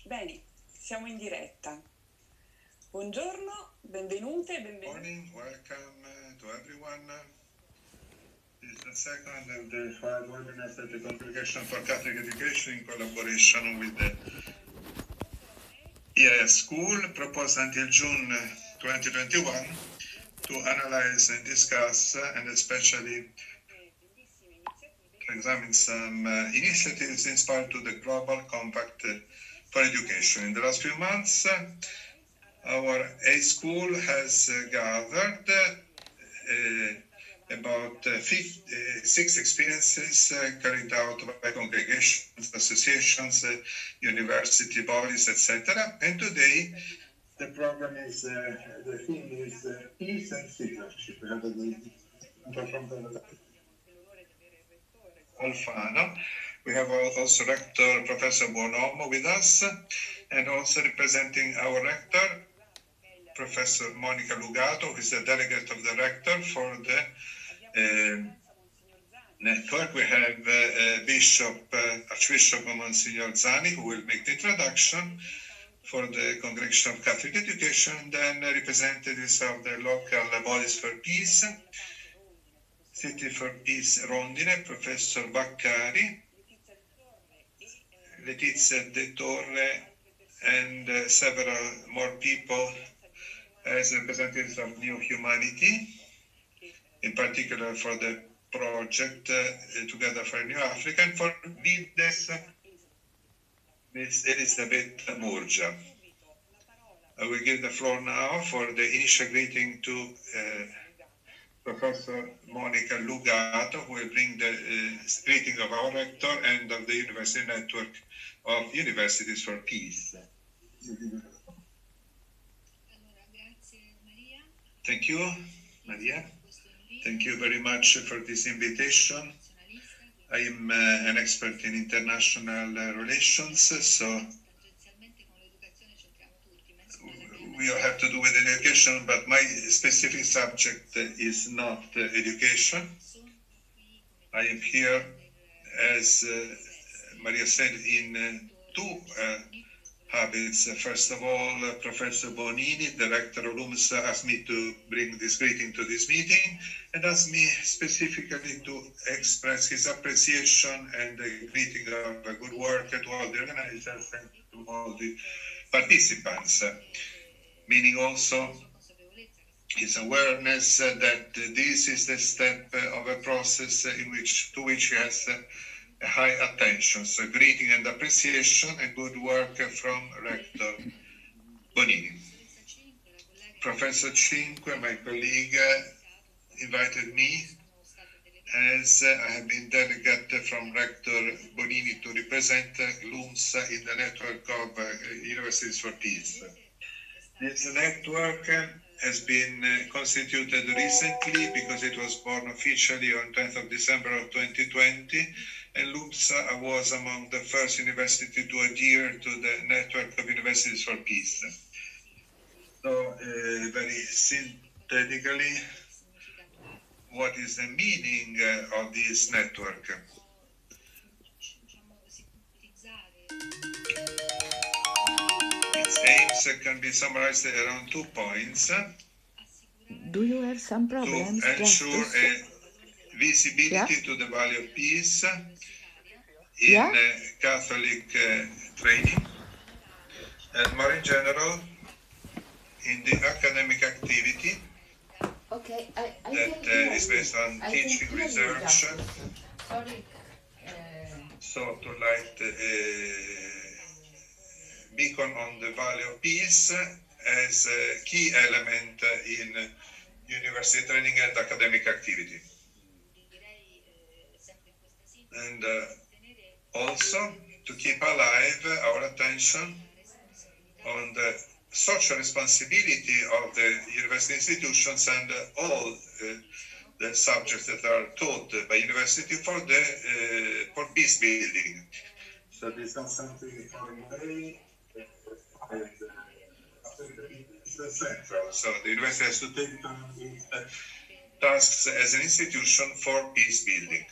Bene, siamo in diretta. Buongiorno, benvenute e benvenuti. Morning, welcome to everyone. This is the second of the 5 webinars at the Congregation for Catholic Education in collaboration with the EIS School, proposed until June 2021 to analyze and discuss and especially examine some initiatives inspired to the Global Compact for Education. In the last few months, our A school has gathered about 6 experiences carried out by congregations, associations, university bodies, etc. And today, the program is, the theme is peace and citizenship. We have Alfano. We have also Rector Professor Buonomo with us, and also representing our Rector, Professor Monica Lugato, who is the delegate of the Rector for the network. We have Archbishop Monsignor Zani, who will make the introduction for the Congregation of Catholic Education, and then representatives of the local bodies for peace, City for Peace Rondine, Professor Baccari, Letizia De Torre, and several more people as representatives of New Humanity, in particular for the project Together for New Africa, and for Vides, Ms. Elizabeth Murgia. I will give the floor now for the initial greeting to Professor Monica Lugato, who will bring the greeting of our rector and of the University Network of Universities for Peace. Thank you, Maria. Thank you very much for this invitation. I am an expert in international relations, so we all have to do with education, but my specific subject is not education. I am here, as Maria said, in two habits. First of all, Professor Bonini, the Rector of LUMS, asked me to bring this greeting to this meeting and asked me specifically to express his appreciation and the greeting of good work to all the organizers and to all the participants, meaning also his awareness that this is the step of a process to which he has high attention. So greeting and appreciation and good work from Rector Bonini. Professor Cinque, my colleague, invited me as I have been delegate from Rector Bonini to represent LUMS in the network of Universities for Peace. This network has been constituted recently because it was born officially on 10th of December of 2020, and LUMS was among the first university to adhere to the network of Universities for Peace. So, very synthetically, what is the meaning of this network? Its aims can be summarized around 2 points. Do you have some problems? To ensure a visibility to the value of peace in Catholic training, and more in general, in the academic activity that is based on teaching research. So to light beacon on the value of peace as a key element in university training and academic activity. And also to keep alive our attention on the social responsibility of the university institutions and all the subjects that are taught by university for peace building. So this is not something far away. It's central. So the university has to take on these tasks as an institution for peace building.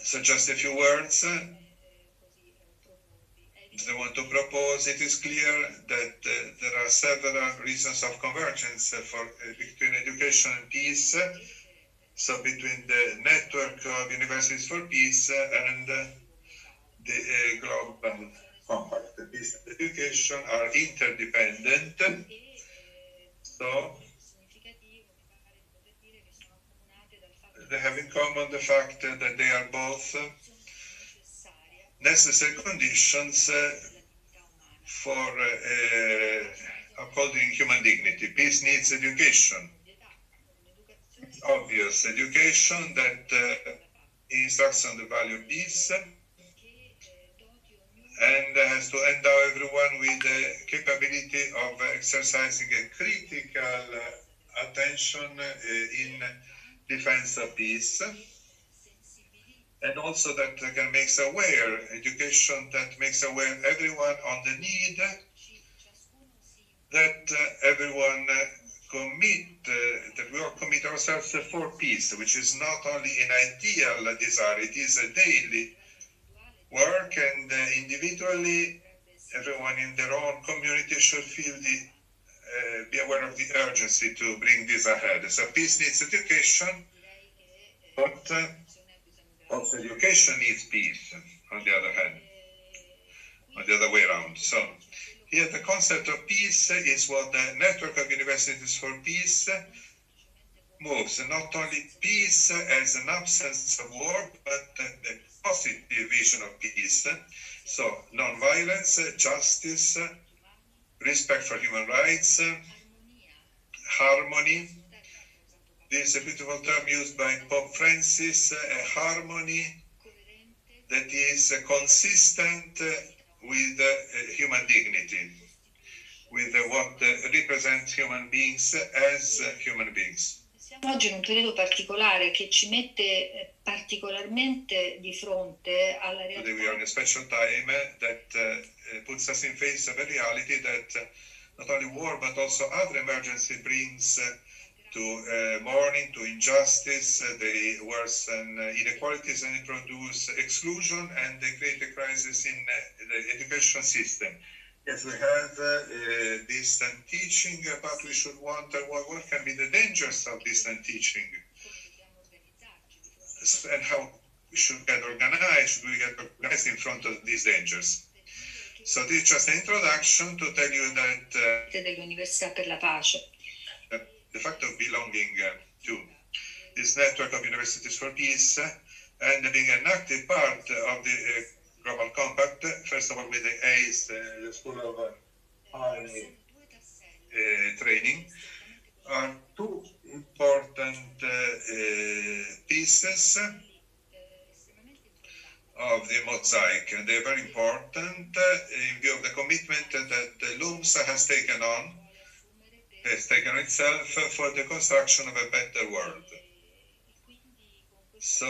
So just a few words they want to propose, it is clear that there are several reasons of convergence between education and peace, so between the network of universities for peace and the global compact. Peace and education are interdependent, so they have in common the fact that they are both necessary conditions for upholding human dignity. Peace needs education. It's obvious education that instructs on the value of peace and has to endow everyone with the capability of exercising a critical attention in defense of peace, and also that can make aware, education that makes aware everyone on the need that everyone that we all commit ourselves for peace, which is not only an ideal desire, it is a daily work, and individually everyone in their own community should feel be aware of the urgency to bring this ahead. So peace needs education, but also education needs peace, on the other hand, on the other way around. So here the concept of peace is what the network of universities for peace moves. Not only peace as an absence of war, but the positive vision of peace. So non-violence, justice, respect for human rights, harmony. This is a beautiful term used by Pope Francis, a harmony that is consistent with human dignity, with what represents human beings as human beings. Siamo oggi in un periodo particolare che ci mette particolarmente di fronte alla realtà. Today we are in a special time that puts us in face of a reality that not only war but also other emergency brings to mourning, to injustice, they worsen inequalities and produce exclusion, and they create a crisis in the education system. Yes, we have distant teaching, but we should wonder what can be the dangers of distant teaching, and how we should get organized, in front of these dangers. So this is just an introduction to tell you that dell'Università per la Pace. The fact of belonging to this network of universities for peace and being an active part of the Global Compact, first of all with the ACE, the School of High Training, are two important pieces of the mosaic, and they're very important in view of the commitment that LUMSA has taken on itself for the construction of a better world. So,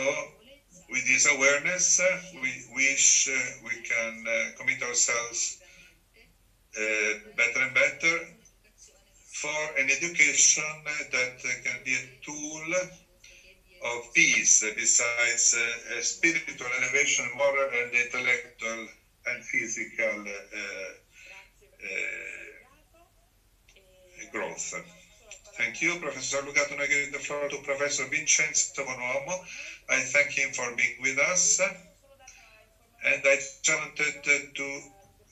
with this awareness, we wish we can commit ourselves better and better for an education that can be a tool of peace, besides spiritual elevation, moral and intellectual and physical growth. Thank you, Professor Lucato. I give the floor to Professor Vincenzo Bonuomo. I thank him for being with us, and I just wanted to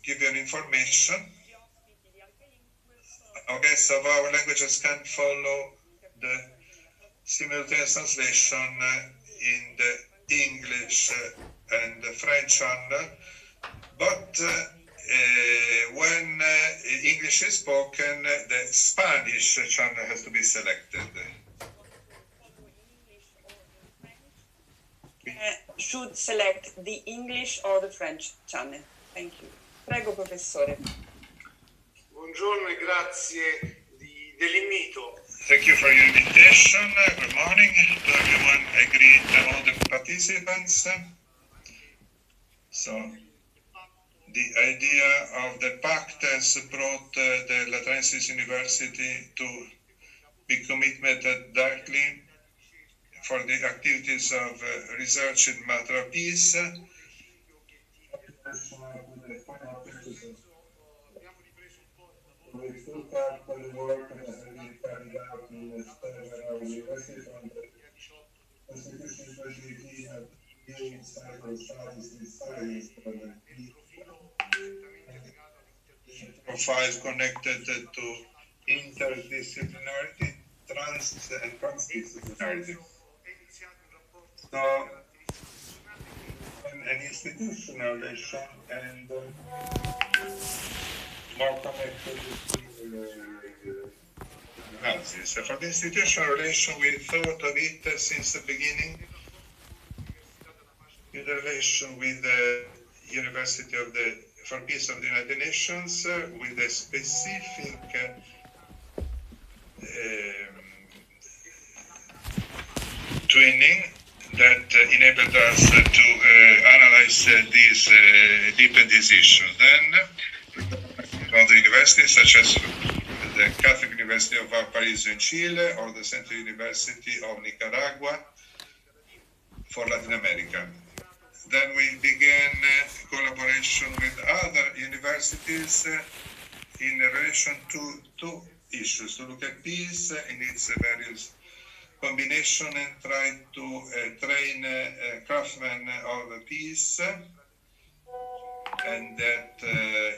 give you an information. Our guests of our languages can follow the simultaneous translation in the English and the French channel, but when English is spoken, the Spanish channel has to be selected. Should select the English or the French channel. Thank you. Prego, professore. Buongiorno e grazie dell'invito. Thank you for your invitation. Good morning to everyone. I greet all the participants. So, the idea of the pact has brought the Latrensis University to be committed directly for the activities of research in matter of peace. we took up the work that we carried out in several universities on the Constitution 2018 of new cycle studies in science for the profiles connected to interdisciplinarity, and transdisciplinarity. So, an institutional relation and more connected to analysis. For the institutional relation, we thought of it since the beginning in relation with the University for Peace of the United Nations, with a specific training that enabled us to analyze these issues. Then, other universities such as the Catholic University of Valparaiso in Chile or the Central University of Nicaragua for Latin America. Then we began collaboration with other universities in relation to two issues, to look at peace in its various combination and try to train craftsmen of peace, and that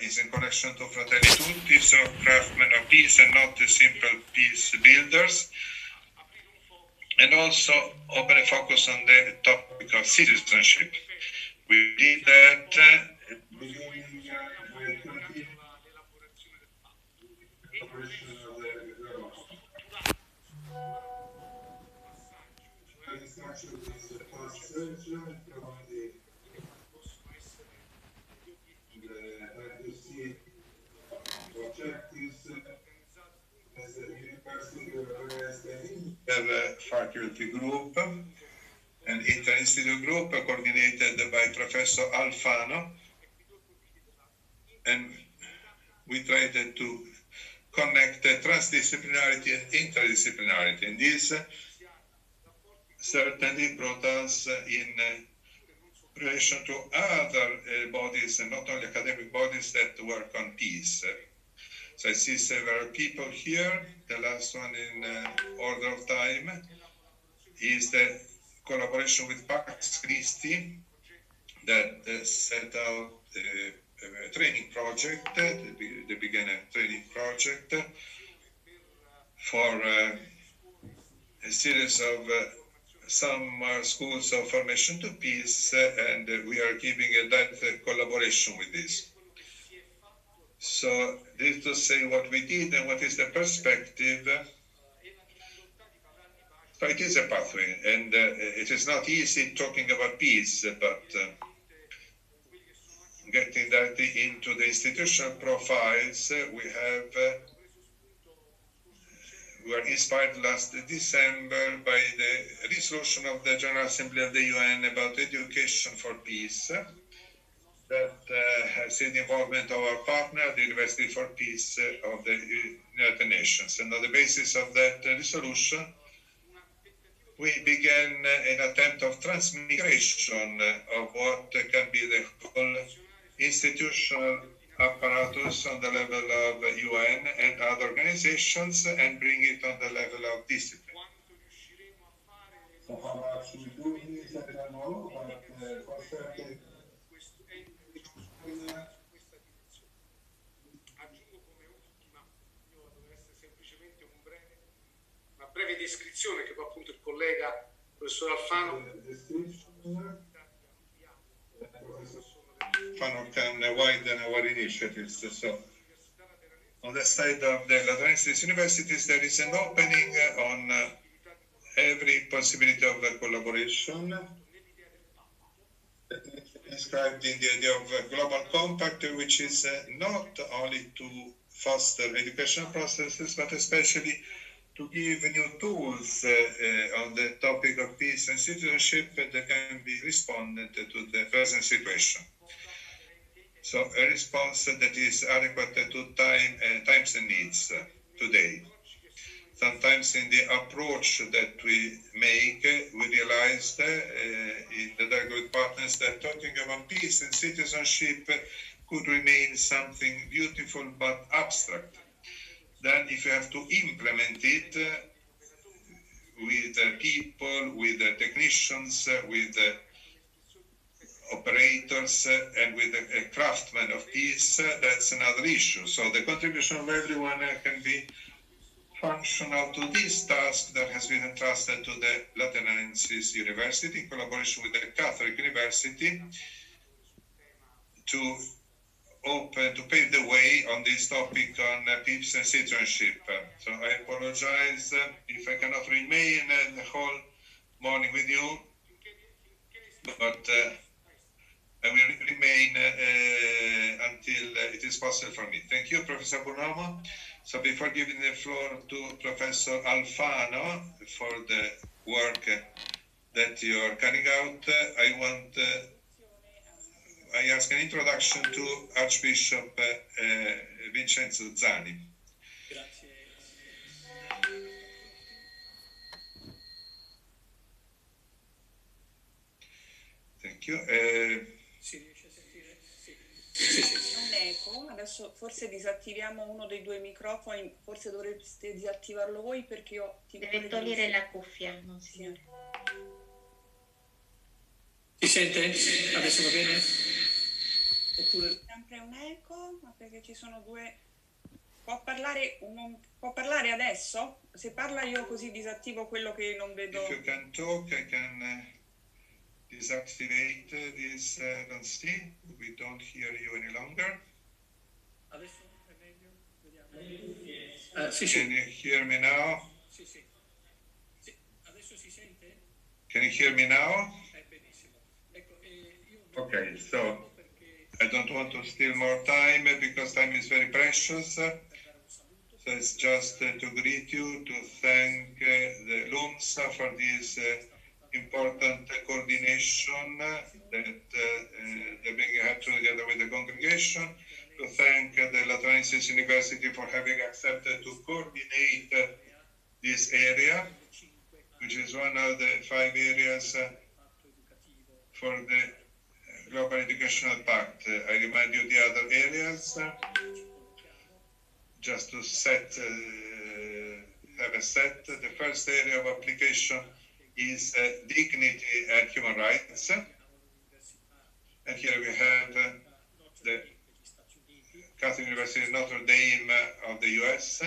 is in connection to Fratelli Tutti, so craftsmen of peace and not the simple peace builders. And also open a focus on the topic of citizenship. We did that beginning with faculty group, an inter-institute group coordinated by Professor Alfano, and we tried to connect transdisciplinarity and interdisciplinarity, and this certainly brought us in relation to other bodies, and not only academic bodies that work on peace. So I see several people here. The last one in order of time is the collaboration with Pax Christi that set out a training project. They began a training project for a series of some schools of formation to peace, and we are giving a direct collaboration with this. So this is to say what we did and what is the perspective. So it is a pathway, and it is not easy talking about peace, but getting that into the institutional profiles, we were inspired last December by the resolution of the General Assembly of the UN about education for peace, that has the involvement of our partner, the University for Peace of the United Nations. And on the basis of that resolution, we began an attempt of transmigration of what can be the whole institutional apparatus on the level of UN and other organizations, and bring it on the level of discipline. So how much we do this, I don't know, but for certain. Breve descrizione che poi appunto il collega professor Alfano can widen our initiatives. So on the side of the Lateranense universities, there is an opening on every possibility of collaboration, described in the idea of a global compact, which is not only to foster educational processes, but especially to give new tools on the topic of peace and citizenship that can be responded to the present situation. So a response that is adequate to times and needs today. Sometimes in the approach that we make, we realized in the dialogue with partners that talking about peace and citizenship could remain something beautiful but abstract. Then if you have to implement it with people, with technicians, with operators, and with a craftsman of peace, that's another issue. So the contribution of everyone can be functional to this task that has been entrusted to the Cittadinanza University in collaboration with the Catholic University to pave the way on this topic on peace and citizenship. So I apologize if I cannot remain the whole morning with you, but I will remain until it is possible for me. Thank you, Professor Bonomo. So before giving the floor to Professor Alfano for the work that you are carrying out, I ask an introduction to Archbishop Vincenzo Zani. Thank you. Un eco, adesso forse disattiviamo uno dei due microfoni, forse dovreste disattivarlo voi perché io deve togliere la cuffia, non si sì. Si sente? Adesso va bene? Oppure... Sempre un eco, ma perché ci sono due... Può parlare adesso? Se parla io così disattivo quello che non vedo. If you can talk, I can deactivate this, don't see. We don't hear you any longer. Adesso è meglio? Vediamo. Sì, sì. Can you hear me now? Sì, sì. Sì. Adesso si sente? Can you hear me now? Benissimo. Ecco, io... Okay, so I don't want to steal more time because time is very precious. So it's just to greet you, to thank the LUMSA for this important coordination that they're being had together with the congregation, to thank the Lateranensis University for having accepted to coordinate this area, which is one of the 5 areas for the Global Educational Pact. I remind you the other areas, just to have a set. The first area of application is dignity and human rights. And here we have the Catholic University of Notre Dame of the US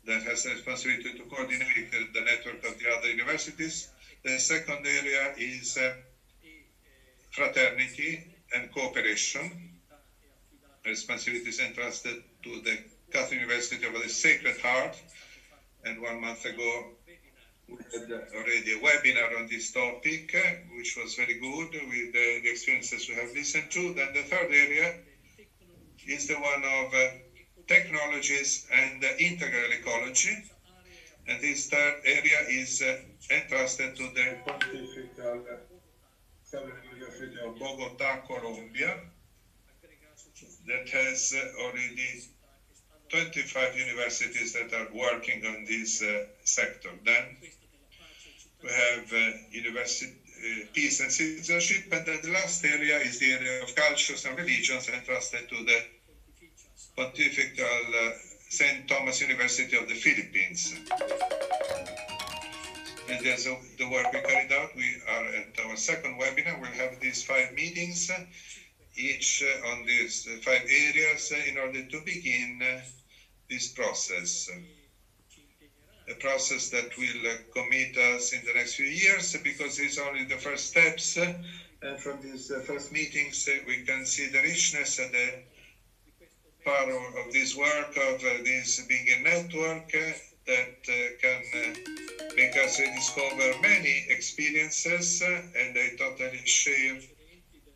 that has the responsibility to coordinate the network of the other universities. The second area is fraternity and cooperation. Responsibility is entrusted to the Catholic University of the Sacred Heart, and 1 month ago we had already a webinar on this topic, which was very good with the experiences we have listened to. Then the third area is the one of technologies and integral ecology, and this third area is entrusted to the Pontifical University of Bogota, Colombia, that has already 25 universities that are working on this sector. Then we have peace and citizenship, and then the last area is the area of cultures and religions entrusted to the Pontifical St. Thomas University of the Philippines. And there's the work we carried out. We are at our second webinar. We'll have these 5 meetings, each on these 5 areas, in order to begin this process. A process that will commit us in the next few years, because it's only the first steps. And from these first meetings, we can see the richness and the power of this work, of this being a network that can make us rediscover many experiences. And I totally share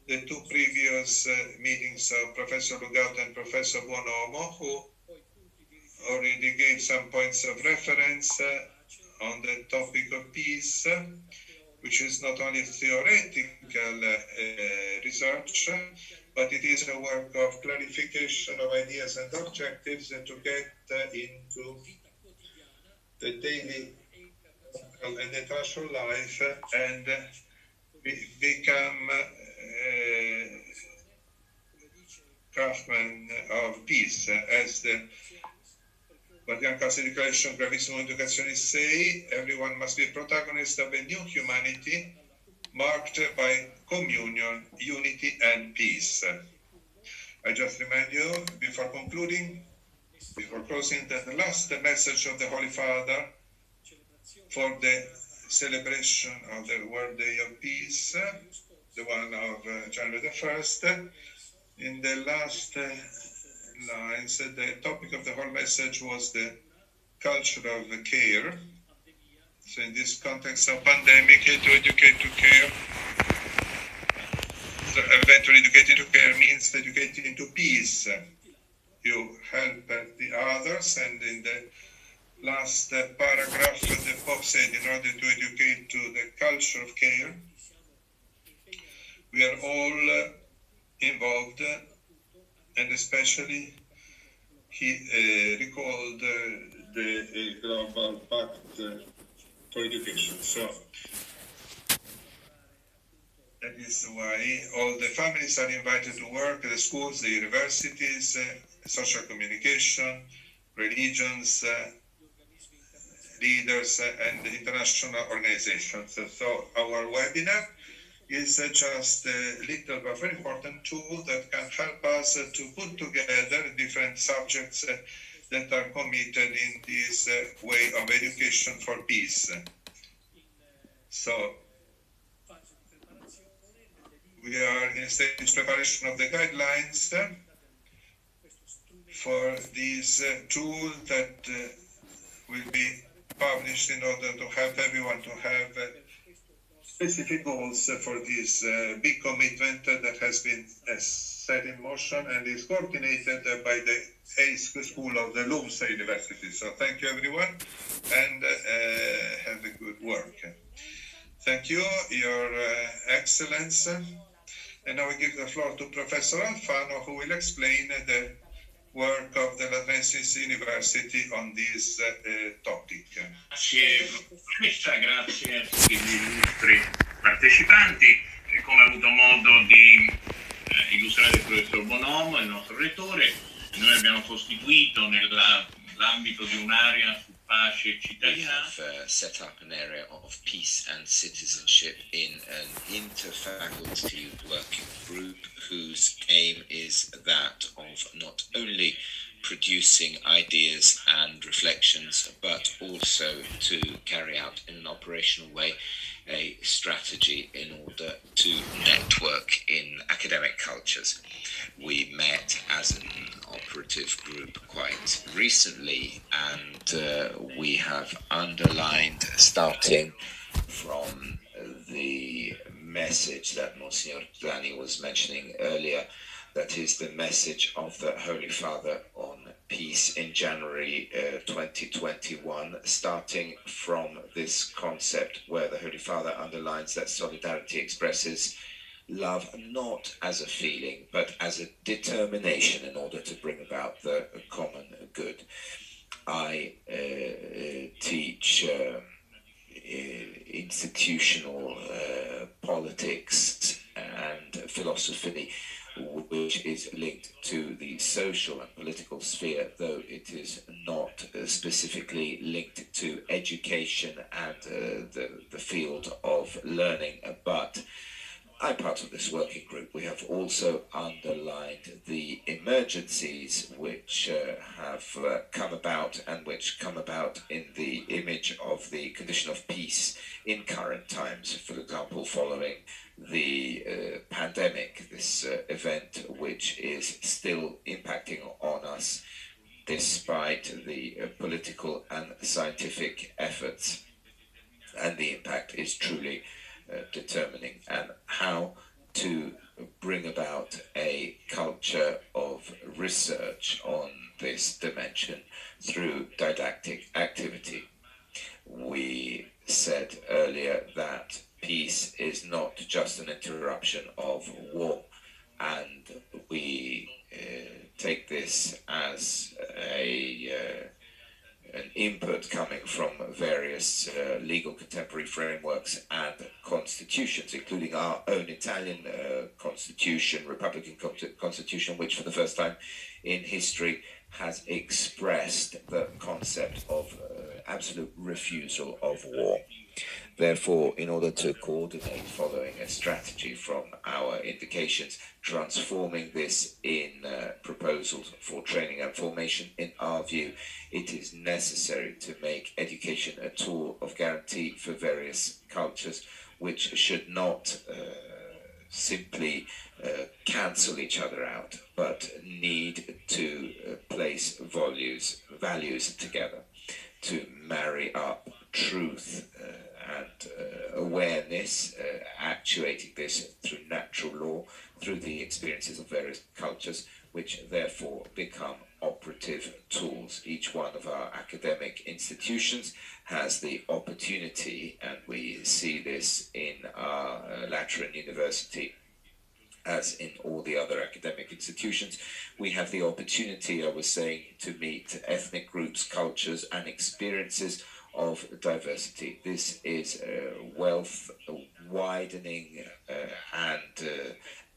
the 2 previous meetings of Professor Lugato and Professor Buonomo, who already gave some points of reference on the topic of peace, which is not only theoretical research, but it is a work of clarification of ideas and objectives to get into the daily and the international life and become craftsmen of peace, as Vatican Council Declaration Gravissimo Educazione say everyone must be a protagonist of a new humanity marked by communion, unity, and peace. I just remind you, before concluding, before closing, that the last message of the Holy Father for the celebration of the World Day of Peace, the one of January the 1st, in the last lines, the topic of the whole message was the culture of care. So in this context of pandemic, to educate to care, so eventually educating to care means educating to peace. You help the others, and in the last paragraph, the Pope said, in order to educate to the culture of care, we are all involved, and especially he recalled the Global Pact for Education. So that is why all the families are invited to work, the schools, the universities, social communication, religions, leaders, and international organizations. So our webinar is just a little but very important tool that can help us to put together different subjects that are committed in this way of education for peace. So we are in stage preparation of the guidelines for this tool that will be published in order to help everyone to have specific goals for this big commitment that has been set in motion and is coordinated by the ACE School of the Lumsa University. So thank you everyone, and have a good work. Thank you, Your Excellence. And now I give the floor to Professor Alfano, who will explain the work of the Latrensis University on this topic. Grazie professoressa, grazie a tutti gli illustri partecipanti. Come ho avuto modo di illustrare il professor Bonomo, il nostro rettore, noi abbiamo costituito nell'ambito di un'area su pace e cittadinanza. We have set up an area of peace and citizenship in an interfaculty working group whose aim is that of not only producing ideas and reflections, but also to carry out in an operational way a strategy in order to network in academic cultures. We met as an operative group quite recently, and we have underlined, starting from the message that Monsignor Giuliani was mentioning earlier, that is the message of the Holy Father on peace in January 2021, starting from this concept where the Holy Father underlines that solidarity expresses love not as a feeling, but as a determination in order to bring about the common good. I teach institutional politics and philosophy, which is linked to the social and political sphere, though it is not specifically linked to education and the field of learning. But I'm part of this working group. We have also underlined the emergencies which have come about, and which come about in the image of the condition of peace in current times. For example, following the pandemic, this event which is still impacting on us despite the political and scientific efforts, and the impact is truly determining, and how to bring about a culture of research on this dimension through didactic activity. We said earlier that peace is not just an interruption of war, and we take this as an input coming from various legal contemporary frameworks and constitutions, including our own Italian constitution, Republican constitution, which for the first time in history has expressed the concept of absolute refusal of war. Therefore, in order to coordinate following a strategy from our indications, transforming this in proposals for training and formation, in our view, it is necessary to make education a tool of guarantee for various cultures, which should not simply cancel each other out, but need to place values together, to marry up truth and awareness, actuating this through natural law, through the experiences of various cultures, which therefore become operative tools. Each one of our academic institutions has the opportunity, and we see this in our Lateran University, as in all the other academic institutions, we have the opportunity, I was saying, to meet ethnic groups, cultures, and experiences of diversity. This is wealth, widening, and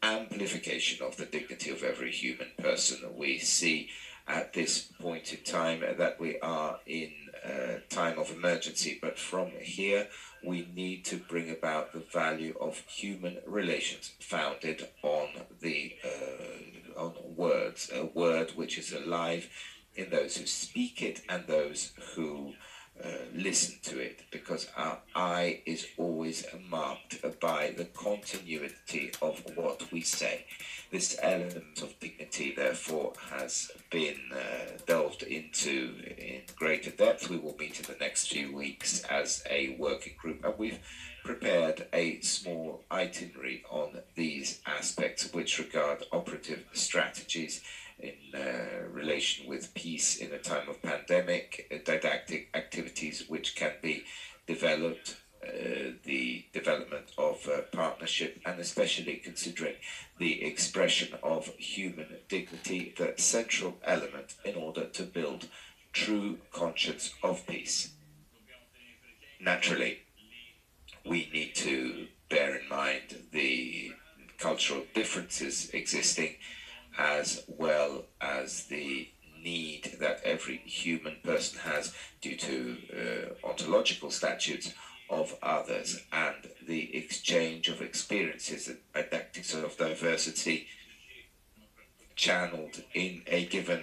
amplification of the dignity of every human person. We see at this point in time that we are in a time of emergency, but from here we need to bring about the value of human relations founded on on words, a word which is alive in those who speak it and those who listen to it, because our eye is always marked by the continuity of what we say. This element of dignity, therefore, has been delved into in greater depth. We will meet in the next few weeks as a working group, and we've prepared a small itinerary on these aspects which regard operative strategies in relation with peace in a time of pandemic, didactic activities which can be developed, the development of partnership, and especially considering the expression of human dignity, the central element in order to build true conscience of peace. Naturally, we need to bear in mind the cultural differences existing, as well as the need that every human person has due to ontological statutes of others, and the exchange of experiences and didactics of diversity channeled in a given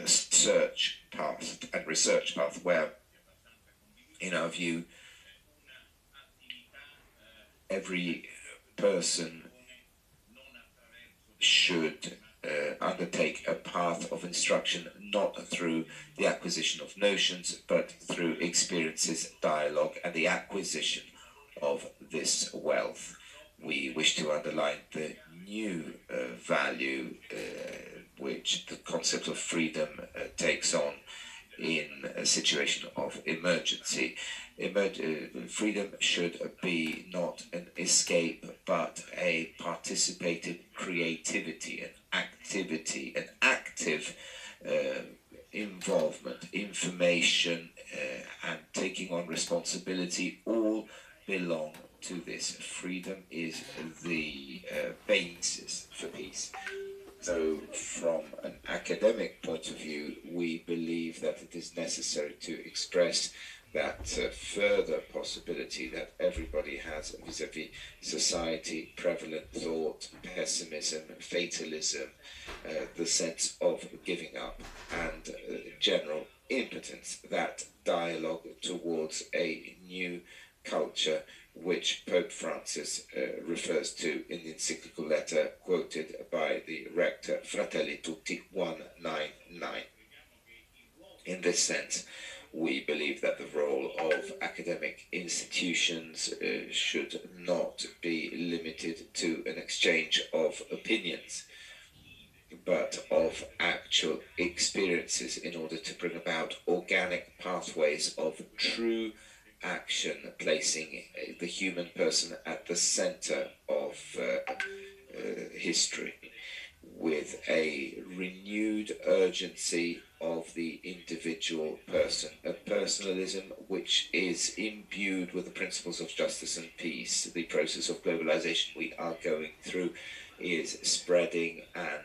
search path and research path, where, in our view, every person should undertake a path of instruction, not through the acquisition of notions, but through experiences, dialogue, and the acquisition of this wealth. We wish to underline the new value which the concept of freedom takes on in a situation of emergency. Freedom should be not an escape, but a participated creativity, an activity, an active involvement, information, and taking on responsibility all belong to this. Freedom is the basis for peace. So from an academic point of view, we believe that it is necessary to express that further possibility that everybody has vis-à-vis society, prevalent thought, pessimism, fatalism, the sense of giving up, and general impotence, that dialogue towards a new culture, which Pope Francis refers to in the encyclical letter quoted by the rector Fratelli Tutti 199. In this sense, we believe that the role of academic institutions should not be limited to an exchange of opinions, but of actual experiences in order to bring about organic pathways of true action, placing the human person at the center of history, with a renewed urgency of the individual person, a personalism which is imbued with the principles of justice and peace. The process of globalization we are going through is spreading and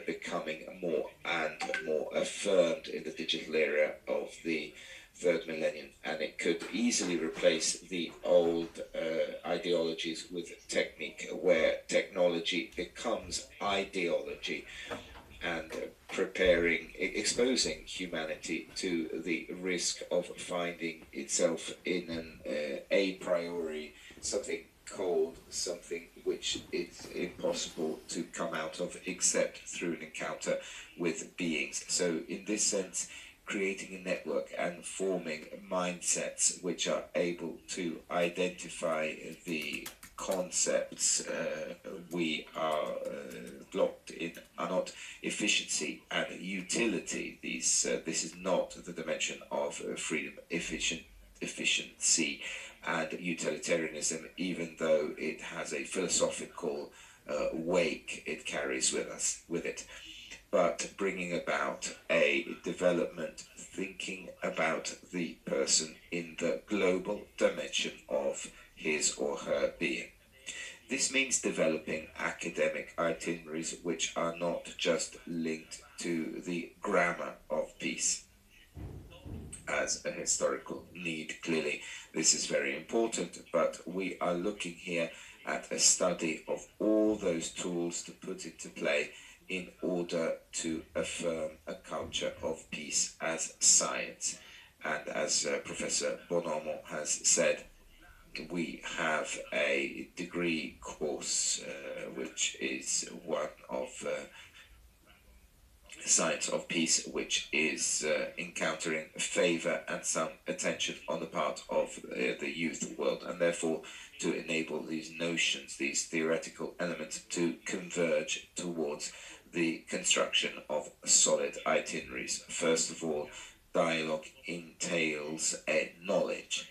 becoming more and more affirmed in the digital era of the third millennium, and it could easily replace the old ideologies with technique, where technology becomes ideology and exposing humanity to the risk of finding itself in an a priori something cold, something which is impossible to come out of except through an encounter with beings. So in this sense, creating a network and forming mindsets which are able to identify the concepts we are blocked in are not efficiency and utility. This is not the dimension of freedom, efficiency and utilitarianism, even though it has a philosophical wake it carries with it. But bringing about a development, thinking about the person in the global dimension of his or her being. This means developing academic itineraries which are not just linked to the grammar of peace as a historical need. Clearly, this is very important, but we are looking here at a study of all those tools to put into play in order to affirm a culture of peace as science. And as Professor Bonomo has said, we have a degree course which is one of science of peace, which is encountering favor and some attention on the part of the youth world, and therefore to enable these notions, these theoretical elements, to converge towards the construction of solid itineraries. First of all, dialogue entails a knowledge.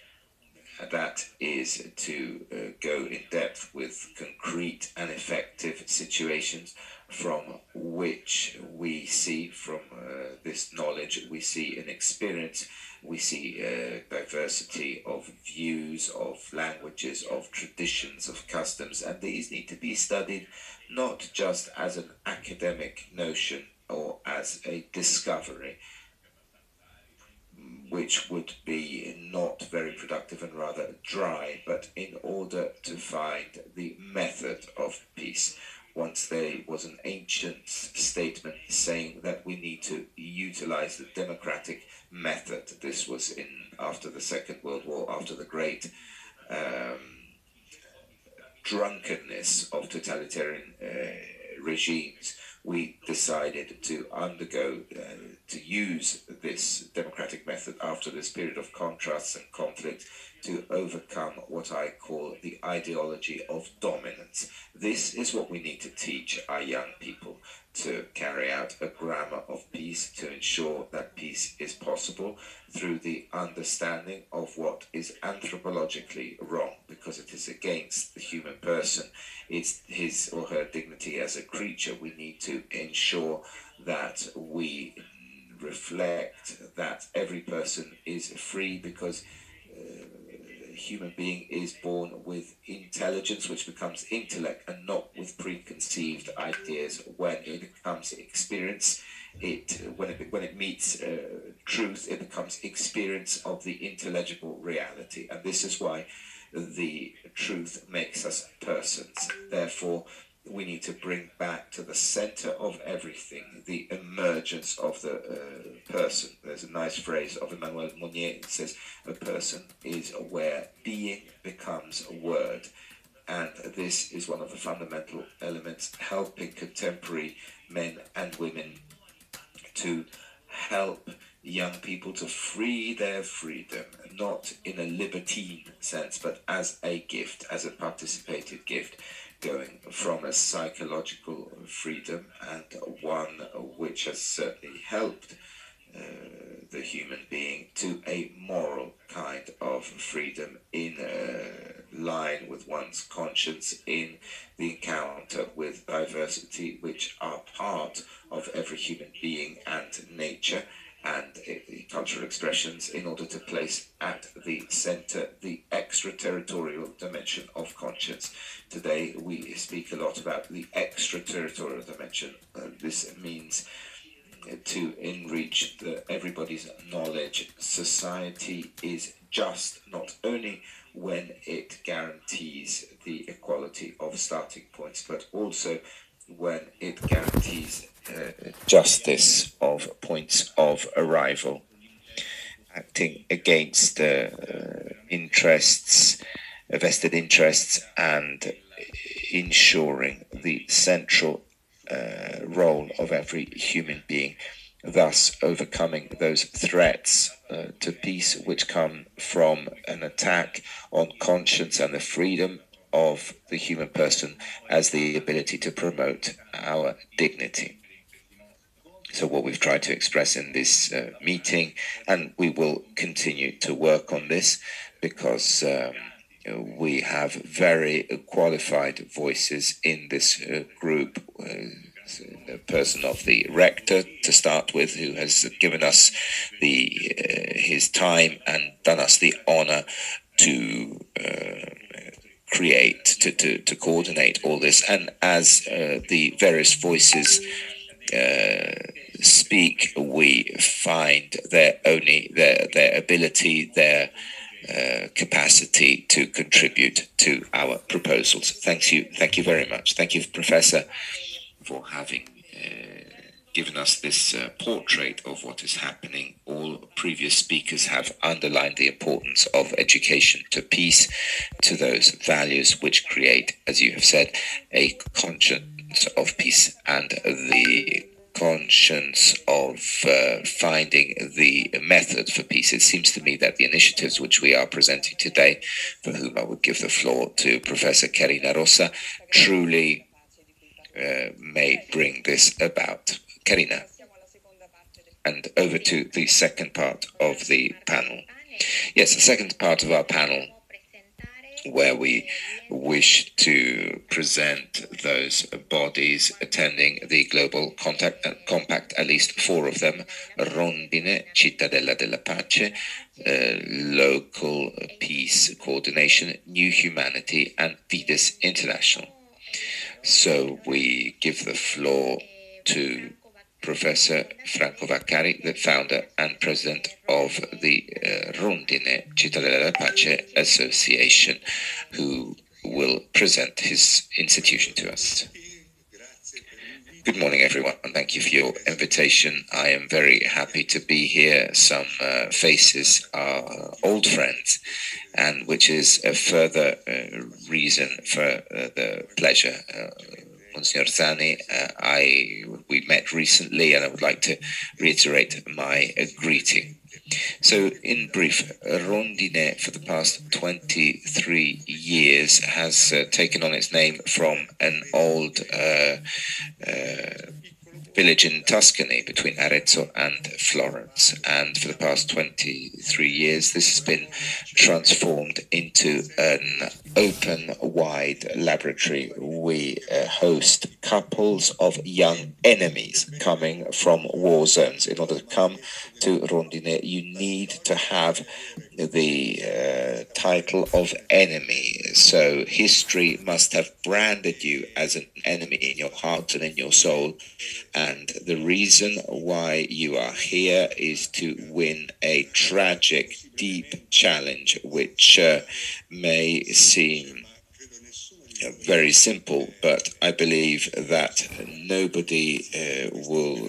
That is to go in depth with concrete and effective situations from which we see, from this knowledge, we see an experience, we see diversity of views, of languages, of traditions, of customs, and these need to be studied not just as an academic notion or as a discovery, which would be not very productive and rather dry, but in order to find the method of peace. Once there was an ancient statement saying that we need to utilize the democratic method. This was after the Second World War, after the great drunkenness of totalitarian regimes. We decided to to use this democratic method after this period of contrasts and conflict to overcome what I call the ideology of dominance. This is what we need to teach our young people, to carry out a grammar of peace, to ensure that peace is possible through the understanding of what is anthropologically wrong, because it is against the human person. It's his or her dignity as a creature. We need to ensure that we reflect that every person is free, because human being is born with intelligence, which becomes intellect, and not with preconceived ideas. When it becomes experience, when it meets truth, it becomes experience of the intelligible reality. And this is why the truth makes us persons. Therefore, we need to bring back to the center of everything the emergence of the person. There's a nice phrase of Emmanuel Mounier. It says, a person is where being becomes a word. And this is one of the fundamental elements helping contemporary men and women to help young people to free their freedom, not in a libertine sense, but as a gift, as a participated gift, going from a psychological freedom, and one which has certainly helped the human being, to a moral kind of freedom in line with one's conscience, in the encounter with diversity, which are part of every human being and nature, and the cultural expression discussions in order to place at the center the extraterritorial dimension of conscience. Today we speak a lot about the extraterritorial dimension. This means to enrich everybody's knowledge. Society is just not only when it guarantees the equality of starting points, but also when it guarantees justice of points of arrival, acting against interests, vested interests, and ensuring the central role of every human being, thus overcoming those threats to peace which come from an attack on conscience and the freedom of the human person as the ability to promote our dignity. So what we've tried to express in this meeting, and we will continue to work on this because we have very qualified voices in this group. The person of the rector, to start with, who has given us his time and done us the honor to create, to coordinate all this. And as the various voices speak, we find their ability, their capacity to contribute to our proposals. Thank you very much. Thank you, Professor, for having given us this portrait of what is happening. All previous speakers have underlined the importance of education to peace, to those values which create, as you have said, a conscience of peace and the conscience of finding the method for peace. It seems to me that the initiatives which we are presenting today, for whom I would give the floor to Professor Carina Rossa, truly may bring this about. Carina, and over to the second part of the panel. Yes, the second part of our panel, where we wish to present those bodies attending the Global Compact, at least 4 of them: Rondine, Cittadella della Pace, Local Peace Coordination, New Humanity, and Fides International. So we give the floor to Professor Franco Vaccari, the founder and president of the Rondine Cittadella della Pace Association, who will present his institution to us. Good morning, everyone, and thank you for your invitation. I am very happy to be here. Some faces are old friends, and which is a further reason for the pleasure. Monsignor Zani, we met recently, and I would like to reiterate my greeting. So, in brief, Rondine, for the past 23 years, has taken on its name from an old village in Tuscany between Arezzo and Florence. And for the past 23 years, this has been transformed into an open, wide laboratory. We host couples of young enemies coming from war zones. In order to come to Rondine, you need to have the title of enemy. So history must have branded you as an enemy in your heart and in your soul. And the reason why you are here is to win a tragic, deep challenge, which may seem very simple, but I believe that nobody will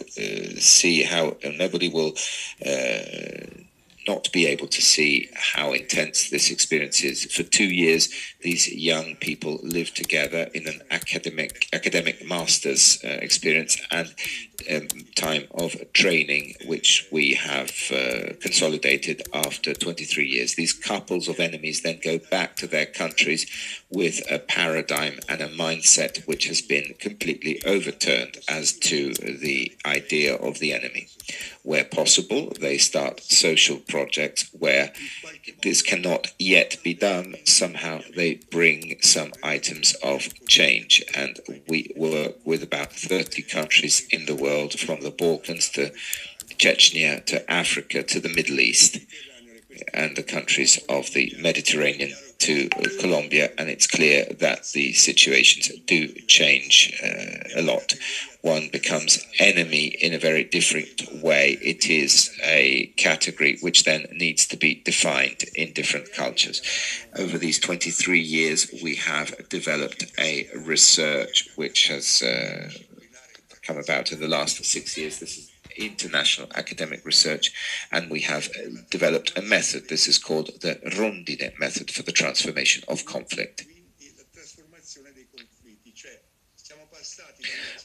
not be able to see how intense this experience is. For 2 years, these young people lived together in an academic master's experience and time of training, which we have consolidated after 23 years. These couples of enemies then go back to their countries with a paradigm and a mindset which has been completely overturned as to the idea of the enemy. Where possible, they start social projects. Where this cannot yet be done, somehow they bring some items of change. And we work with about 30 countries in the world, from the Balkans to Chechnya to Africa to the Middle East and the countries of the Mediterranean to Colombia, and it's clear that the situations do change a lot. One becomes enemy in a very different way. It is a category which then needs to be defined in different cultures. Over these 23 years, we have developed a research which has come about in the last 6 years. This is international academic research, and we have developed a method. This is called the Rondine method for the transformation of conflict.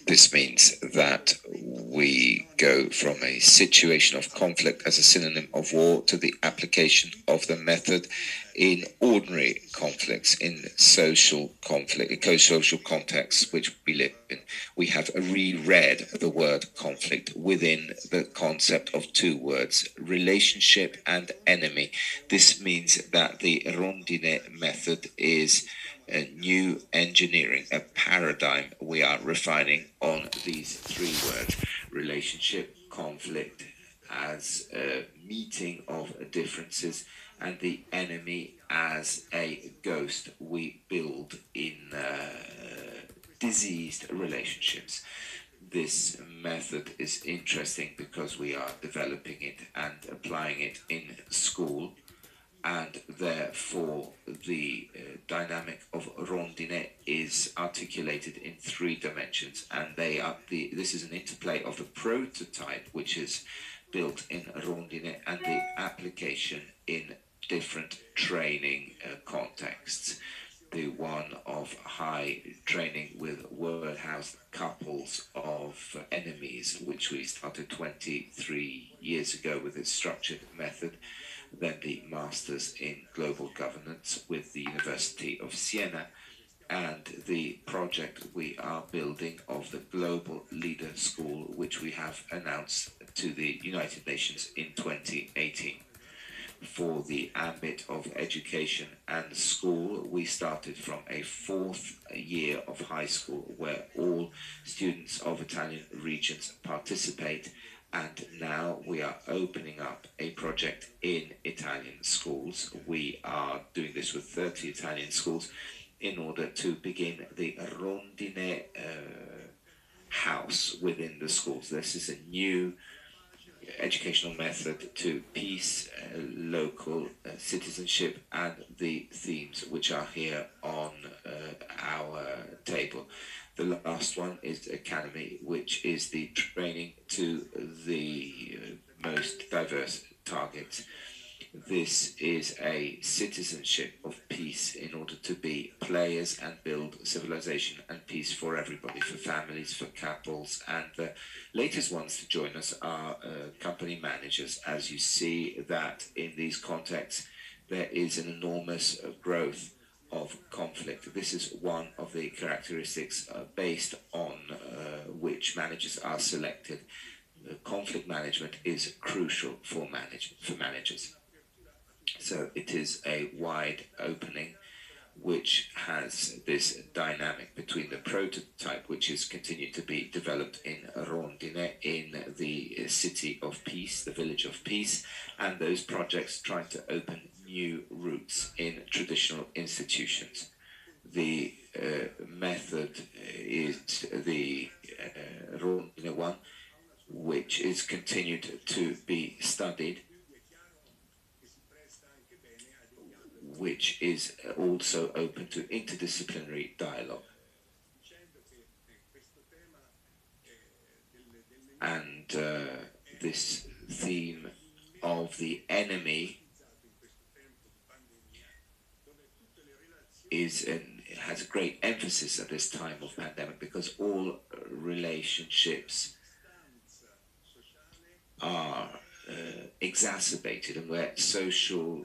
This means that we go from a situation of conflict as a synonym of war to the application of the method in ordinary conflicts, in social conflict, in social contexts which we live in. We have reread the word conflict within the concept of two words, relationship and enemy. This means that the Rondine method is a new engineering, a paradigm we are refining on these three words: relationship, conflict as a meeting of differences, and the enemy as a ghost we build in diseased relationships. This method is interesting because we are developing it and applying it in school, and therefore the dynamic of Rondine is articulated in three dimensions, and they are this is an interplay of the prototype, which is built in Rondine, and the application in different training contexts. The one of high training with word-house couples of enemies, which we started 23 years ago with its structured method. Then the Masters in Global Governance with the University of Siena, and the project we are building of the Global Leader School, which we have announced to the United Nations in 2018. For the ambit of education and school, we started from a 4th year of high school where all students of Italian regions participate, and now we are opening up a project in Italian schools. We are doing this with 30 Italian schools in order to begin the Rondine house within the schools. This is a new educational method to peace, local citizenship, and the themes which are here on our table. The last one is Academy, which is the training to the most diverse targets. This is a citizenship of peace in order to be players and build civilization and peace for everybody, for families, for couples, and the latest ones to join us are company managers. As you see that in these contexts, there is an enormous growth of conflict. This is one of the characteristics based on which managers are selected. Conflict management is crucial for managers. So it is a wide opening which has this dynamic between the prototype, which is continued to be developed in Rondine, in the city of peace, the village of peace, and those projects trying to open new routes in traditional institutions. The method is the Rondine one, which is continued to be studied, which is also open to interdisciplinary dialogue. And this theme of the enemy has a great emphasis at this time of pandemic, because all relationships are exacerbated, and where social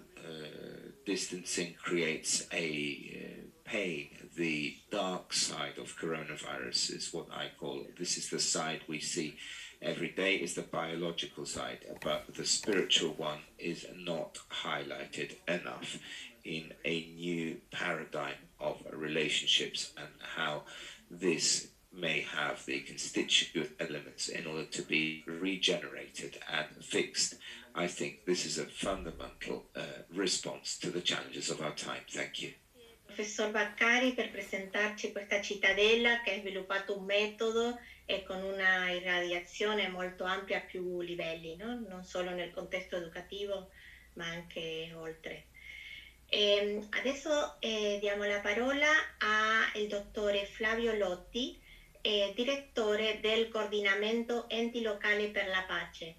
distancing creates a pain. The dark side of coronavirus is what I call, this is the side we see every day, is the biological side, but the spiritual one is not highlighted enough in a new paradigm of relationships, and how this may have the constituent elements in order to be regenerated and fixed. I think this is a fundamental response to the challenges of our time. Thank you. Professor Vaccari, per presentarci questa cittadella che ha sviluppato un metodo e con una irradiazione molto ampia a più livelli, no? Non solo nel contesto educativo ma anche oltre. Adesso diamo la parola al dottore Flavio Lotti, direttore del coordinamento Enti Locali per la Pace.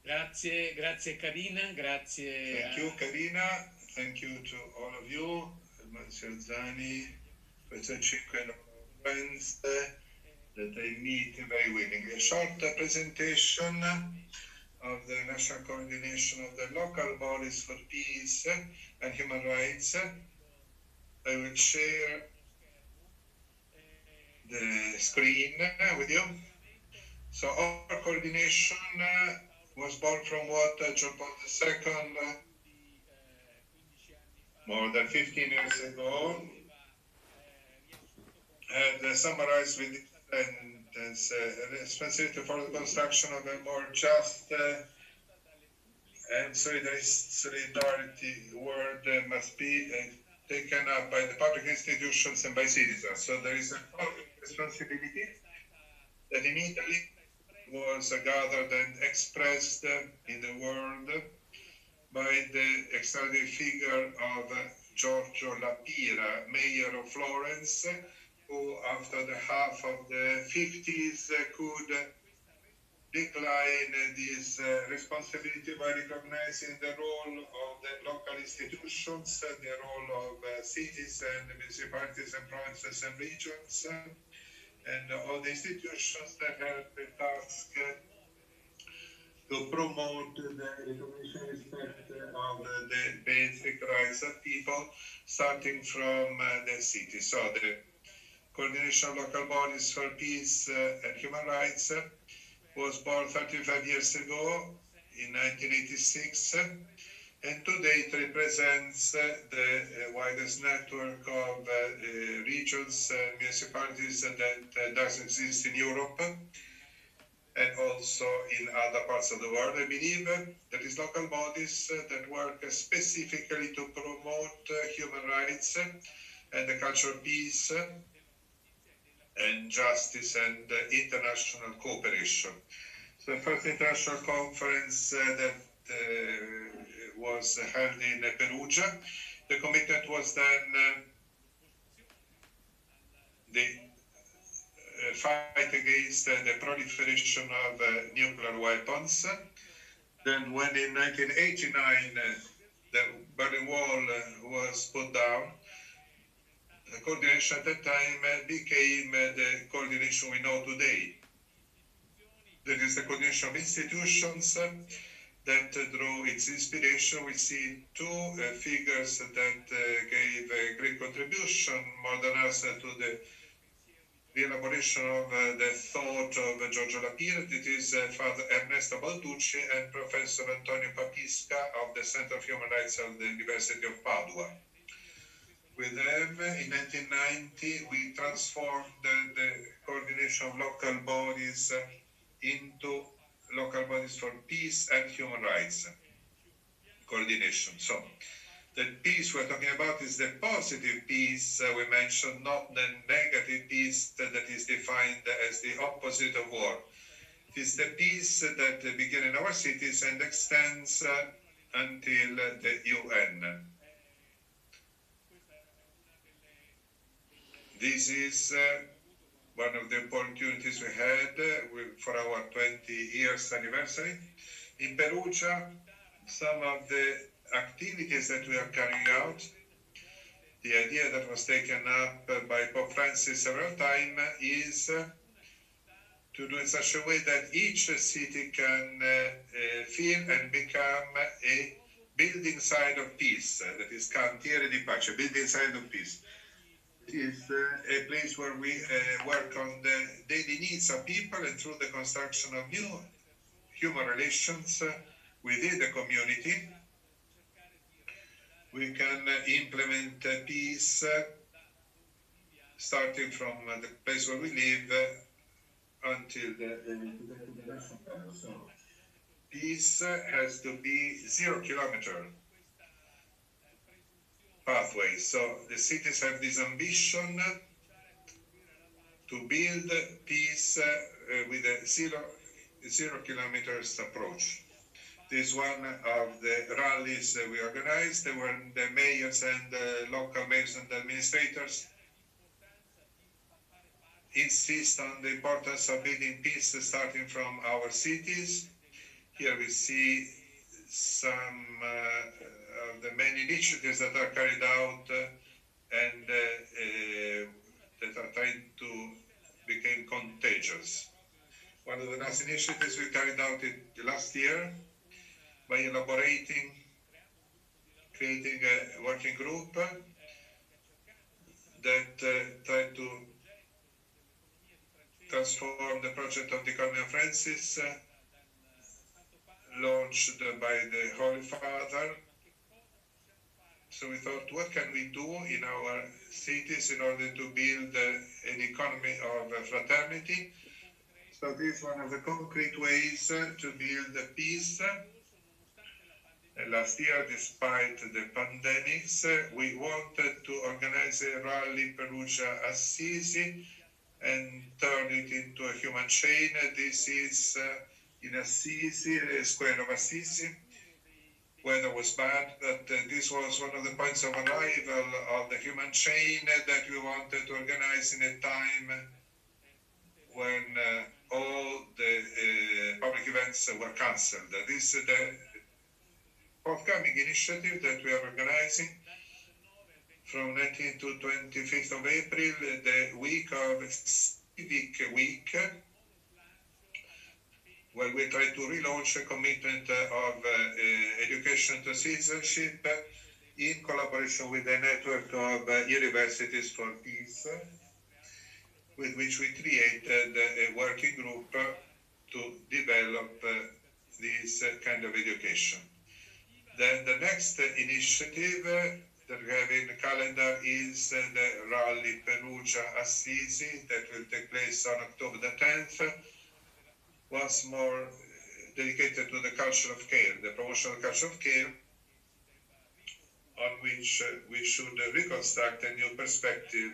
Grazie Carina, grazie. Thank you, Carina. Thank you to all of you, Monsieur Zani, Professor Cinque, and friends that I meet very willingly. A short presentation of the National Coordination of the Local Bodies for Peace and Human Rights. I will share the screen with you. So our coordination was born from what John Paul II, more than 15 years ago, had summarized with this sentence: responsibility for the construction of a more just and solidarity world must be taken up by the public institutions and by citizens. So there is a public responsibility that in Italy was gathered and expressed in the world by the extraordinary figure of Giorgio Lapira, mayor of Florence, who after the half of the 50s could decline this responsibility by recognizing the role of the local institutions, the role of cities and municipalities and provinces and regions, and all the institutions that have the task to promote the recognition and respect of the basic rights of people, starting from the city. So the Coordination of Local Bodies for Peace and Human Rights was born 35 years ago in 1986, and today it represents the widest network of regions and municipalities that does exist in Europe and also in other parts of the world. I believe there is local bodies that work specifically to promote human rights and the culture of peace and justice and international cooperation. So the first international conference that was held in Perugia, the commitment was then the fight against the proliferation of nuclear weapons. Then when in 1989 the Berlin Wall was put down, the coordination at that time became the coordination we know today. That is the coordination of institutions that drew its inspiration. We see two figures that gave a great contribution, more than us, to the elaboration of the thought of Giorgio Lapira. It is Father Ernesto Balducci and Professor Antonio Papisca of the Center of Human Rights of the University of Padua. With them, in 1990, we transformed the coordination of local bodies into local bodies for peace and human rights coordination. So the peace we're talking about is the positive peace we mentioned, not the negative peace that is defined as the opposite of war. It is the peace that begins in our cities and extends until the UN. This is one of the opportunities we had for our 20 years anniversary. In Perugia, some of the activities that we are carrying out, the idea that was taken up by Pope Francis several times is to do in such a way that each city can feel and become a building site of peace, that is cantiere di pace, building site of peace. It is a place where we work on the daily needs of people, and through the construction of new human relations within the community, we can implement peace starting from the place where we live until the election comes. So peace has to be 0 kilometer pathway. So the cities have this ambition to build peace with a zero kilometers approach. This is one of the rallies we organized when the mayors and local mayors and administrators insist on the importance of building peace starting from our cities. Here we see some of the many initiatives that are carried out and that are trying to become contagious. One of the last initiatives we carried out last year by creating a working group that tried to transform the project of the Economy of Francis launched by the Holy Father. So we thought, what can we do in our cities in order to build an economy of fraternity? So this is one of the concrete ways to build peace. Last year, despite the pandemics, we wanted to organize a rally Perugia Assisi and turn it into a human chain. This is in Assisi, the square of Assisi. Weather was bad, but this was one of the points of arrival of the human chain that we wanted to organize in a time when all the public events were cancelled. This is the forthcoming initiative that we are organizing from 19th to 25th of April, the week of Civic Week, where we try to relaunch a commitment of education to citizenship in collaboration with the network of universities for peace, with which we created a working group to develop this kind of education. Then the next initiative that we have in the calendar is the Rally Perugia Assisi that will take place on October the 10th, once more dedicated to the culture of care, the promotion of the culture of care, on which we should reconstruct a new perspective.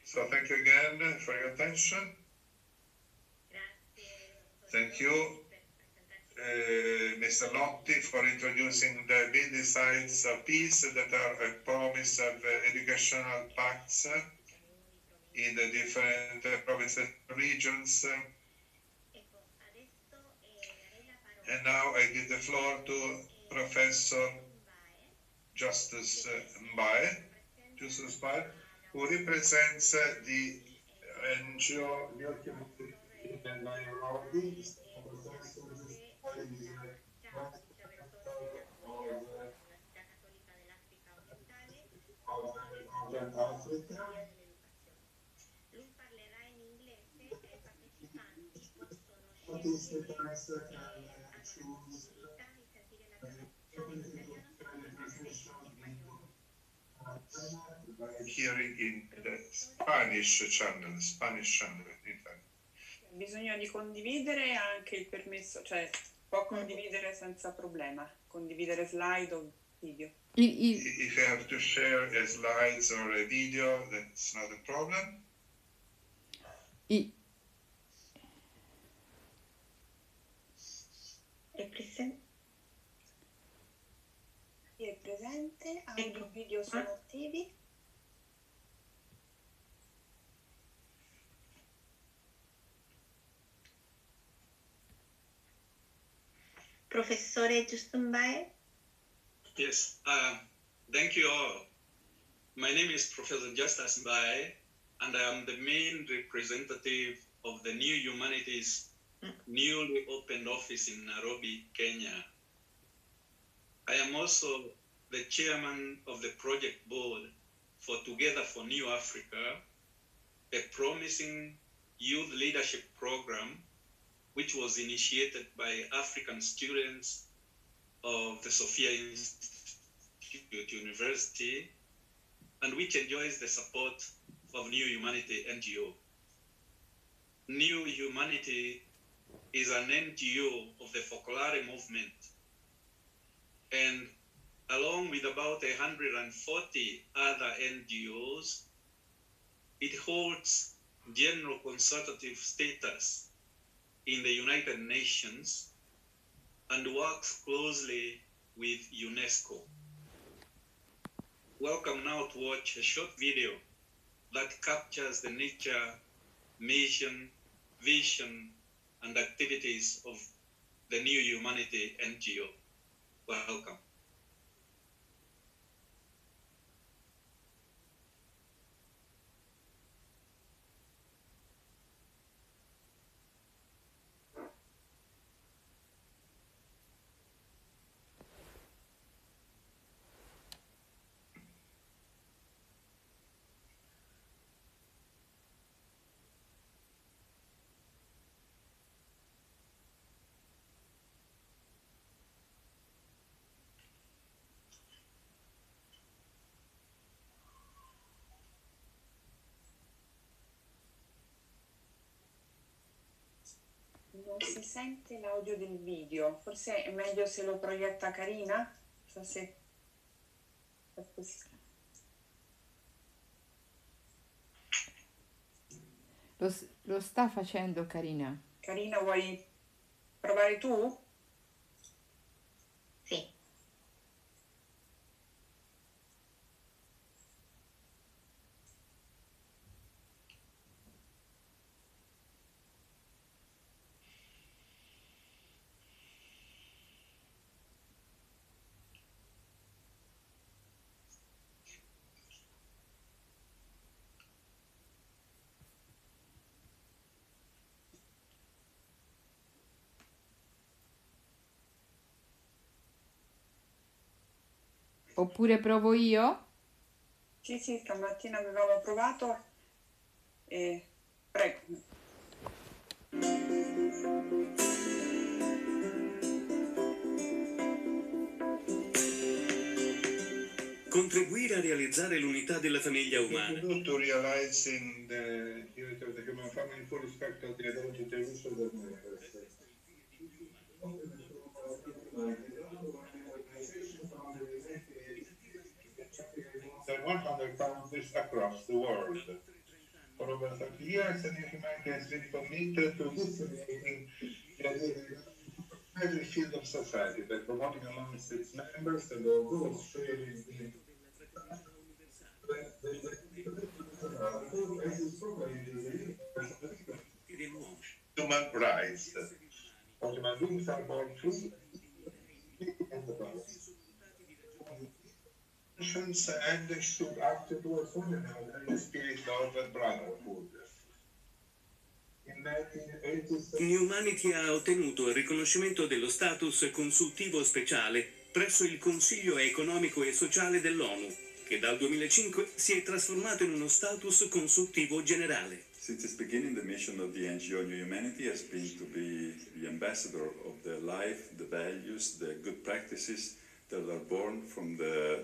So thank you again for your attention. Thank you, Mr. Lotti, for introducing the building sites of peace that are a promise of educational pacts in the different provinces and regions. And now I give the floor to Professor Justus Mbae, who represents the NGO in Nairobi. Hearing in the Spanish channel, in fact. Bisogna di condividere anche il permesso, cioè può condividere senza problema, condividere slide o video. If you have to share a slides or a video, that's not a problem. È presente? Chi è presente? Audio e video sono attivi. Professore Justumbae? Yes, thank you all. My name is Professor Justus Mbae, and I am the main representative of the New Humanities newly opened office in Nairobi, Kenya. I am also the chairman of the project board for Together for New Africa, a promising youth leadership program which was initiated by African students of the Sophia Institute University and which enjoys the support of New Humanity NGO. New Humanity is an NGO of the Focolare movement, and along with about 140 other NGOs, it holds general consultative status in the United Nations and works closely with UNESCO. Welcome now to watch a short video that captures the nature, mission, vision, and activities of the New Humanity NGO. Welcome. Non si sente l'audio del video, forse è meglio se lo proietta Carina? So se è possibile. Lo sta facendo Carina. Carina, vuoi provare tu? Sì. Oppure provo io? Sì, stamattina avevamo provato e prego. Contribuire a realizzare l'unità della famiglia umana. To realizing the unity of the human family in full respect of the identity and wishes of the There are 100 countries across the world. For over 30 years, the New Humanity has been committed to disseminating every field of society by promoting amongst its members the goals shared in human rights. Human beings are born free and they should act towards one another in the spirit of brotherhood. New Humanity ha ottenuto il riconoscimento dello status consultivo speciale presso il Consiglio economico e sociale dell'ONU, che dal 2005 si è trasformato in uno status consultivo generale. Since its beginning, the mission of the NGO New Humanity has been to be the ambassador of the life, the values, the good practices that are born from the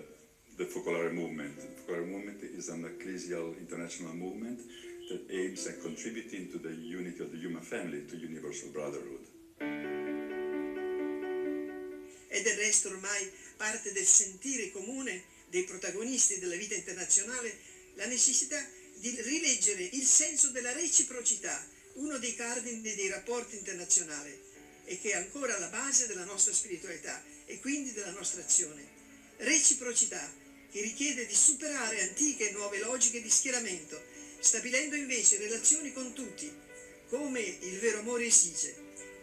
Focolare movement. The Focolare movement is an ecclesial international movement that aims at contributing to the unity of the human family, to universal brotherhood. È del resto ormai parte del sentire comune dei protagonisti della vita internazionale la necessità di rileggere il senso della reciprocità, uno dei cardini dei rapporti internazionali, e che è ancora alla base della nostra spiritualità e quindi della nostra azione. Reciprocità che richiede di superare antiche e nuove logiche di schieramento, stabilendo invece relazioni con tutti, come il vero amore esige,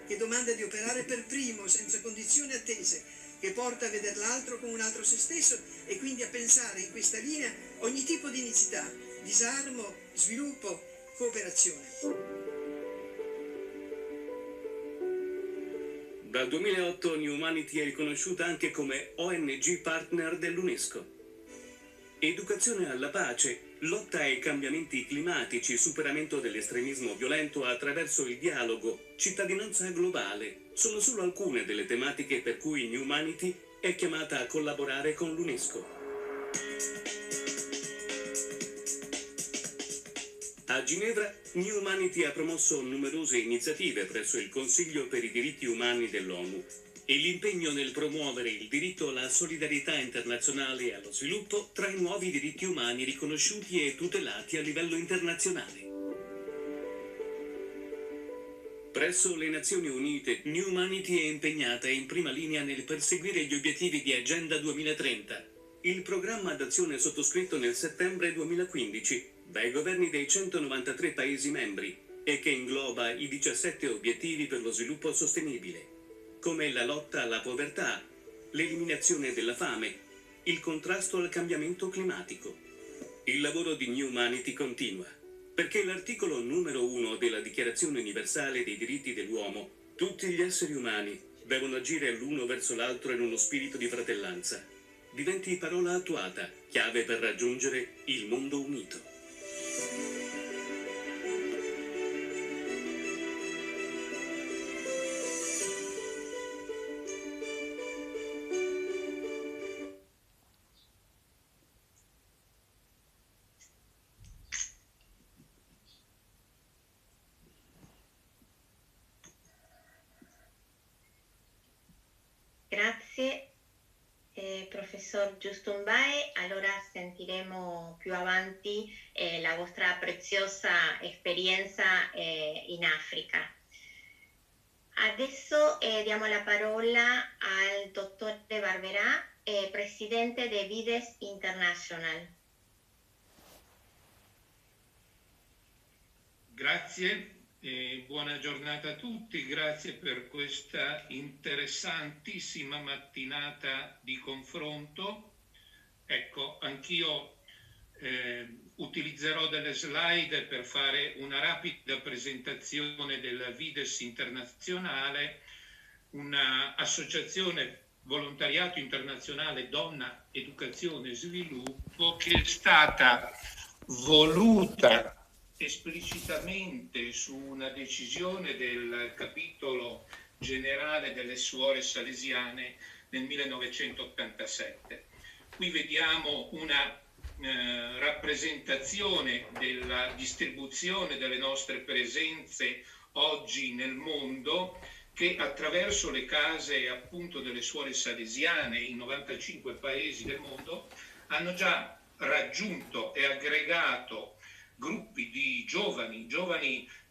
che domanda di operare per primo, senza condizioni attese, che porta a vedere l'altro come un altro se stesso e quindi a pensare in questa linea ogni tipo di unicità, disarmo, sviluppo, cooperazione. Dal 2008 New Humanity è riconosciuta anche come ONG partner dell'UNESCO. Educazione alla pace, lotta ai cambiamenti climatici, superamento dell'estremismo violento attraverso il dialogo, cittadinanza globale sono solo alcune delle tematiche per cui New Humanity è chiamata a collaborare con l'UNESCO. A Ginevra, New Humanity ha promosso numerose iniziative presso il Consiglio per i diritti umani dell'ONU e l'impegno nel promuovere il diritto alla solidarietà internazionale e allo sviluppo tra i nuovi diritti umani riconosciuti e tutelati a livello internazionale. Presso le Nazioni Unite, New Humanity è impegnata in prima linea nel perseguire gli obiettivi di Agenda 2030, il programma d'azione sottoscritto nel settembre 2015 dai governi dei 193 Paesi membri e che ingloba i 17 obiettivi per lo sviluppo sostenibile, come la lotta alla povertà, l'eliminazione della fame, il contrasto al cambiamento climatico. Il lavoro di New Humanity continua, perché l'articolo numero 1 della Dichiarazione universale dei diritti dell'uomo, tutti gli esseri umani devono agire l'uno verso l'altro in uno spirito di fratellanza, diventi parola attuata, chiave per raggiungere il mondo unito. Grazie. Professor Giustumbae, allora sentiremo più avanti la vostra preziosa esperienza in Africa. Adesso diamo la parola al dottore Barberà, presidente di Vides International. Grazie. Buona giornata a tutti, grazie per questa interessantissima mattinata di confronto. Ecco, anch'io utilizzerò delle slide per fare una rapida presentazione della Vides Internazionale, un'associazione volontariato internazionale Donna, Educazione e Sviluppo che è stata voluta esplicitamente su una decisione del capitolo generale delle suore salesiane nel 1987. Qui vediamo una rappresentazione della distribuzione delle nostre presenze oggi nel mondo, che attraverso le case appunto delle suore salesiane in 95 paesi del mondo hanno già raggiunto e aggregato gruppi di giovani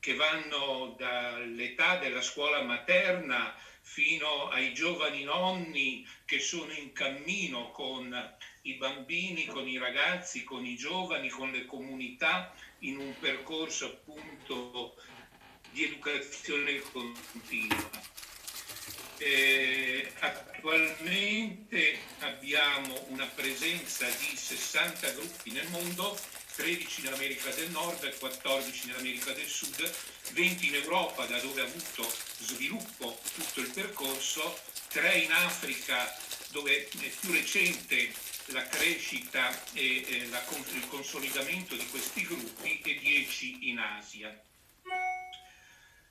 che vanno dall'età della scuola materna fino ai giovani nonni che sono in cammino con i bambini, con i ragazzi, con i giovani, con le comunità in un percorso appunto di educazione continua. Attualmente abbiamo una presenza di 60 gruppi nel mondo, 13 nell'America del Nord, 14 nell'America del Sud, 20 in Europa, da dove ha avuto sviluppo tutto il percorso, 3 in Africa, dove è più recente la crescita e il consolidamento di questi gruppi, e 10 in Asia.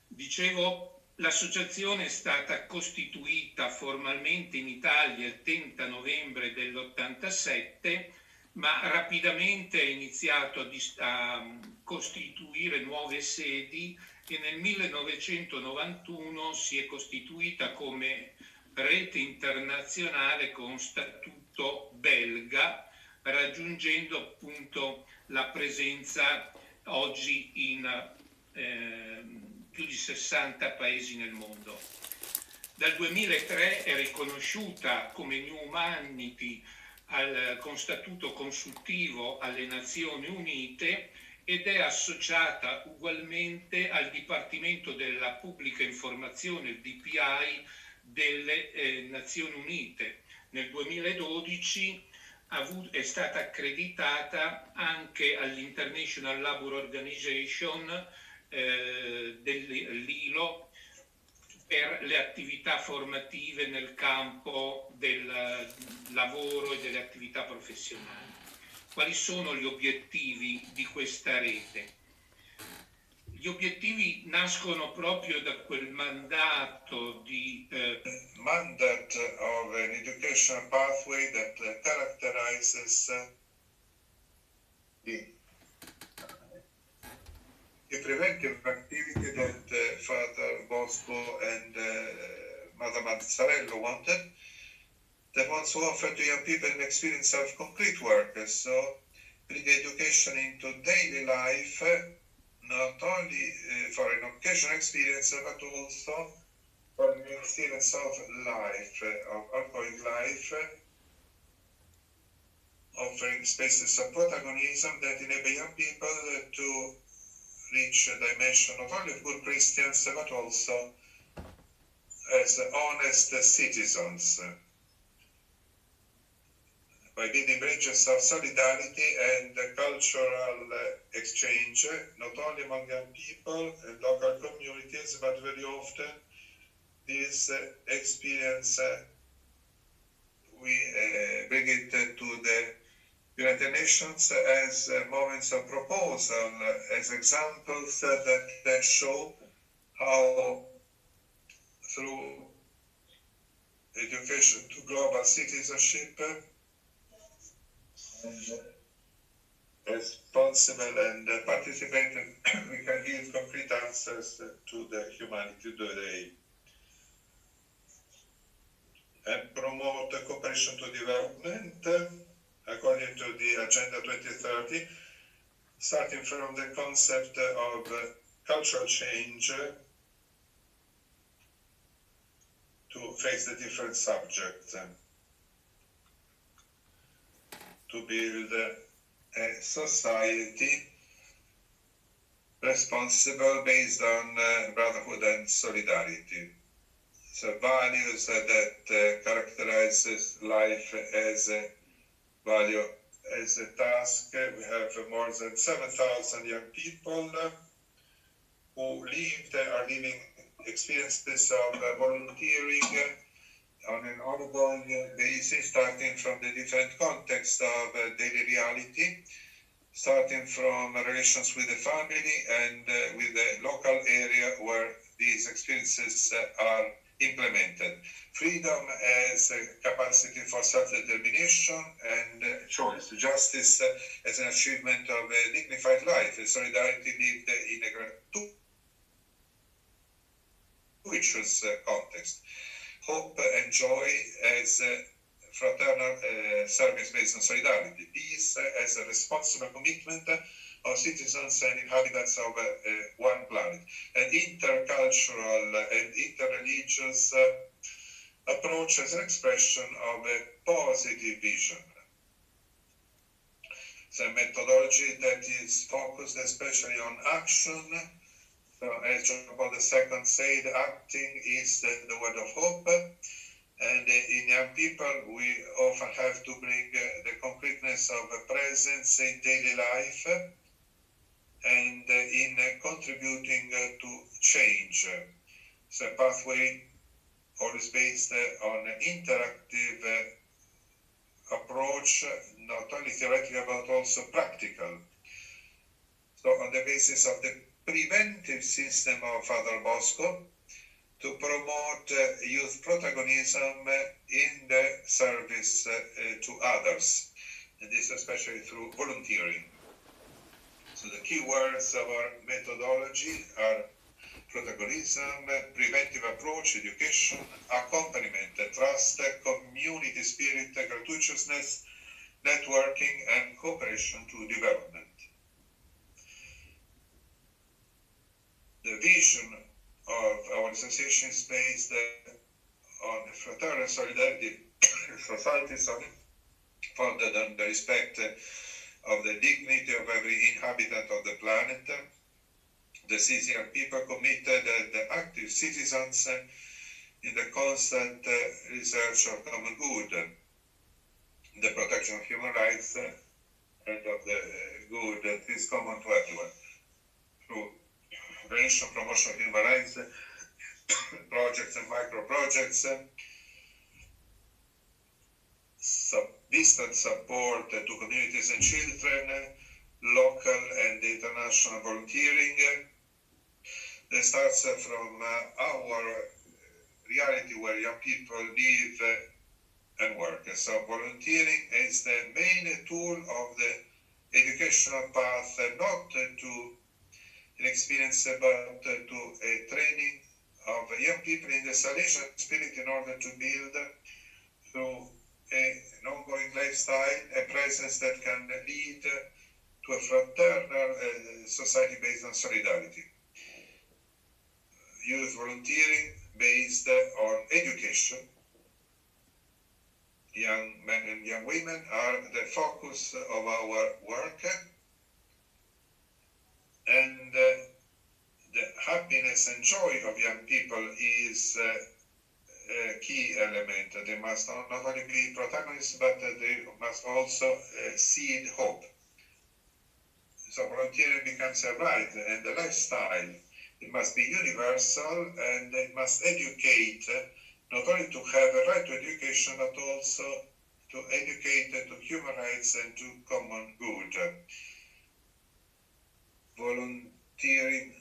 Dicevo, l'associazione è stata costituita formalmente in Italia il 30 novembre dell'87, ma rapidamente ha iniziato a costituire nuove sedi e nel 1991 si è costituita come rete internazionale con statuto belga, raggiungendo appunto la presenza oggi in più di 60 paesi nel mondo. Dal 2003 è riconosciuta come New Humanity con statuto consultivo alle Nazioni Unite ed è associata ugualmente al Dipartimento della Pubblica Informazione, il DPI, delle Nazioni Unite. Nel 2012 è stata accreditata anche all'International Labour Organization dell'ILO per le attività formative nel campo del lavoro e delle attività professionali. Quali sono gli obiettivi di questa rete? Gli obiettivi nascono proprio da quel mandato di mandate of an educational pathway that characterizes preventive activity that Father Bosco and Mother Mazzarello wanted. They want to offer to young people an experience of concrete work, so bring education into daily life, not only for an occasional experience, but also for an experience of life, of ongoing life, offering spaces of protagonism that enable young people to reach a dimension not only of good Christians, but also as honest citizens, by building bridges of solidarity and cultural exchange, not only among young people and local communities, but very often this experience, we bring it to the United Nations as moments of proposal, as examples that show how through education to global citizenship as possible and participated, we can give concrete answers to the humanity today. And promote cooperation to development according to the Agenda 2030, starting from the concept of cultural change to face the different subjects, to build a society responsible based on brotherhood and solidarity. So values that characterizes life as a value, as a task. We have more than 7,000 young people who are living experiences of volunteering on an ongoing basis, starting from the different context of daily reality, starting from relations with the family and with the local area where these experiences are implemented. Freedom as a capacity for self-determination and choice. Justice as an achievement of a dignified life. Solidarity lived in a gratuitous context. Hope and joy as fraternal service based on solidarity. Peace as a responsible commitment of citizens and inhabitants of one planet. An intercultural and interreligious approach as an expression of a positive vision. It's a methodology that is focused especially on action. So as John Paul II said, acting is the word of hope. And in young people, we often have to bring the concreteness of presence in daily life and in contributing to change. It's a pathway always based on an interactive approach, not only theoretical but also practical. So on the basis of the preventive system of Father Bosco, to promote youth protagonism in the service to others, and this especially through volunteering. So the key words of our methodology are protagonism, preventive approach, education, accompaniment, trust, community spirit, gratuitousness, networking, and cooperation to development. The vision of our association is based on fraternal solidarity societies founded on the respect of the dignity of every inhabitant of the planet, the Sicilian people committed and active citizens in the constant research of common good, the protection of human rights and of the good that is common to everyone, through prevention, promotion of human rights, projects and micro-projects, distant support to communities and children, local and international volunteering. That starts from our reality where young people live and work. So volunteering is the main tool of the educational path, not to an experience about to a training of young people in the Salesian spirit in order to build through an ongoing lifestyle a presence that can lead to a fraternal society based on solidarity. Youth volunteering based on education. Young men and young women are the focus of our work, and the happiness and joy of young people is a key element. They must not only be protagonists, but they must also seed hope. So volunteering becomes a right and a lifestyle. It must be universal, and it must educate, not only to have a right to education, but also to educate to human rights and to common good. Volunteering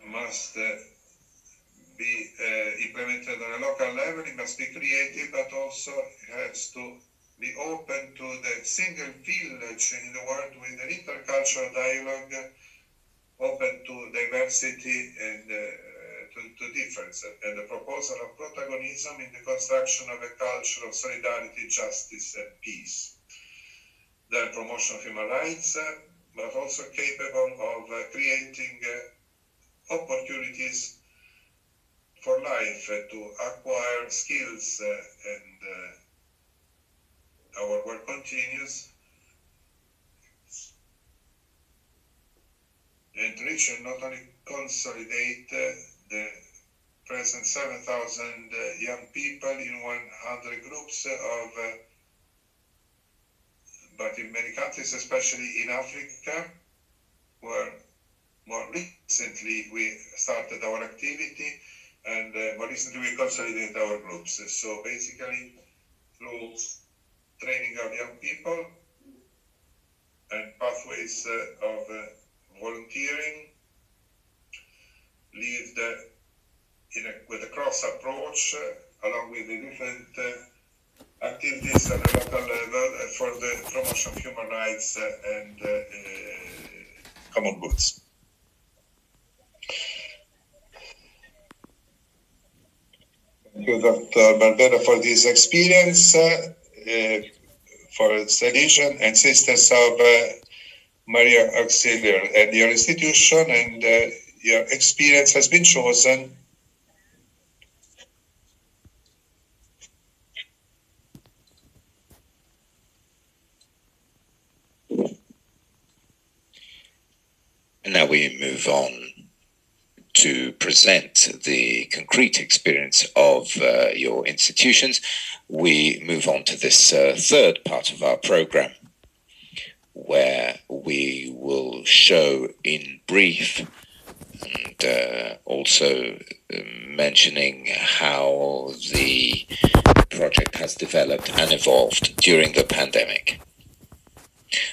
must be implemented on a local level. It must be creative, but also has to be open to the single village in the world with an intercultural dialogue, open to diversity and to difference, and the proposal of protagonism in the construction of a culture of solidarity, justice, and peace. The promotion of human rights, but also capable of creating opportunities for life to acquire skills, and our work continues. And reach and not only consolidate the present 7,000 young people in 100 groups of, but in many countries, especially in Africa, where more recently we started our activity, and more recently we consolidate our groups. So basically, through training of young people and pathways of volunteering, lived with a cross approach, along with the different activities at the local level for the promotion of human rights and common goods. Thank you, Dr. Barbera, for this experience, for Salesian and Sisters of Maria Auxiliary and your institution, and your experience has been chosen And now we move on to present the concrete experience of your institutions. We move on to this third part of our program, where we will show in brief and also mentioning how the project has developed and evolved during the pandemic.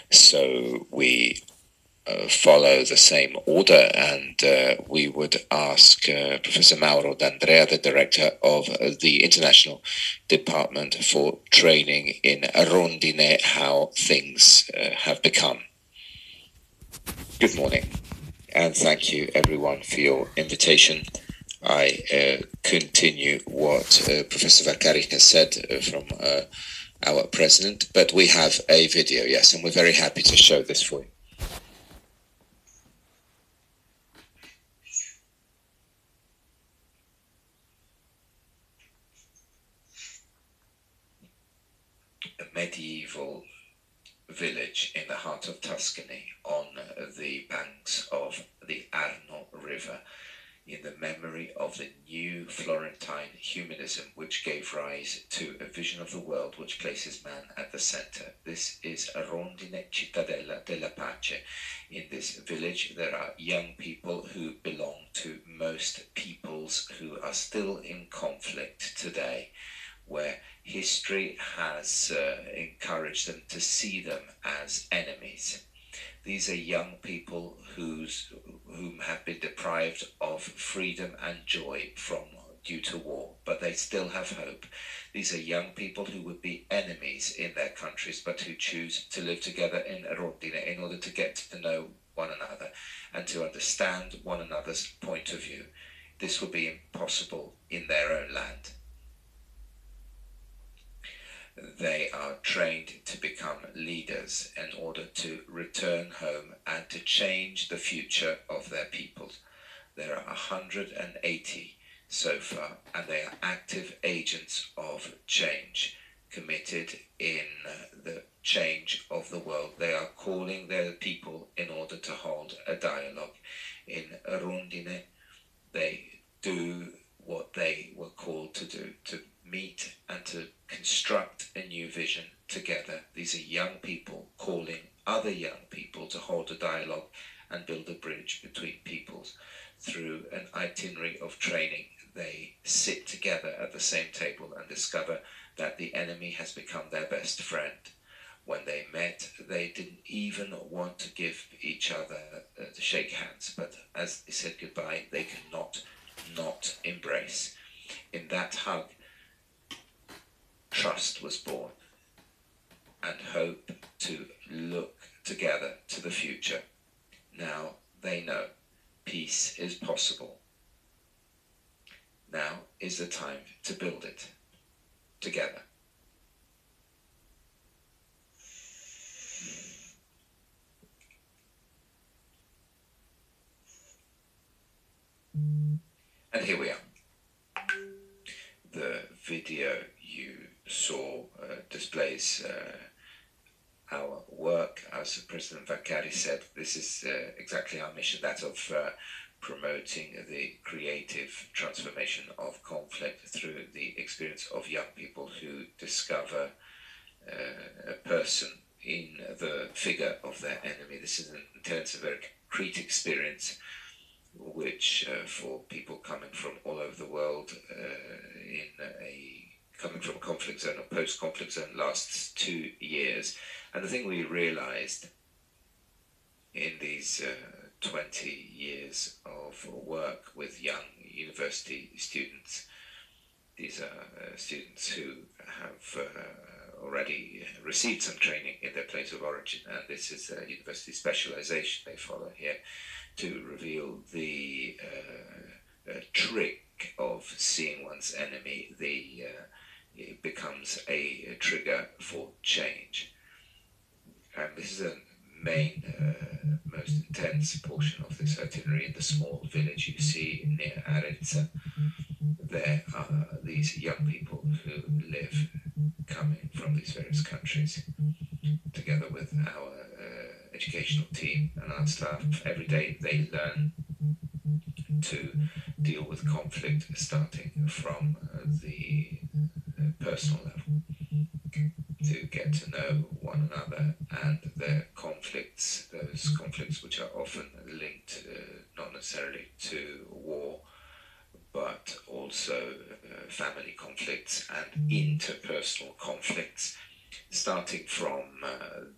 So we follow the same order, and we would ask Professor Mauro D'Andrea, the director of the International Department for Training in Rondine, how things have become. Good morning, and thank you everyone for your invitation. I continue what Professor Vaccari has said from our president, but we have a video, yes, and we're very happy to show this for you. A medieval village in the heart of Tuscany on the banks of the Arno River, in the memory of the new Florentine humanism which gave rise to a vision of the world which places man at the center. This is Rondine Cittadella della Pace. In this village there are young people who belong to most peoples who are still in conflict today, where history has encouraged them to see them as enemies. These are young people whom have been deprived of freedom and joy from due to war, but they still have hope. These are young people who would be enemies in their countries, but who choose to live together in Rondine in order to get to know one another and to understand one another's point of view. This would be impossible in their own land. They are trained to become leaders in order to return home and to change the future of their peoples. There are 180 so far, and they are active agents of change, committed in the change of the world. They are calling their people in order to hold a dialogue. In Rondine, they do what they were called to do, to meet and to construct a new vision together. These are young people calling other young people to hold a dialogue and build a bridge between peoples. Through an itinerary of training, they sit together at the same table and discover that the enemy has become their best friend. When they met, they didn't even want to give each other to shake hands, but as they said goodbye, they could not embrace. In that hug, trust was born, and hope to look together to the future. Now they know peace is possible. Now is the time to build it together. And here we are. The video you saw displays our work. As President Vaccari said, this is exactly our mission, that of promoting the creative transformation of conflict through the experience of young people who discover a person in the figure of their enemy. This is an intense, very concrete experience which for people coming from all over the world coming from a conflict zone or post-conflict zone lasts 2 years. And the thing we realized in these 20 years of work with young university students, these are students who have already received some training in their place of origin, and this is a university specialization they follow here, to reveal the trick of seeing one's enemy. It becomes a trigger for change. And this is a main, most intense portion of this itinerary in the small village you see near Arezzo. There are these young people who live coming from these various countries, together with our educational team and our staff. Every day they learn to deal with conflict, starting from the personal level, to get to know one another and their conflicts, those conflicts which are often linked not necessarily to war, but also family conflicts and interpersonal conflicts, starting from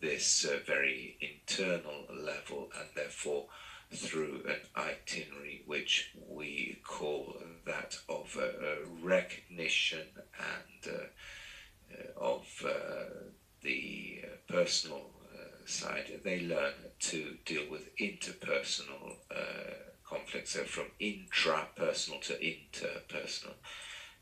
this very internal level, and therefore through an itinerary which we call that of recognition and of the personal side. They learn to deal with interpersonal conflicts, so from intrapersonal to interpersonal.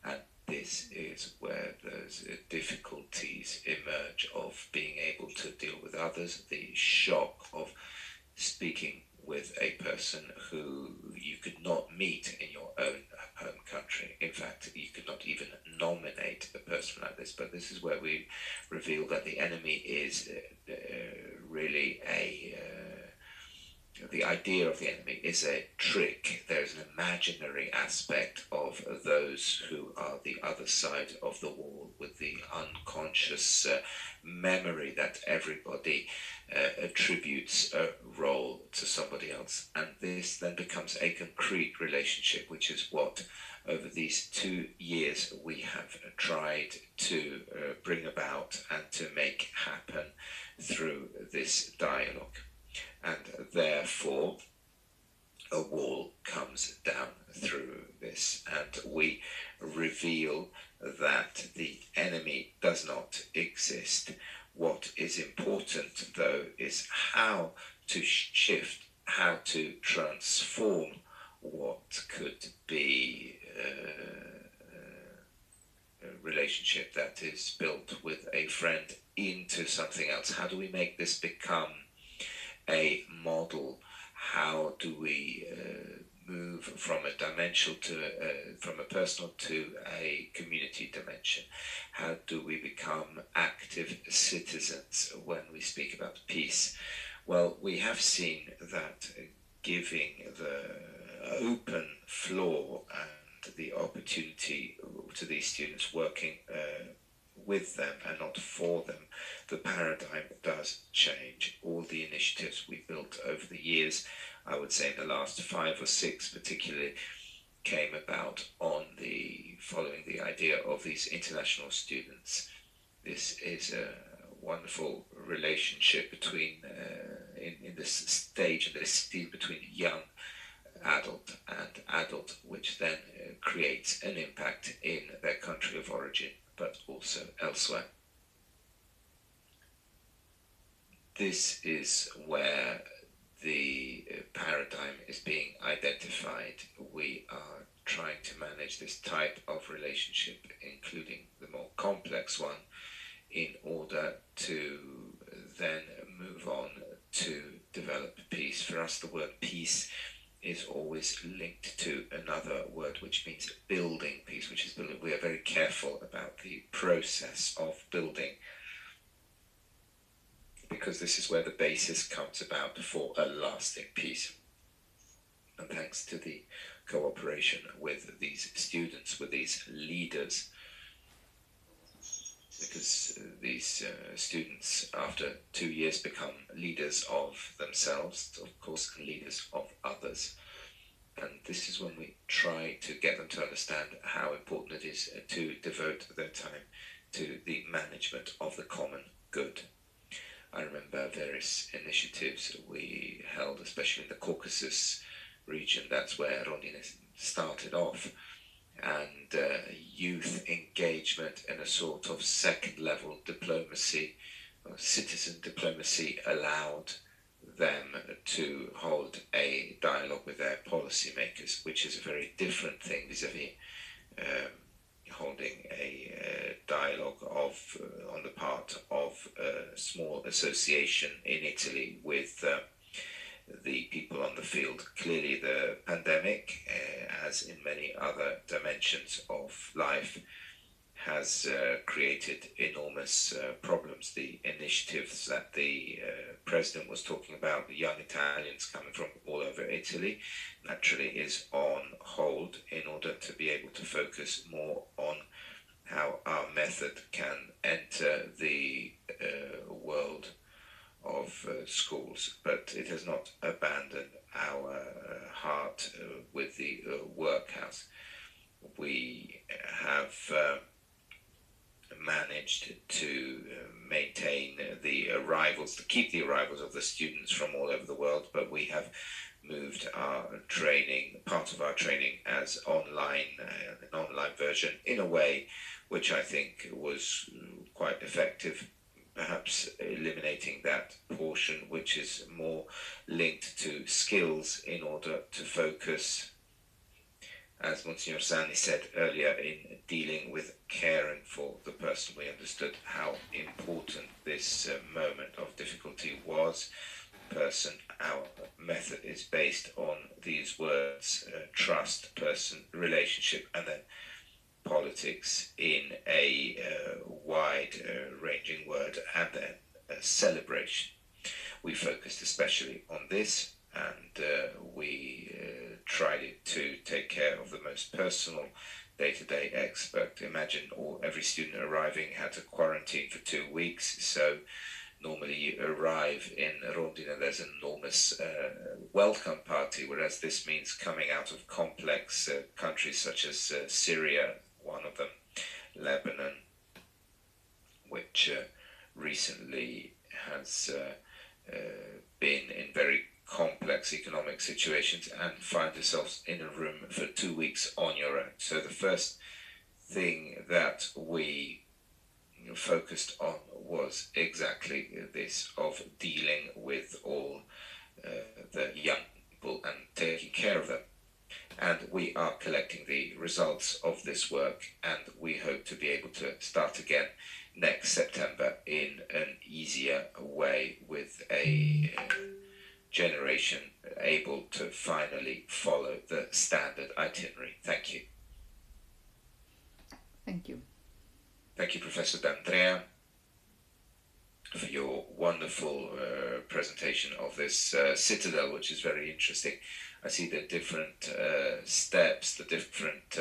And this is where those difficulties emerge of being able to deal with others, the shock of speaking with a person who you could not meet in your own home country. In fact, you could not even nominate a person like this. But this is where we reveal that the enemy is really the idea of the enemy is a trick. There's an imaginary aspect of those who are the other side of the wall, with the unconscious memory that everybody attributes a role to somebody else. And this then becomes a concrete relationship, which is what over these 2 years we have tried to bring about and to make happen through this dialogue. And therefore, a wall comes down through this, and we reveal that the enemy does not exist. What is important, though, is how to shift, how to transform what could be a relationship that is built with a friend into something else. How do we make this become a model? How do we move from a dimensional to from a personal to a community dimension? How do we become active citizens when we speak about peace? Well, we have seen that giving the open floor and the opportunity to these students, working with them and not for them, the paradigm does change. All the initiatives we built over the years, I would say in the last 5 or 6 particularly, came about on following the idea of these international students. This is a wonderful relationship between in this stage and this stage between young adult and adult, which then creates an impact in their country of origin, but also elsewhere. This is where the paradigm is being identified. We are trying to manage this type of relationship, including the more complex one, in order to then move on to develop peace. For us, the word peace is always linked to another word which means building peace, which is building. We are very careful about the process of building, because this is where the basis comes about for a lasting peace. And thanks to the cooperation with these students, with these leaders, because these students after 2 years become leaders of themselves, of course, and leaders of others. And this is when we try to get them to understand how important it is to devote their time to the management of the common good. I remember various initiatives we held, especially in the Caucasus region. That's where Rondine started off. And youth engagement in a sort of second-level diplomacy, citizen diplomacy, allowed them to hold a dialogue with their policymakers, which is a very different thing vis-à-vis holding a dialogue on the part of a small association in Italy with the people on the field. Clearly the pandemic, as in many other dimensions of life, has created enormous problems. The initiatives that the president was talking about, the young Italians coming from all over Italy, naturally is on hold in order to be able to focus more on how our method can enter the world of schools. But it has not abandoned our heart with the workhouse. We have managed to maintain the arrivals, to keep the arrivals of the students from all over the world, but we have moved our training, part of our training, as online, an online version, in a way which I think was quite effective, perhaps eliminating that portion which is more linked to skills in order to focus, as Monsignor Sani said earlier, in dealing with caring for the person. We understood how important this moment of difficulty was. Person, our method is based on these words: trust, person, relationship, and then politics in a wide-ranging word, and then celebration. We focused especially on this, and we tried to take care of the most personal day-to-day expert. Imagine every student arriving had to quarantine for 2 weeks, so normally you arrive in Rondine, there's an enormous welcome party, whereas this means coming out of complex countries such as Syria, one of them, Lebanon, which recently has been in very complex complex economic situations and find yourselves in a room for 2 weeks on your own. So the first thing that we focused on was exactly this, of dealing with all the young people and taking care of them. And we are collecting the results of this work, and we hope to be able to start again next September in an easier way, with a generation able to finally follow the standard itinerary. Thank you. Thank you. Thank you, Professor D'Andrea, for your wonderful presentation of this citadel, which is very interesting. I see the different steps, the different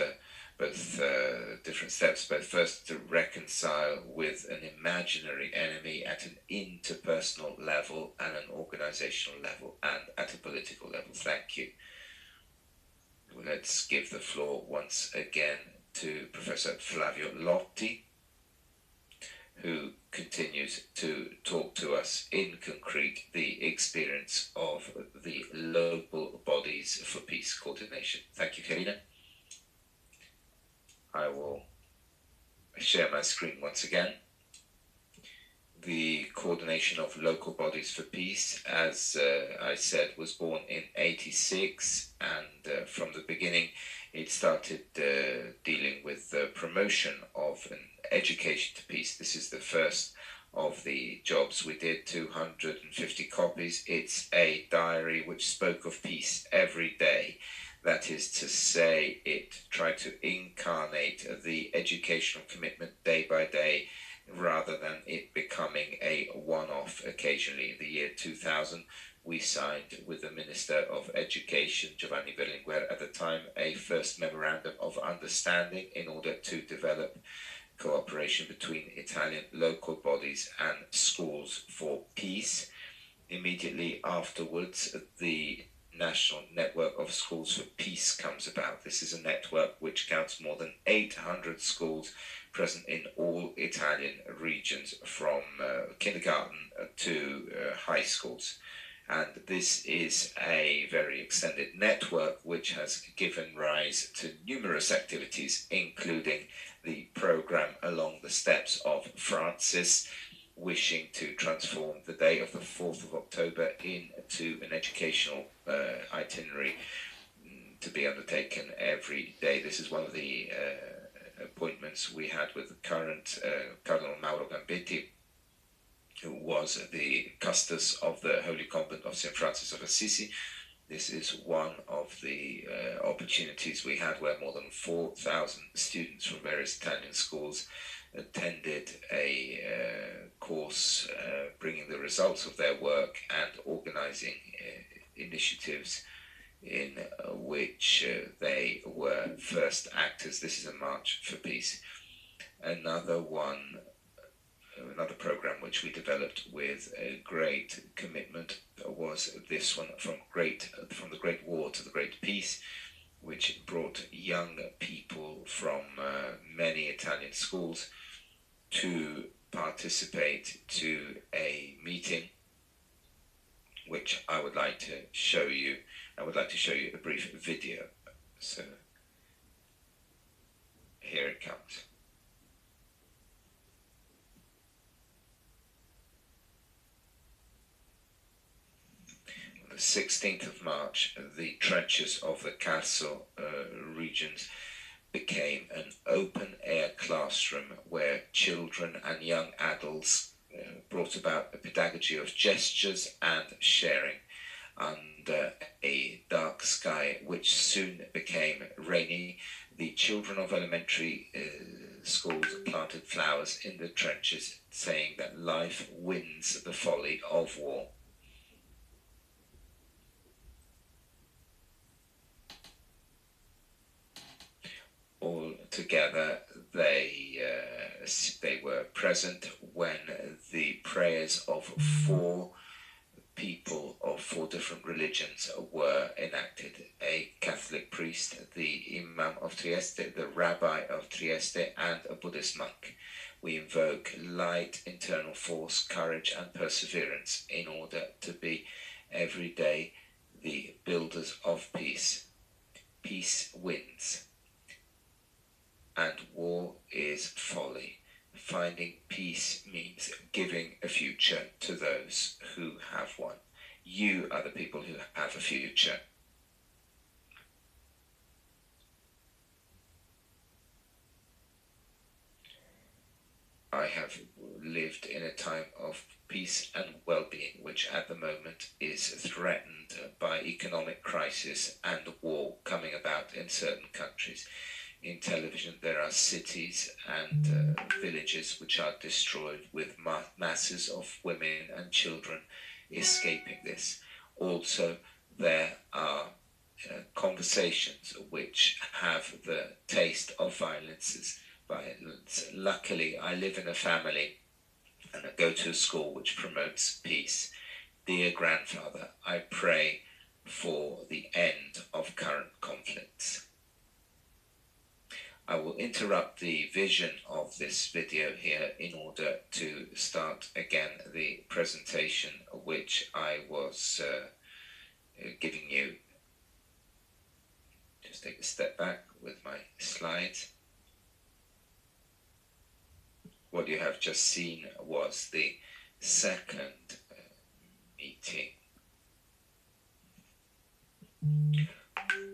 steps, both first to reconcile with an imaginary enemy at an interpersonal level and an organizational level and at a political level. Thank you. Let's give the floor once again to Professor Flavio Lotti, who continues to talk to us in concrete the experience of the local bodies for peace coordination. Thank you, Karina. I will share my screen once again. The coordination of local bodies for peace, as I said, was born in '86, and from the beginning it started dealing with the promotion of an education to peace. This is the first of the jobs we did, 250 copies. It's a diary which spoke of peace every day. That is to say, it tried to incarnate the educational commitment day by day, rather than it becoming a one-off occasionally. In the year 2000, we signed with the Minister of Education, Giovanni Berlinguer, at the time, a first memorandum of understanding in order to develop cooperation between Italian local bodies and schools for peace. Immediately afterwards, the National Network of Schools for Peace comes about. This is a network which counts more than 800 schools present in all Italian regions, from kindergarten to high schools. And this is a very extended network which has given rise to numerous activities, including the program Along the Steps of Francis, wishing to transform the day of the 4th of October into an educational itinerary to be undertaken every day. This is one of the appointments we had with the current Cardinal Mauro Gambetti, who was the custos of the Holy Convent of St. Francis of Assisi. This is one of the opportunities we had where more than 4,000 students from various Italian schools attended a course bringing the results of their work and organizing initiatives in which they were first actors. This is a March for Peace. Another program which we developed with a great commitment was this one, from the Great War to the Great Peace, which brought young people from many Italian schools to participate to a meeting which I would like to show you. I would like to show you a brief video. So here it comes. On the 16th of March, the trenches of the Carso regions became an open-air classroom where children and young adults brought about a pedagogy of gestures and sharing under a dark sky which soon became rainy. The children of elementary schools planted flowers in the trenches, saying that life wins the folly of war. All together, they were present when the prayers of 4 people of 4 different religions were enacted. A Catholic priest, the Imam of Trieste, the Rabbi of Trieste, and a Buddhist monk. We invoke light, internal force, courage, and perseverance in order to be every day the builders of peace. Peace wins, and war is folly. Finding peace means giving a future to those who have one. You are the people who have a future. I have lived in a time of peace and well-being, which at the moment is threatened by economic crisis and war coming about in certain countries. In television, there are cities and villages which are destroyed, with masses of women and children escaping this. Also, there are conversations which have the taste of violence. Luckily, I live in a family and I go to a school which promotes peace. Dear grandfather, I pray for the end of current conflicts. I will interrupt the vision of this video here in order to start again the presentation which I was giving you. Just take a step back with my slides. What you have just seen was the second meeting,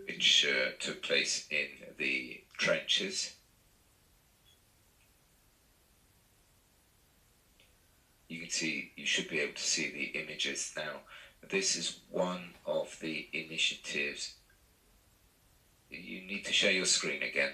which took place in the trenches. You can see, you should be able to see the images now. This is one of the initiatives. You need to share your screen again.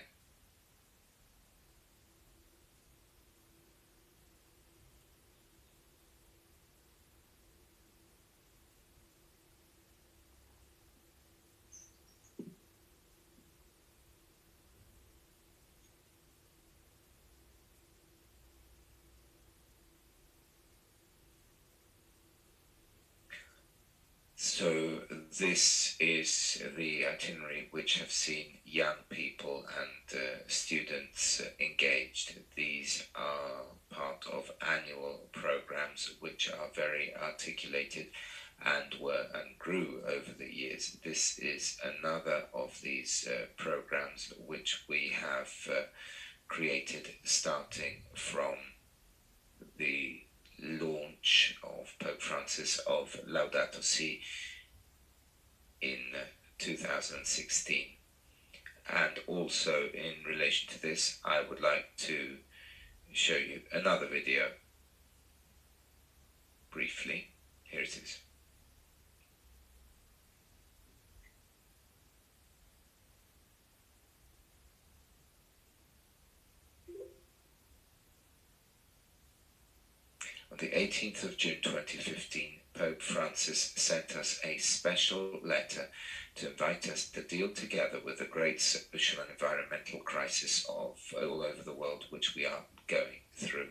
So this is the itinerary which have seen young people and students engaged. These are part of annual programs which are very articulated and grew over the years. This is another of these programs which we have created starting from the launch of Pope Francis of Laudato Si in 2016. And also in relation to this, I would like to show you another video briefly. Here it is. On the 18th of June 2015, Pope Francis sent us a special letter to invite us to deal together with the great social and environmental crisis of all over the world which we are going through.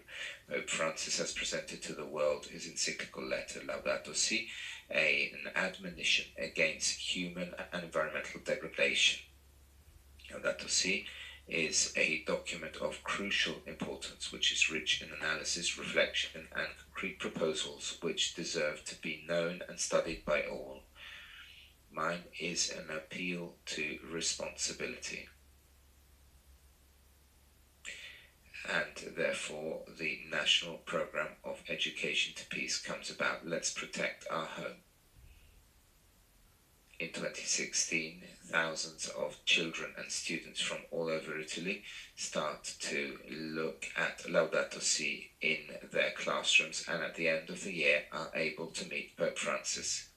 Pope Francis has presented to the world his encyclical letter, Laudato Si, an admonition against human and environmental degradation. Laudato Si is a document of crucial importance which is rich in analysis, reflection and concrete proposals which deserve to be known and studied by all. Mine is an appeal to responsibility, and therefore the National Programme of Education to Peace comes about. Let's protect our home. In 2016, thousands of children and students from all over Italy start to look at Laudato Si in their classrooms, and at the end of the year are able to meet Pope Francis.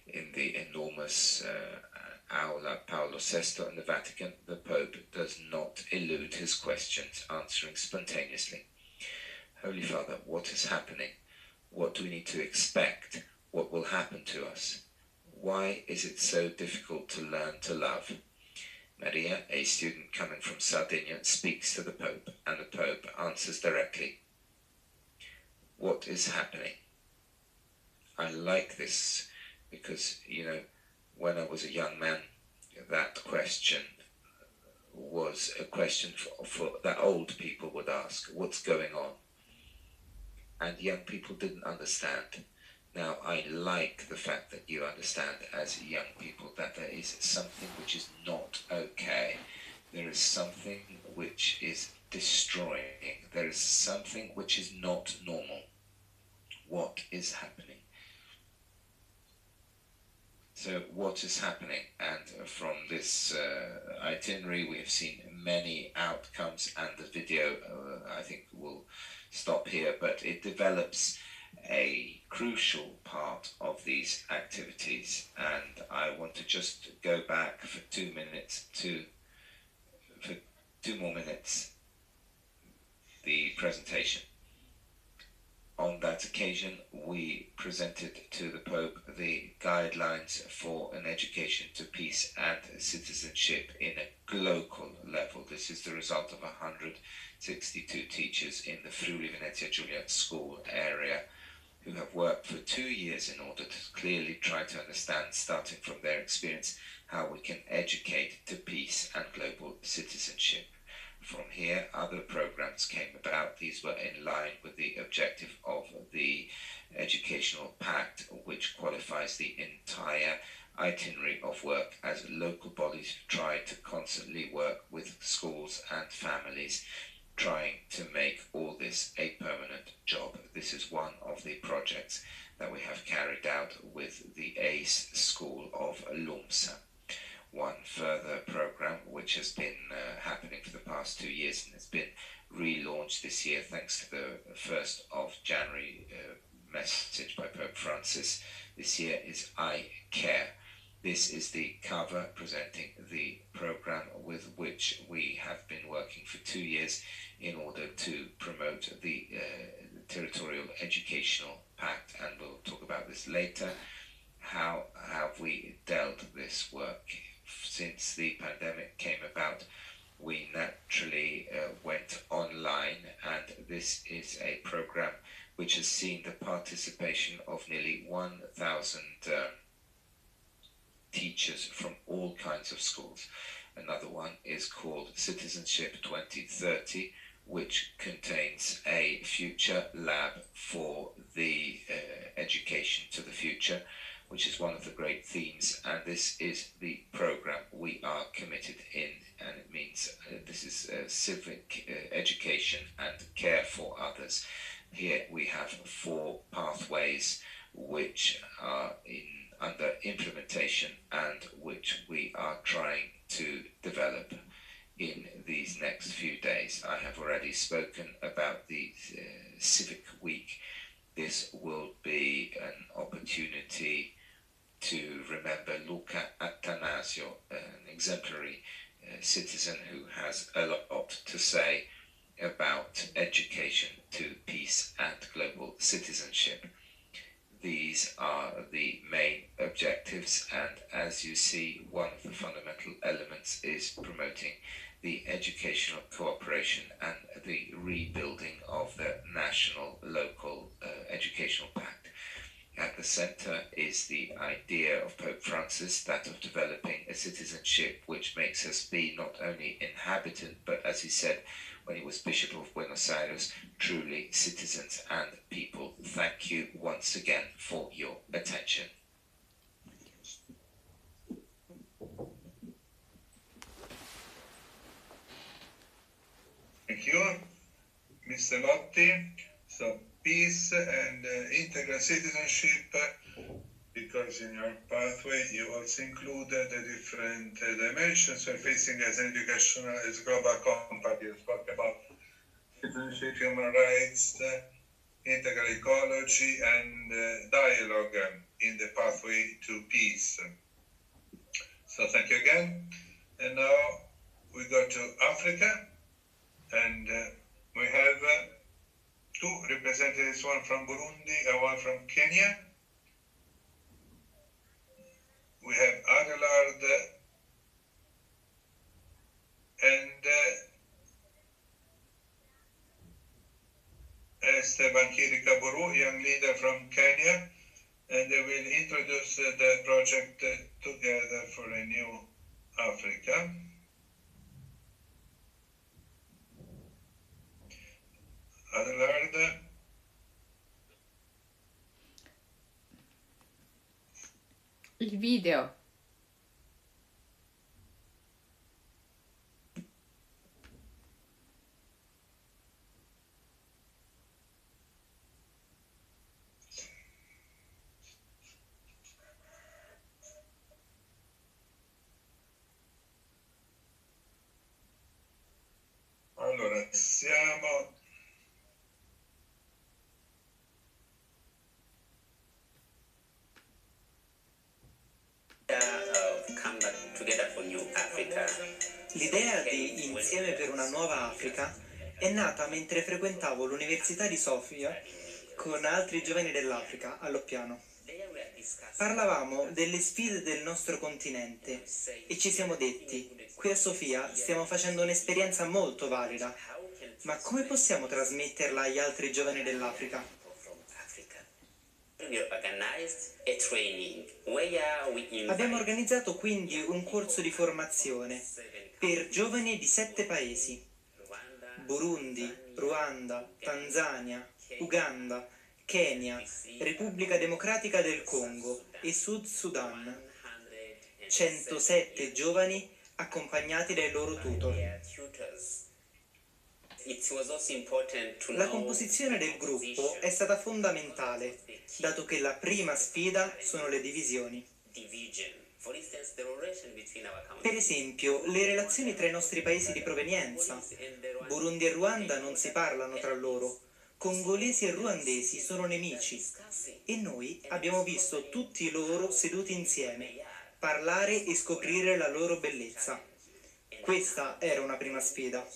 In the enormous Aula Paolo VI in the Vatican, the Pope does not elude his questions, answering spontaneously. Holy Father, what is happening? What do we need to expect? What will happen to us? Why is it so difficult to learn to love? Maria, a student coming from Sardinia, speaks to the Pope, and the Pope answers directly. What is happening? I like this because, you know, when I was a young man, that question was a question for that old people would ask, what's going on? And young people didn't understand. Now, I like the fact that you understand as young people that there is something which is not okay. There is something which is destroying. There is something which is not normal. What is happening? So what is happening? And from this itinerary, we have seen many outcomes, and the video, I think, will stop here, but it develops a crucial part of these activities. And I want to just go back for 2 minutes for 2 more minutes, the presentation. On that occasion, we presented to the Pope the guidelines for an education to peace and citizenship in a global level. This is the result of 162 teachers in the Friuli Venezia Giulia school area who have worked for 2 years in order to clearly try to understand, starting from their experience, how we can educate to peace and global citizenship. From here, other programs came about. These were in line with the objective of the Educational Pact, which qualifies the entire itinerary of work as local bodies try to constantly work with schools and families, trying to make all this a permanent job. This is one of the projects that we have carried out with the ACE School of Lumsa. One further program which has been happening for the past 2 years and has been relaunched this year thanks to the 1st of January message by Pope Francis this year is I Care. This is the cover presenting the program with which we have been working for 2 years in order to promote the Territorial Educational Pact, and we'll talk about this later. How have we dealt this work? Since the pandemic came about, we naturally went online, and this is a program which has seen the participation of nearly 1,000 teachers from all kinds of schools. Another one is called Citizenship 2030, which contains a future lab for the education to the future, which is one of the great themes, and this is the program we are committed in, and it means this is civic education and care for others. Here we have 4 pathways which are under implementation and which we are trying to develop in these next few days. I have already spoken about the Civic Week. This will be an opportunity to remember Luca Attanasio, an exemplary citizen who has a lot to say about education to peace and global citizenship. These are the main objectives, and as you see, one of the fundamental elements is promoting the educational cooperation and the rebuilding of the national local educational pact. At the center is the idea of Pope Francis, that of developing a citizenship which makes us be not only inhabitant, but as he said when he was Bishop of Buenos Aires, truly citizens and people. Thank you once again for your attention. Thank you, Mr. Lotti. So peace and integral citizenship, because in your pathway you also include the different dimensions. So facing as an educational, as global compact, you spoke about citizenship, human rights, integral ecology, and dialogue in the pathway to peace. So thank you again. And now we go to Africa, and we have 2 representatives, one from Burundi and one from Kenya. We have Adelard and Esteban Kirikaburu, young leader from Kenya, and they will introduce the project Together for a New Africa. Il video. Allora, siamo... L'idea di Insieme per una nuova Africa è nata mentre frequentavo l'Università di Sofia con altri giovani dell'Africa a Loppiano. Parlavamo delle sfide del nostro continente e ci siamo detti, qui a Sofia stiamo facendo un'esperienza molto valida, ma come possiamo trasmetterla agli altri giovani dell'Africa? Abbiamo organizzato quindi un corso di formazione per giovani di 7 paesi: Burundi, Ruanda, Tanzania, Uganda, Kenya, Repubblica Democratica del Congo e Sud Sudan. 107 giovani accompagnati dai loro tutor. La composizione del gruppo è stata fondamentale, dato che la prima sfida sono le divisioni. Per esempio, le relazioni tra i nostri paesi di provenienza. Burundi e Ruanda non si parlano tra loro, congolesi e ruandesi sono nemici e noi abbiamo visto tutti loro seduti insieme, parlare e scoprire la loro bellezza. Questa era una prima sfida.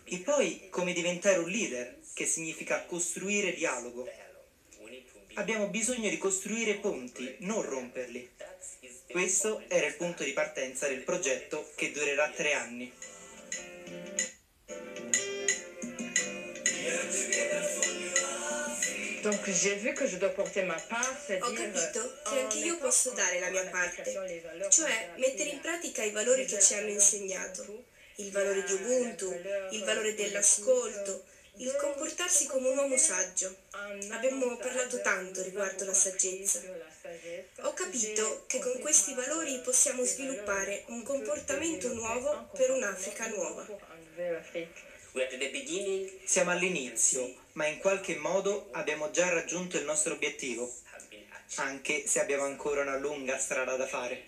E poi come diventare un leader, che significa costruire dialogo. Abbiamo bisogno di costruire ponti, non romperli. Questo era il punto di partenza del progetto che durerà 3 anni. Ho capito che anche io posso dare la mia parte, cioè mettere in pratica i valori che ci hanno insegnato, il valore di Ubuntu, il valore dell'ascolto, il comportarsi come un uomo saggio. Abbiamo parlato tanto riguardo la saggezza. Ho capito che con questi valori possiamo sviluppare un comportamento nuovo per un'Africa nuova. Siamo all'inizio, ma in qualche modo abbiamo già raggiunto il nostro obiettivo, anche se abbiamo ancora una lunga strada da fare.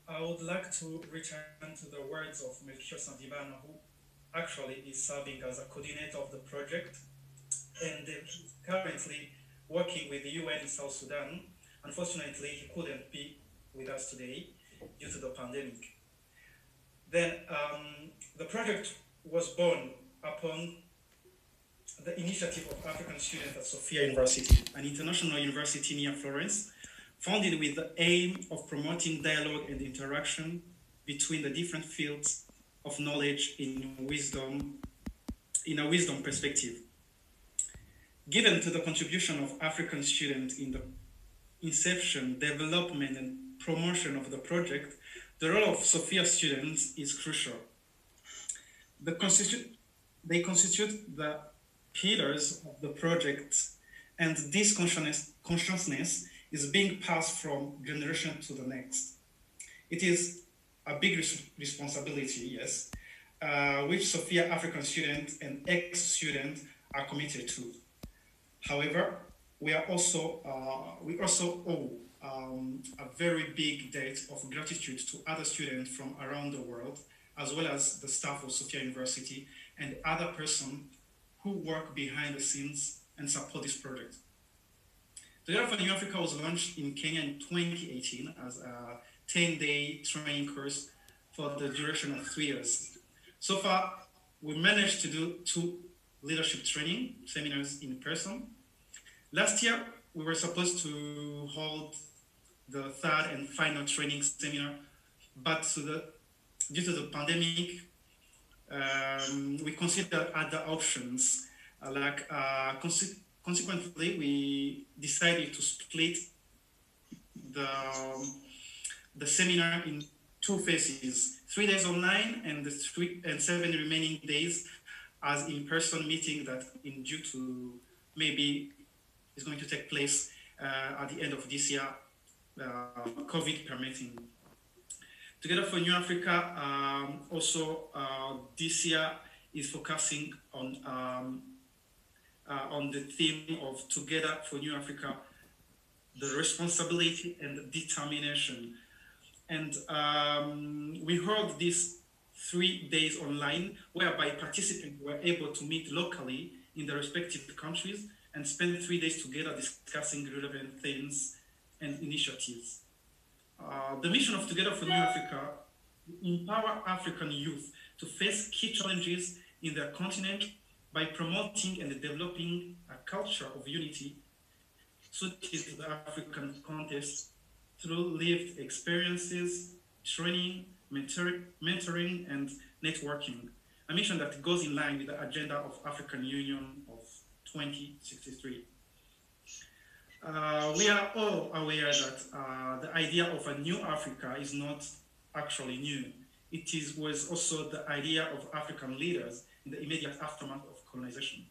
I would like to return to the words of Melchior Sandibana, who actually is serving as a coordinator of the project and he's currently working with the UN in South Sudan. Unfortunately, he couldn't be with us today due to the pandemic. Then the project was born upon the initiative of African students at Sophia University, an international university near Florence, founded with the aim of promoting dialogue and interaction between the different fields of knowledge in a wisdom perspective. Given to the contribution of African students in the inception, development, and promotion of the project, the role of Sophia students is crucial. They constitute the pillars of the project, and this consciousness is being passed from generation to the next. It is a big responsibility, yes, which Sophia African students and ex-students are committed to. However, we also owe a very big debt of gratitude to other students from around the world, as well as the staff of Sophia University and other persons who work behind the scenes and support this project. The Year for New Africa was launched in Kenya in 2018 as a 10-day training course for the duration of 3 years. So far, we managed to do 2 leadership training seminars in person. Last year, we were supposed to hold the 3rd and final training seminar, but due to the pandemic, we considered other options. Consequently, we decided to split the seminar in 2 phases, 3 days online and 7 remaining days as in-person meeting that in due to maybe is going to take place at the end of this year, COVID permitting. Together for New Africa, also this year is focusing on the theme of Together for New Africa, the responsibility and determination. And we held this 3 days online, whereby participants were able to meet locally in their respective countries and spend 3 days together discussing relevant themes and initiatives. The mission of Together for New Africa: empower African youth to face key challenges in their continent by promoting and developing a culture of unity suited to the African context through lived experiences, training, mentoring, and networking. A mission that goes in line with the agenda of African Union of 2063. We are all aware that the idea of a new Africa is not actually new. It was also the idea of African leaders in the immediate aftermath of colonization.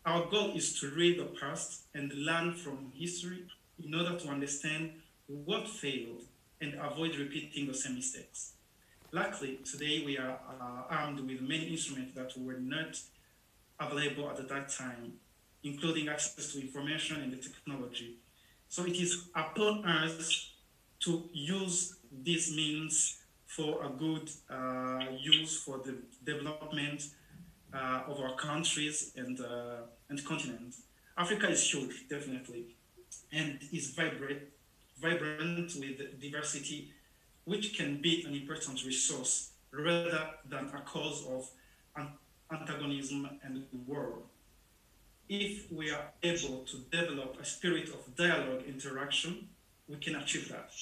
Our goal is to read the past and learn from history in order to understand what failed and avoid repeating the same mistakes. Luckily, today we are armed with many instruments that were not available at that time, including access to information and the technology. So it is upon us to use these means for a good use for the development of our countries and continent. Africa is huge, definitely, and is vibrant with diversity, which can be an important resource rather than a cause of antagonism and war. If we are able to develop a spirit of dialogue interaction, we can achieve that.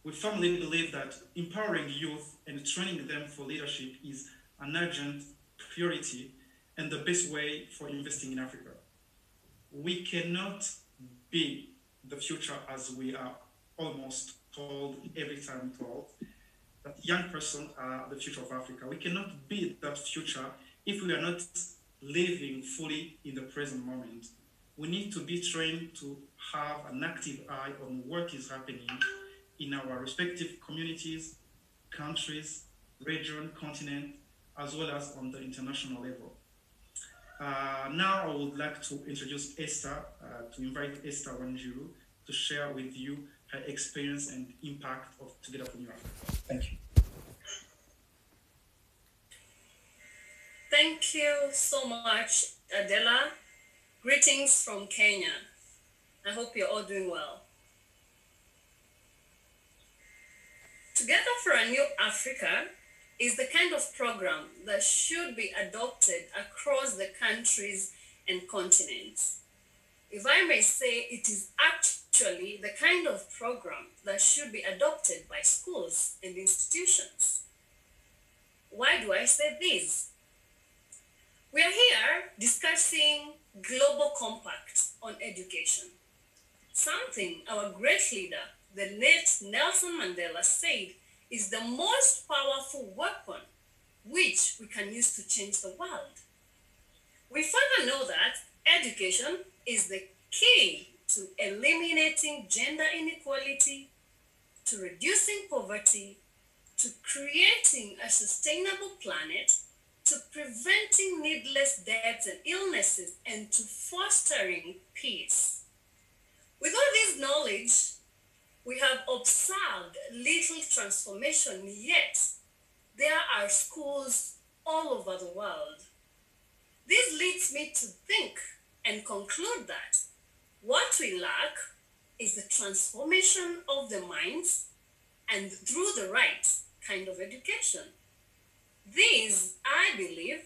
We firmly believe that empowering youth and training them for leadership is an urgent priority and the best way for investing in Africa. We cannot be the future as we are almost told every time that young persons are the future of Africa. We cannot be that future if we are not living fully in the present moment. We need to be trained to have an active eye on what is happening in our respective communities, countries, region, continent, as well as on the international level. Now I would like to introduce Esther, to invite Esther Wanjiru to share with you her experience and impact of Together for New Africa. Thank you. Thank you so much, Adela. Greetings from Kenya. I hope you're all doing well. Together for a New Africa is the kind of program that should be adopted across the countries and continents. If I may say, it is actually the kind of program that should be adopted by schools and institutions. Why do I say this? We are here discussing Global Compact on education, something our great leader, the late Nelson Mandela, said is the most powerful weapon which we can use to change the world. We further know that education is the key to eliminating gender inequality, to reducing poverty, to creating a sustainable planet, to preventing needless deaths and illnesses, and to fostering peace. With all this knowledge, we have observed little transformation, yet there are schools all over the world. This leads me to think and conclude that what we lack is the transformation of the minds and through the right kind of education. This, I believe,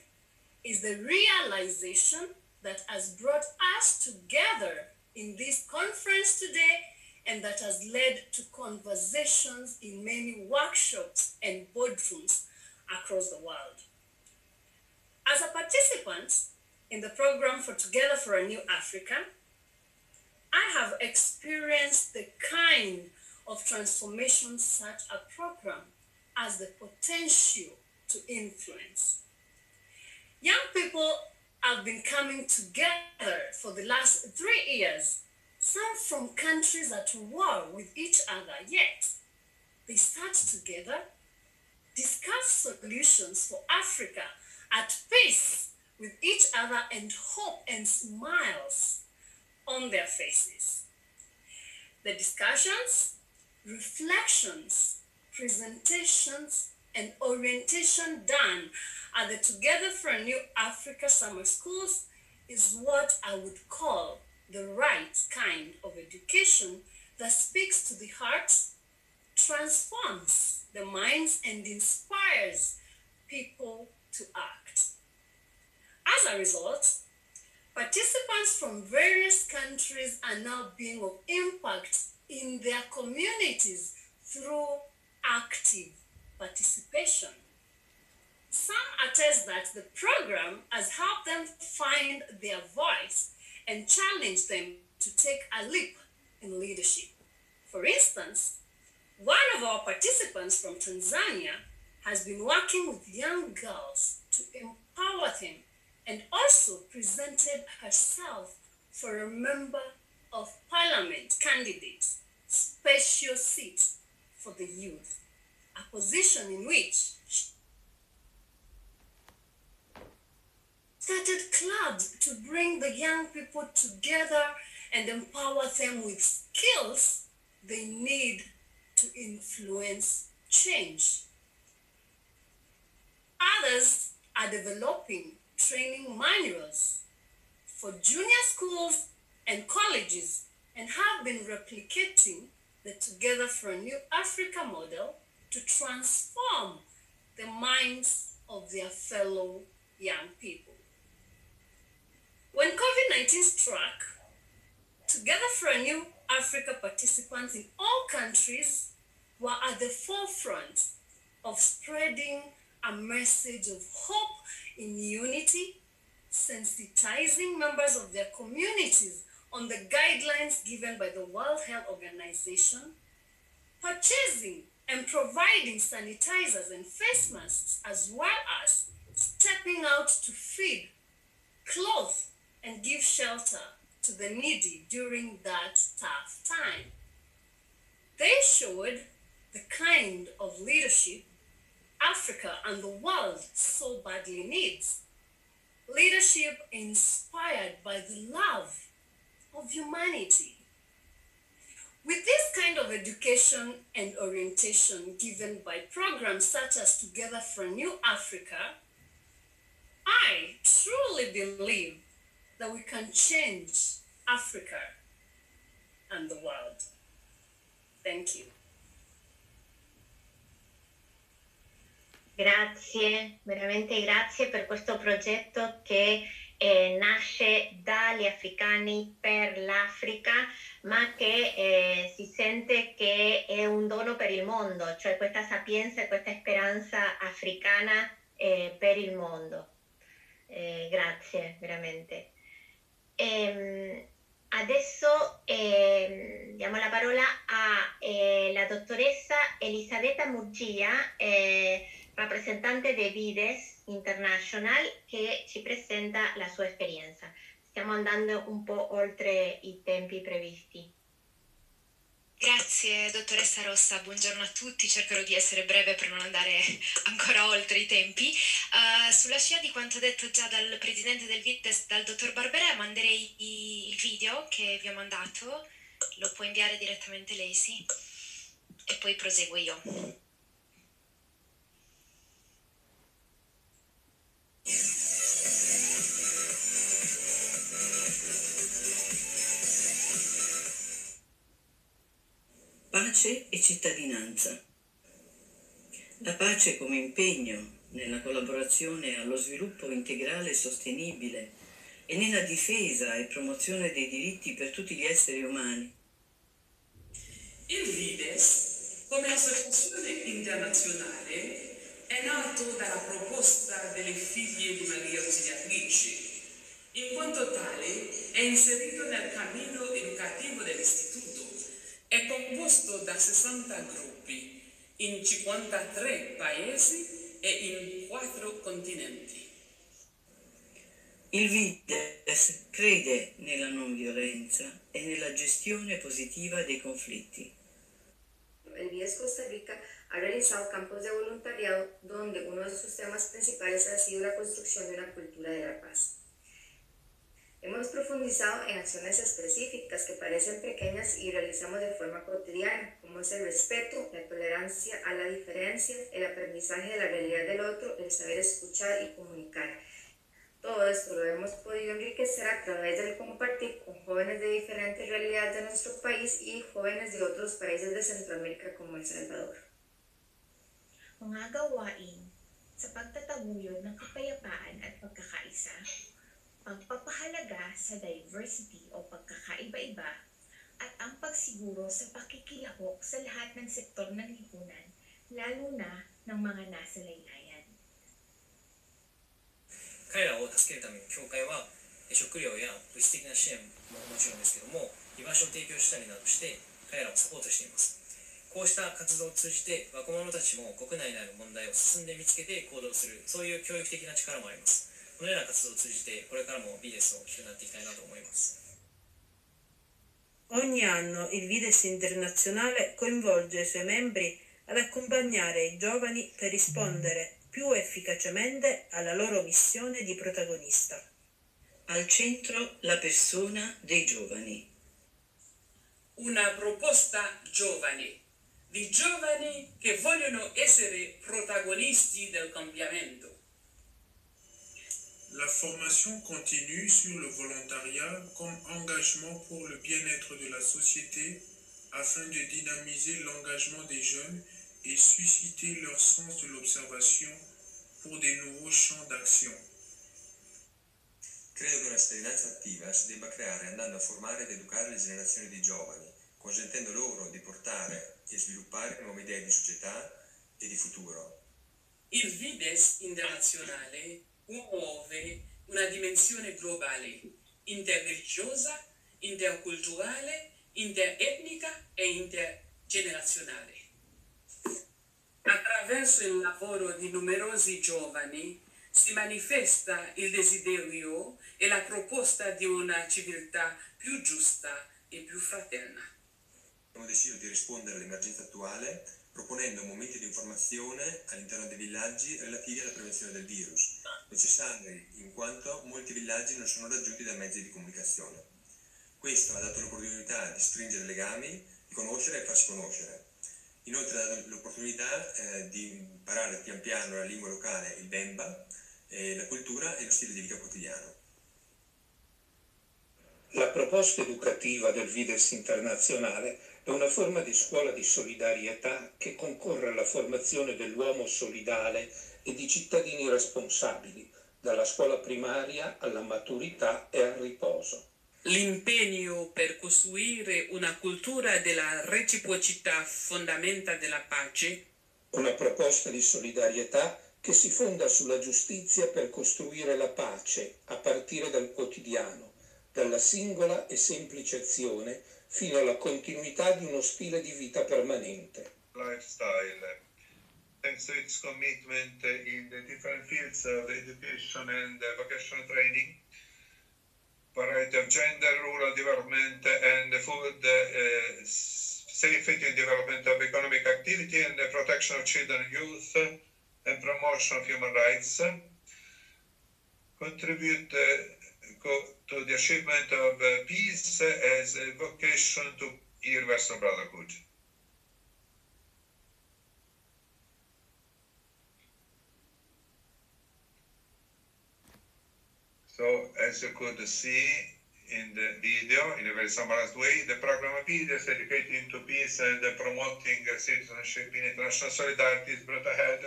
is the realization that has brought us together in this conference today and that has led to conversations in many workshops and boardrooms across the world. As a participant in the program for Together for a New Africa, I have experienced the kind of transformation such a program has the potential to influence. Young people have been coming together for the last 3 years, some from countries at war with each other, yet they sat together, discussed solutions for Africa at peace with each other, and hope and smiles on their faces. The discussions, reflections, presentations, and orientation done at the Together for a New Africa summer schools is what I would call the right kind of education that speaks to the heart, transforms the minds, and inspires people to act. As a result, participants from various countries are now being of impact in their communities through active participation. Some attest that the program has helped them find their voice and challenged them to take a leap in leadership. For instance, one of our participants from Tanzania has been working with young girls to empower them and also presented herself for a member of parliament candidate, special seat for the youth, a position in which she started clubs to bring the young people together and empower them with skills they need to influence change. Others are developing training manuals for junior schools and colleges and have been replicating the Together for a New Africa model to transform the minds of their fellow young people. When COVID-19 struck, Together for a New Africa participants in all countries were at the forefront of spreading a message of hope in unity, sensitizing members of their communities on the guidelines given by the World Health Organization, purchasing and providing sanitizers and face masks, as well as stepping out to feed, clothe, and give shelter to the needy during that tough time. They showed the kind of leadership Africa and the world so badly needs. Leadership inspired by the love of humanity. With this kind of education and orientation given by programs such as Together for a New Africa, I truly believe that we can change Africa and the world. Thank you. Grazie, veramente grazie per questo progetto che nasce dagli africani per l'Africa, ma che si sente che è un dono per il mondo, cioè questa sapienza e questa speranza africana per il mondo. Grazie, veramente. Adesso diamo la parola alla dottoressa Elisabetta Murgia, rappresentante di Vides International, che ci presenta la sua esperienza. Stiamo andando un po' oltre i tempi previsti. Grazie dottoressa Rossa, buongiorno a tutti, cercherò di essere breve per non andare ancora oltre i tempi. Sulla scia di quanto detto già dal presidente del Vides, dal dottor Barberà, manderei il video che vi ho mandato, lo può inviare direttamente lei, sì? E poi proseguo io. Pace e cittadinanza. La pace come impegno nella collaborazione allo sviluppo integrale e sostenibile e nella difesa e promozione dei diritti per tutti gli esseri umani. Il Vides, come associazione internazionale, è nato dalla proposta delle figlie di Maria Ausiliatrice. In quanto tale, è inserito nel cammino educativo dell'istituto È composto da 60 gruppi in 53 paesi e in 4 continenti. Il Fides crede nella non violenza e nella gestione positiva dei conflitti. El Fides Costa Rica ha realizado campos de voluntariado donde uno de sus temas principales ha sido la construcción de una cultura de la paz. Hemos profundizado en acciones específicas que parecen pequeñas y realizamos de forma cotidiana, como es el respeto, la tolerancia a la diferencia, el aprendizaje de la realidad del otro, el saber escuchar y comunicar. Todo esto lo hemos podido enriquecer a través del compartir con jóvenes de diferentes realidades de nuestro país y jóvenes de otros países de Centroamérica como El Salvador. Mga gawain sa pagtataguyod ng kapayapaan at pagkakaisa, pagpapahalaga sa diversity o pagkakaiba-iba, at ang pagsiguro sa pakikilahok sa lahat ng sektor ng lipunan, lalo na ng mga nasa laylayan. 彼らを助けるために教会は食料や物質的な支援ももちろんですけども、居場所を提供したりなどして彼らをサポートしています。こうした活動を通じて若者たちも国内にある問題を進んで見つけて行動する、そういう教育的な力もあります。このような活動を通じてこれからもビデスを大きくなっていきたいなと思います。 Ogni anno il Fides internazionale coinvolge i suoi membri ad accompagnare i giovani per rispondere più efficacemente alla loro missione di protagonista. Al centro la persona dei giovani. Una proposta giovani, di giovani che vogliono essere protagonisti del cambiamento. La formation continue sur le volontariat comme engagement pour le bien-être de la société afin de dynamiser l'engagement des jeunes et susciter leur sens de l'observation pour des nouveaux champs d'action. Credo che una cittadinanza attiva si debba creare andando a formare ed educare le generazioni di giovani, consentendo loro di portare e sviluppare nuove idee di società e di futuro. Il Fides internazionale promuove una dimensione globale, interreligiosa, interculturale, interetnica e intergenerazionale. Attraverso il lavoro di numerosi giovani si manifesta il desiderio e la proposta di una civiltà più giusta e più fraterna. Abbiamo deciso di rispondere all'emergenza attuale proponendo momenti di informazione all'interno dei villaggi relativi alla prevenzione del virus, necessari in quanto molti villaggi non sono raggiunti da mezzi di comunicazione. Questo ha dato l'opportunità di stringere legami, di conoscere e farsi conoscere. Inoltre ha dato l'opportunità di imparare pian piano la lingua locale, il Bemba, la cultura e lo stile di vita quotidiano. La proposta educativa del Fides internazionale è una forma di scuola di solidarietà che concorre alla formazione dell'uomo solidale e di cittadini responsabili, dalla scuola primaria alla maturità e al riposo. L'impegno per costruire una cultura della reciprocità fondamenta della pace. Una proposta di solidarietà che si fonda sulla giustizia per costruire la pace a partire dal quotidiano, dalla singola e semplice azione fino alla continuità di uno stile di vita permanente. Lifestyle, thanks to its commitment in the different fields of education and vocational training, variety of gender, rural development and food safety and development of economic activity and the protection of children and youth and promotion of human rights, contribute to the achievement of peace as a vocation to universal brotherhood. So, as you could see in the video, in a very summarized way, the program of peace is dedicated to peace and promoting citizenship in international solidarity is brought ahead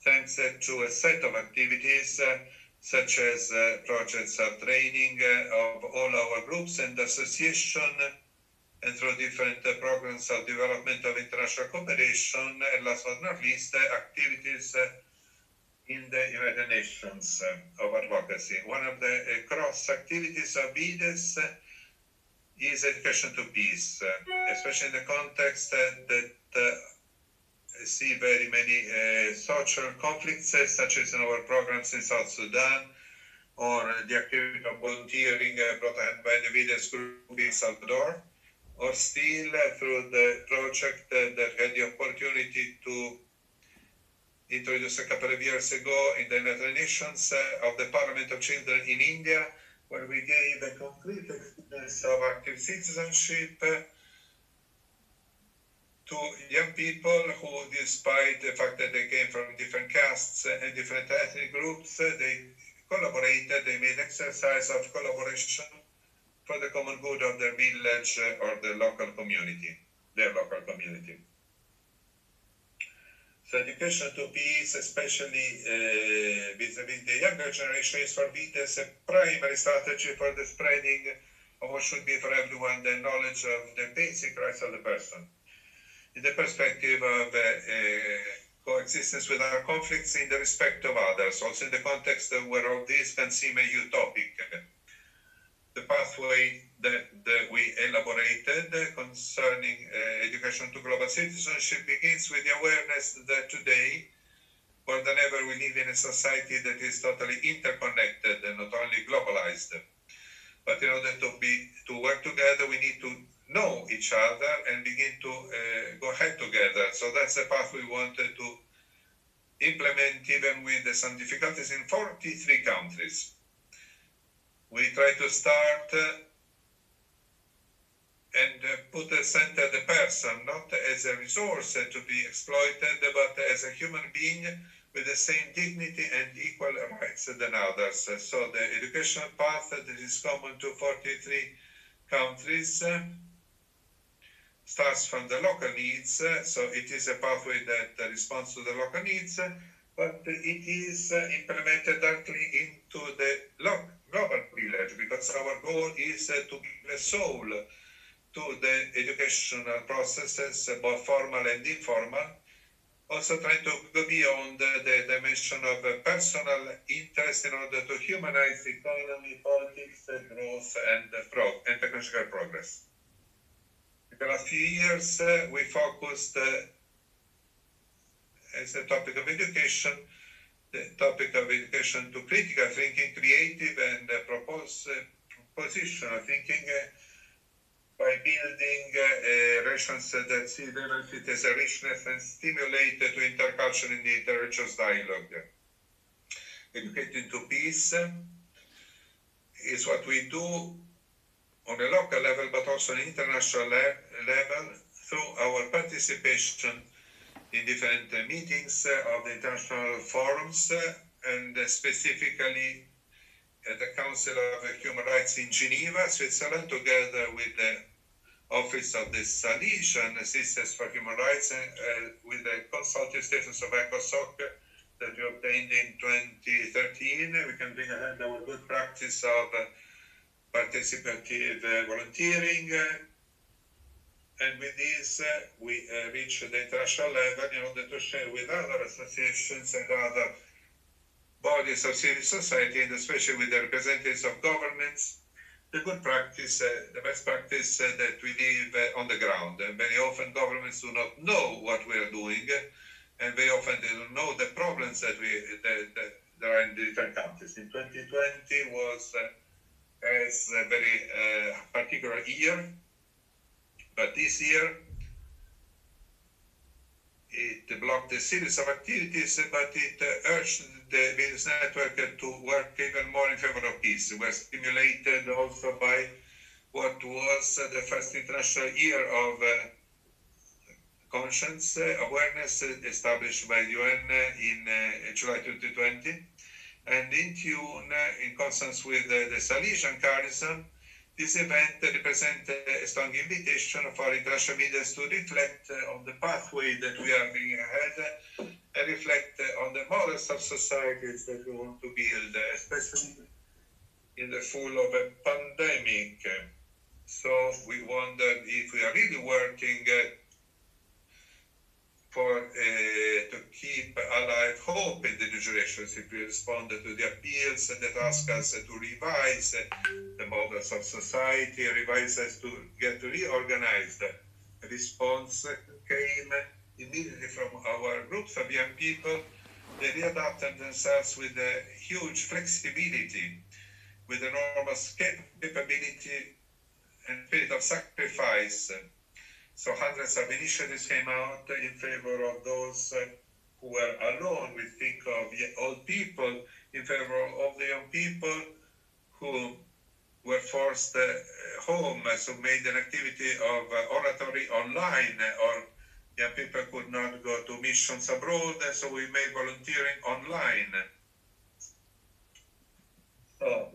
thanks to a set of activities such as projects of training of all our groups and association, and through different programs of development of international cooperation, and last but not least, activities in the United Nations of advocacy. One of the cross activities of Fides is education to peace, especially in the context that see very many social conflicts, such as in our programs in South Sudan, or the activity of volunteering brought ahead by the Vides Group in El Salvador, or still through the project that had the opportunity to introduce a couple of years ago in the United Nations of the Parliament of Children in India, where we gave a concrete experience of active citizenship to young people who, despite the fact that they came from different castes and different ethnic groups, they collaborated, they made exercise of collaboration for the common good of their village or the local community, their local community. So education to peace, especially vis-a-vis the younger generation, is for Vides a primary strategy for the spreading of what should be for everyone the knowledge of the basic rights of the person. In the perspective of coexistence with our conflicts in the respect of others, also in the context where all this can seem a utopic. The pathway that we elaborated concerning education to global citizenship begins with the awareness that today, more than ever, we live in a society that is totally interconnected and not only globalized. But in order to work together, we need to know each other and begin to go ahead together. So that's the path we wanted to implement, even with some difficulties in 43 countries. We try to start and put at center the person, not as a resource to be exploited, but as a human being with the same dignity and equal rights than others. So the education path that is common to 43 countries starts from the local needs, so it is a pathway that responds to the local needs, but it is implemented directly into the global village, because our goal is to give a soul to the educational processes, both formal and informal, also trying to go beyond the dimension of personal interest in order to humanize economy, politics, growth, and technological progress. In the last few years, we focused as a topic of education, the topic of education to critical thinking, creative and propositional thinking, by building relations that see benefit as a richness and stimulate to intercultural and interreligious dialogue. Educating to peace is what we do on a local level, but also on an international level, through our participation in different meetings of the international forums, and specifically at the Council of Human Rights in Geneva, Switzerland, together with the Office of the Salesian Sisters for Human Rights, with the consultative status of ECOSOC that we obtained in 2013. We can bring ahead our good practice of participative volunteering, and with this we reach the international level in order to share with other associations and other bodies of civil society, and especially with the representatives of governments, the good practice, the best practice that we live on the ground. And very often governments do not know what we are doing, and very often they don't know the problems that there are in the different countries. In 2020 was a very particular year, but this year it blocked a series of activities, but it urged the business network to work even more in favor of peace. We were stimulated also by what was the first international year of conscience awareness established by the UN in July 2020. And in tune, in consonance with the Salesian charism, this event represents a strong invitation for international leaders to reflect on the pathway that we are bringing ahead, and reflect on the models of societies that we want to build, especially in the fall of a pandemic. So we wondered if we are really working to keep alive hope in the new generations if we respond to the appeals that ask us to revise the models of society, revise us to get reorganized. The response came immediately from our groups of young people. They readapted themselves with a huge flexibility, with enormous capability and spirit of sacrifice. So hundreds of initiatives came out in favor of those who were alone. We think of old people, in favor of the young people who were forced home, so made an activity of oratory online, or young people could not go to missions abroad, so we made volunteering online. So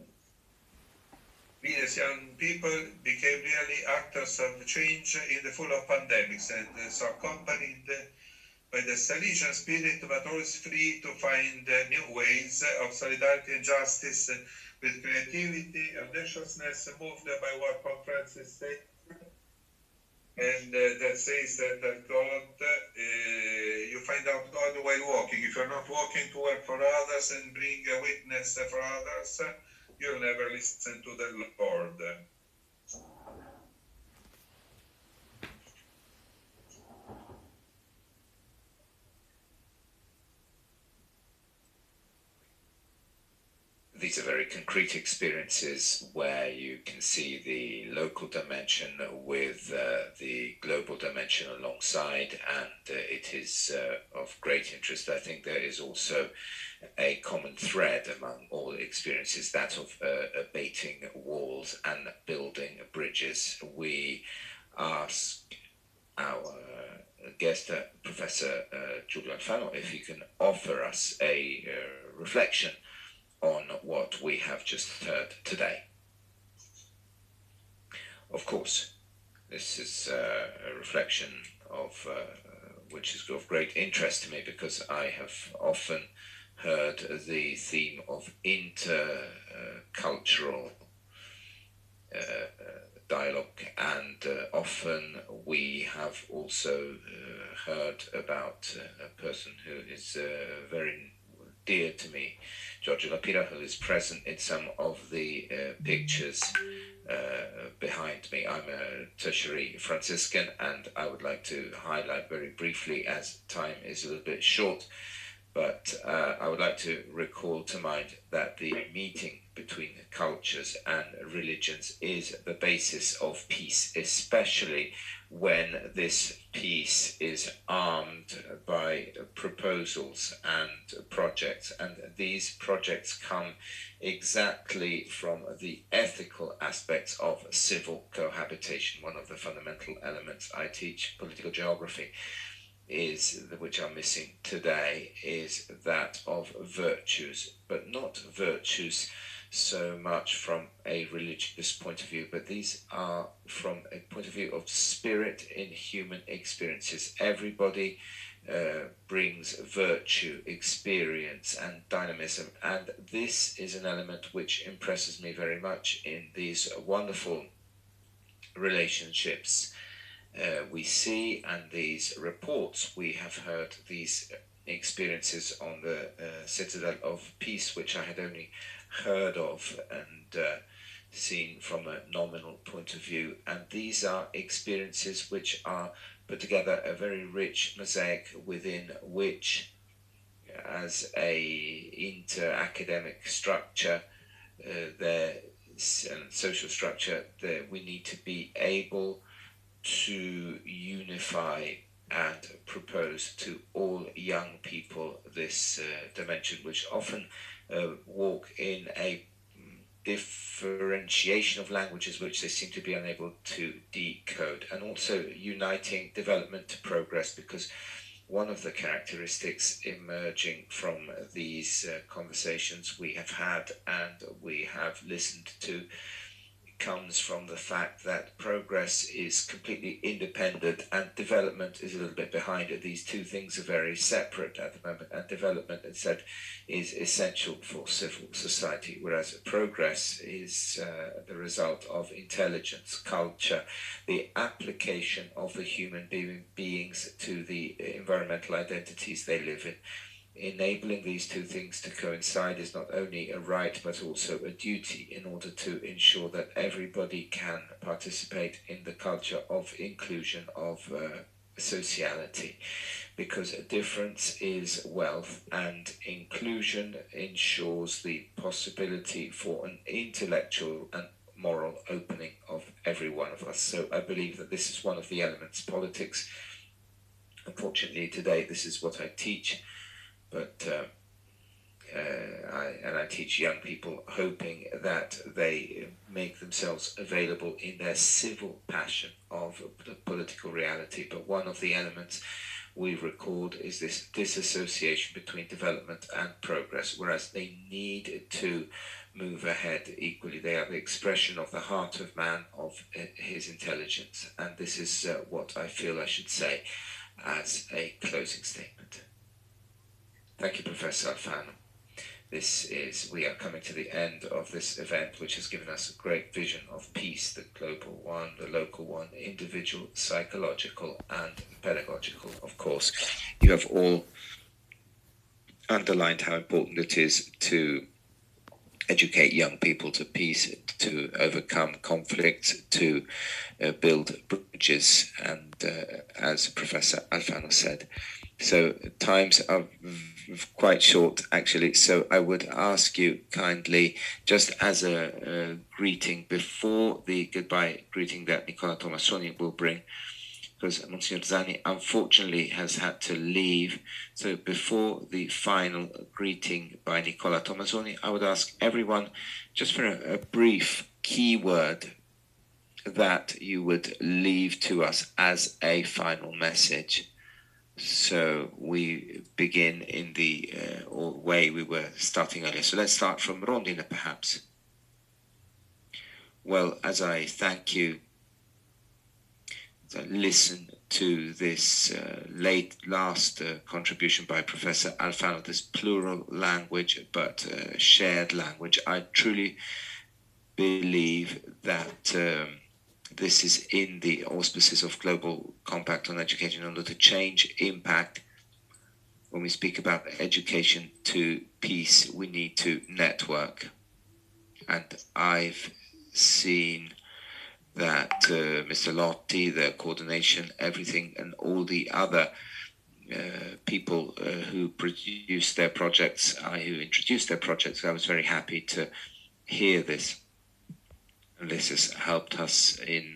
we as young people became really actors of change in the full of pandemics, and so accompanied by the Salesian spirit, but always free to find new ways of solidarity and justice with creativity, audaciousness, moved by what Pope Francis said, and that says that God, you find out God while walking. If you're not walking to work for others and bring a witness for others, you'll never listen to the Lord. These are very concrete experiences where you can see the local dimension with the global dimension alongside, and it is of great interest. I think there is also a common thread among all experiences, that of abating walls and building bridges. We ask our guest, Professor Giulio Alfano, if he can offer us a reflection on what we have just heard today. Of course, this is a reflection of which is of great interest to me, because I have often heard the theme of intercultural dialogue, and often we have also heard about a person who is very dear to me, Giorgio Lapira, who is present in some of the pictures behind me. I'm a tertiary Franciscan, and I would like to highlight very briefly, as time is a little bit short, but I would like to recall to mind that the meeting between cultures and religions is the basis of peace, especially when this peace is armed by proposals and projects. And these projects come exactly from the ethical aspects of civil cohabitation. One of the fundamental elements I teach, political geography, is, which are missing today, is that of virtues, but not virtues so much from a religious point of view, but these are from a point of view of spirit in human experiences. Everybody brings virtue, experience, and dynamism, and this is an element which impresses me very much in these wonderful relationships we see, and these reports we have heard, these experiences on the Citadel of Peace, which I had only heard of and seen from a nominal point of view. And these are experiences which are put together a very rich mosaic within which, as a inter-academic structure, social structure, we need to be able to unify and propose to all young people this dimension, which often walk in a differentiation of languages which they seem to be unable to decode, and also uniting development to progress, because one of the characteristics emerging from these conversations we have had and we have listened to comes from the fact that progress is completely independent and development is a little bit behind it. These two things are very separate at the moment, and development, as said, is essential for civil society, whereas progress is the result of intelligence, culture, the application of the human beings to the environmental identities they live in. enabling these two things to coincide is not only a right but also a duty in order to ensure that everybody can participate in the culture of inclusion, of sociality, because a difference is wealth, and inclusion ensures the possibility for an intellectual and moral opening of every one of us. So I believe that this is one of the elements. Politics, unfortunately today, this is what I teach, but I teach young people, hoping that they make themselves available in their civil passion of the political reality. But one of the elements we record is this disassociation between development and progress, whereas they need to move ahead equally. They are the expression of the heart of man, of his intelligence, and this is what I feel I should say as a closing statement. Thank you, Professor Alfano. We are coming to the end of this event, which has given us a great vision of peace, the global one, the local one, individual, psychological, and pedagogical. Of course, you have all underlined how important it is to educate young people to peace, to overcome conflict, to build bridges, and as Professor Alfano said. So times are quite short, actually, so I would ask you kindly, just as a greeting before the goodbye greeting that Nicola Tomassoni will bring, because Monsignor Zani unfortunately has had to leave. So before the final greeting by Nicola Tomassoni, I would ask everyone just for a brief keyword that you would leave to us as a final message. So we begin in the way we were starting earlier. So let's start from Rondine, perhaps. Well, as I thank you, listen to this last contribution by Professor Alfano, this plural language but shared language. I truly believe that this is in the auspices of Global Compact on Education in order to change impact. When we speak about education to peace, we need to network. And I've seen that Mr. Lotti, the coordination, everything, and all the other people who produce their projects, who introduced their projects, I was very happy to hear this. And this has helped us in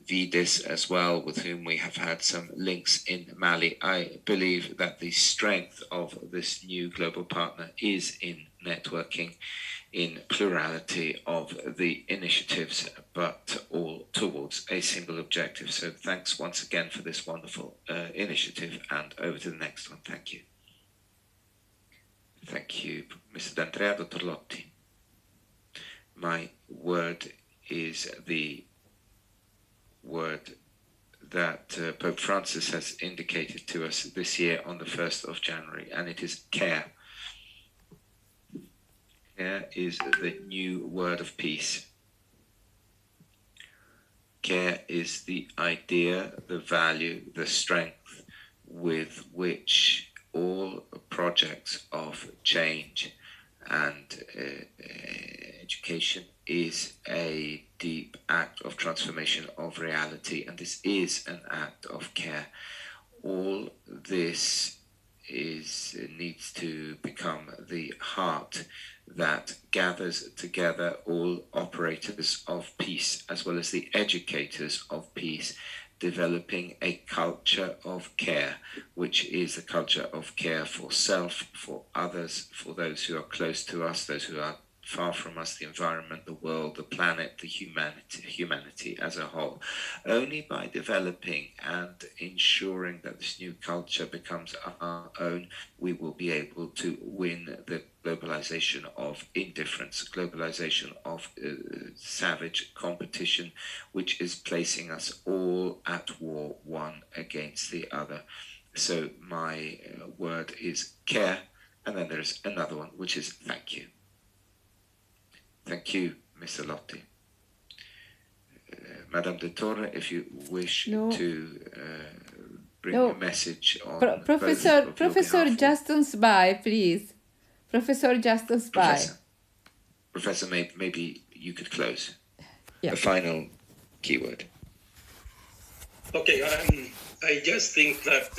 VDIS as well, with whom we have had some links in Mali. I believe that the strength of this new global partner is in networking, in plurality of the initiatives, but all towards a single objective. So thanks once again for this wonderful initiative, and over to the next one. Thank you. Thank you, Mr. D'Andrea. Dr. Lotti. My word is the word that Pope Francis has indicated to us this year on the 1st of January, and it is care. Care is the new word of peace. Care is the idea, the value, the strength with which all projects of change and education is a deep act of transformation of reality, and this is an act of care. All this needs to become the heart that gathers together all operators of peace as well as the educators of peace, developing a culture of care, which is a culture of care for self, for others, for those who are close to us, those who are far from us, the environment, the world, the planet, the humanity as a whole. Only by developing and ensuring that this new culture becomes our own, we will be able to win the globalization of indifference, globalization of savage competition, which is placing us all at war, one against the other. So my word is care, and then there's another one, which is thank you. Thank you, Mr. Lotti. Madame de Torre, if you wish to bring No. a message on Professor both of your Professor behalf. Justin Spy, please. Professor Justin Spy. Professor, maybe you could close. Yeah. The final keyword. Okay, I just think that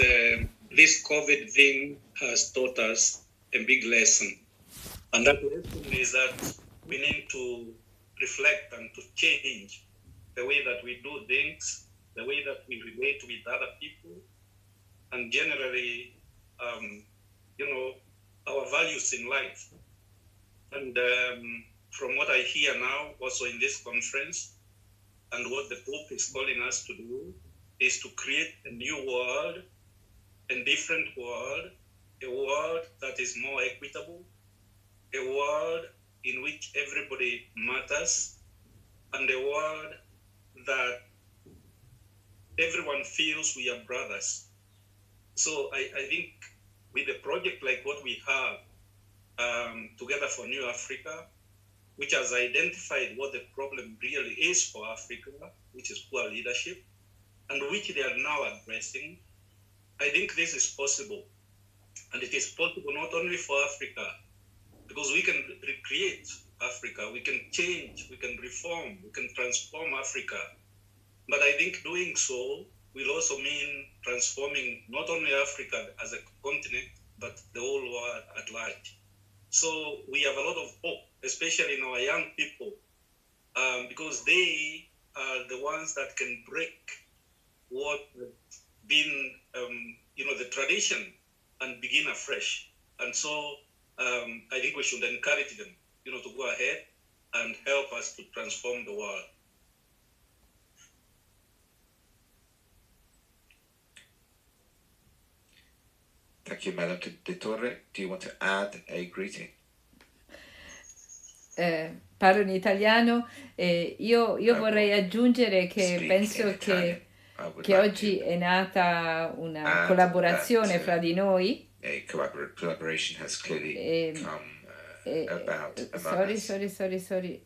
this COVID thing has taught us a big lesson. And that lesson is that we need to reflect and to change the way that we do things, the way that we relate with other people, and generally, our values in life. And from what I hear now, also in this conference, and what the Pope is calling us to do, is to create a new world, a different world, a world that is more equitable, a world in which everybody matters, and a world that everyone feels we are brothers. So I think with a project like what we have, Together for New Africa, which has identified what the problem really is for Africa, which is poor leadership, and which they are now addressing, I think this is possible. And it is possible not only for Africa, because we can recreate Africa, we can change, we can reform, we can transform Africa. But I think doing so will also mean transforming not only Africa as a continent, but the whole world at large. So we have a lot of hope, especially in our young people, because they are the ones that can break what has been, the tradition and begin afresh. And so I think we should encourage them, to go ahead and help us to transform the world. Thank you, Madam De Torre. Do you want to add a greeting? Parlo in italiano. Io vorrei aggiungere che penso che oggi è nata una collaborazione fra di noi. A collaboration has clearly come about among us. Sorry.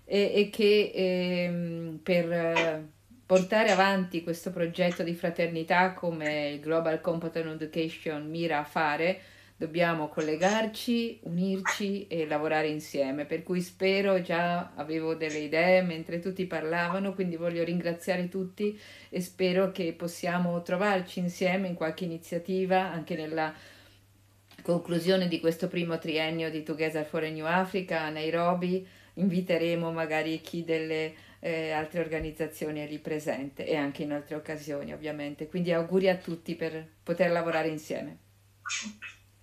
E che per portare avanti questo progetto di fraternità come il Global Competent Education mira a fare, dobbiamo collegarci, unirci e lavorare insieme, per cui spero, già avevo delle idee mentre tutti parlavano, quindi voglio ringraziare tutti e spero che possiamo trovarci insieme in qualche iniziativa anche nella conclusione di questo primo triennio di Together for a New Africa a Nairobi. Inviteremo magari chi delle altre organizzazioni è lì presente e anche in altre occasioni ovviamente, quindi auguri a tutti per poter lavorare insieme.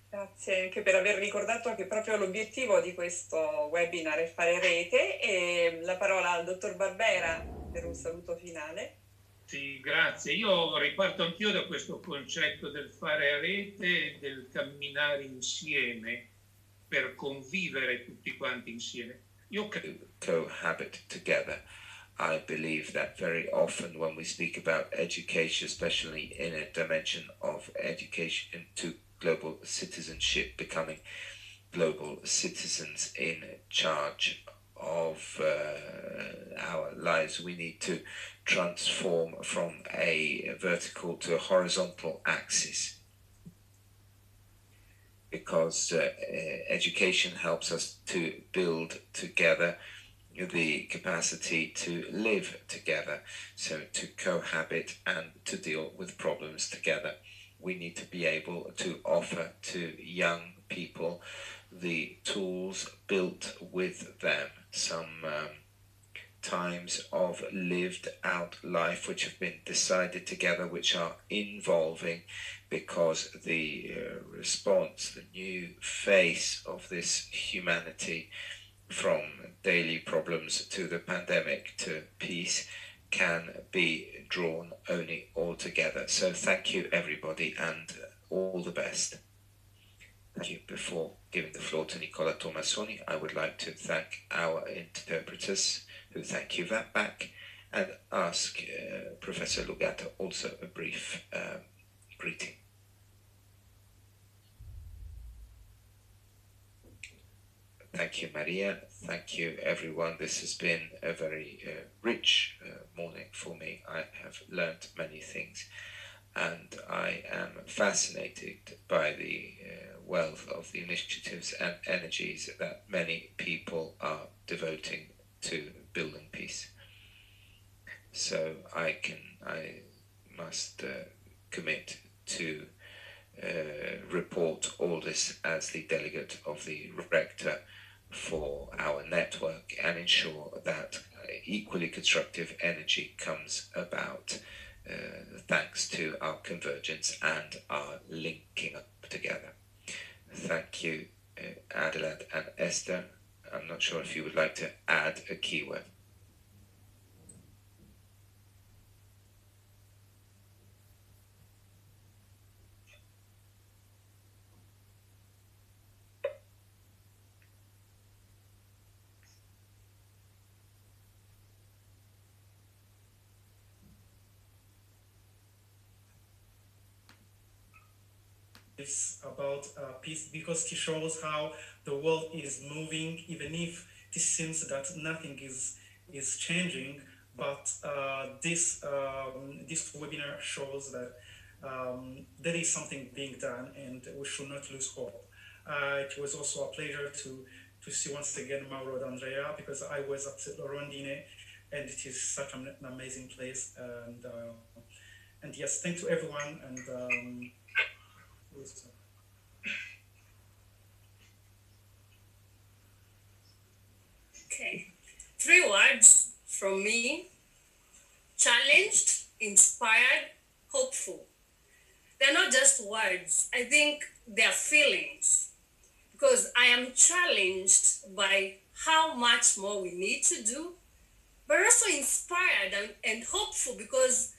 Grazie anche per aver ricordato che proprio l'obiettivo di questo webinar è fare rete, e la parola al dottor Barbera per un saluto finale. Sì, grazie. Io riparto anch'io da questo concetto del fare rete e del camminare insieme per convivere tutti quanti insieme. Cohabit together. I believe that very often when we speak about education, especially in a dimension of education to global citizenship, becoming global citizens in charge of our lives, we need to transform from a vertical to a horizontal axis, because education helps us to build together the capacity to live together, so to cohabit and to deal with problems together. We need to be able to offer to young people the tools built with them, some times of lived out life which have been decided together, which are involving, because the response, the new face of this humanity, from daily problems to the pandemic to peace, can be drawn only all together. So thank you everybody and all the best. Thank you. Before giving the floor to Nicola Tomassoni, I would like to thank our interpreters, who thank you back, and ask Professor Lugato also a brief greeting. Thank you, Maria. Thank you, everyone. This has been a very rich morning for me. I have learned many things. and I am fascinated by the wealth of the initiatives and energies that many people are devoting to building peace. So I must commit to report all this as the delegate of the rector for our network and ensure that equally constructive energy comes about thanks to our convergence and our linking up together. Thank you, Adelaide and Esther. I'm not sure if you would like to add a keyword. About peace, because it shows how the world is moving, even if it seems that nothing is changing. But this webinar shows that there is something being done, and we should not lose hope. It was also a pleasure to see once again Mauro and Andrea, because I was at Rondine, and it is such an amazing place. And yes, thank you everyone, and Okay, 3 words from me: challenged, inspired, hopeful. They're not just words, I think they're feelings, because I am challenged by how much more we need to do, but also inspired and hopeful, because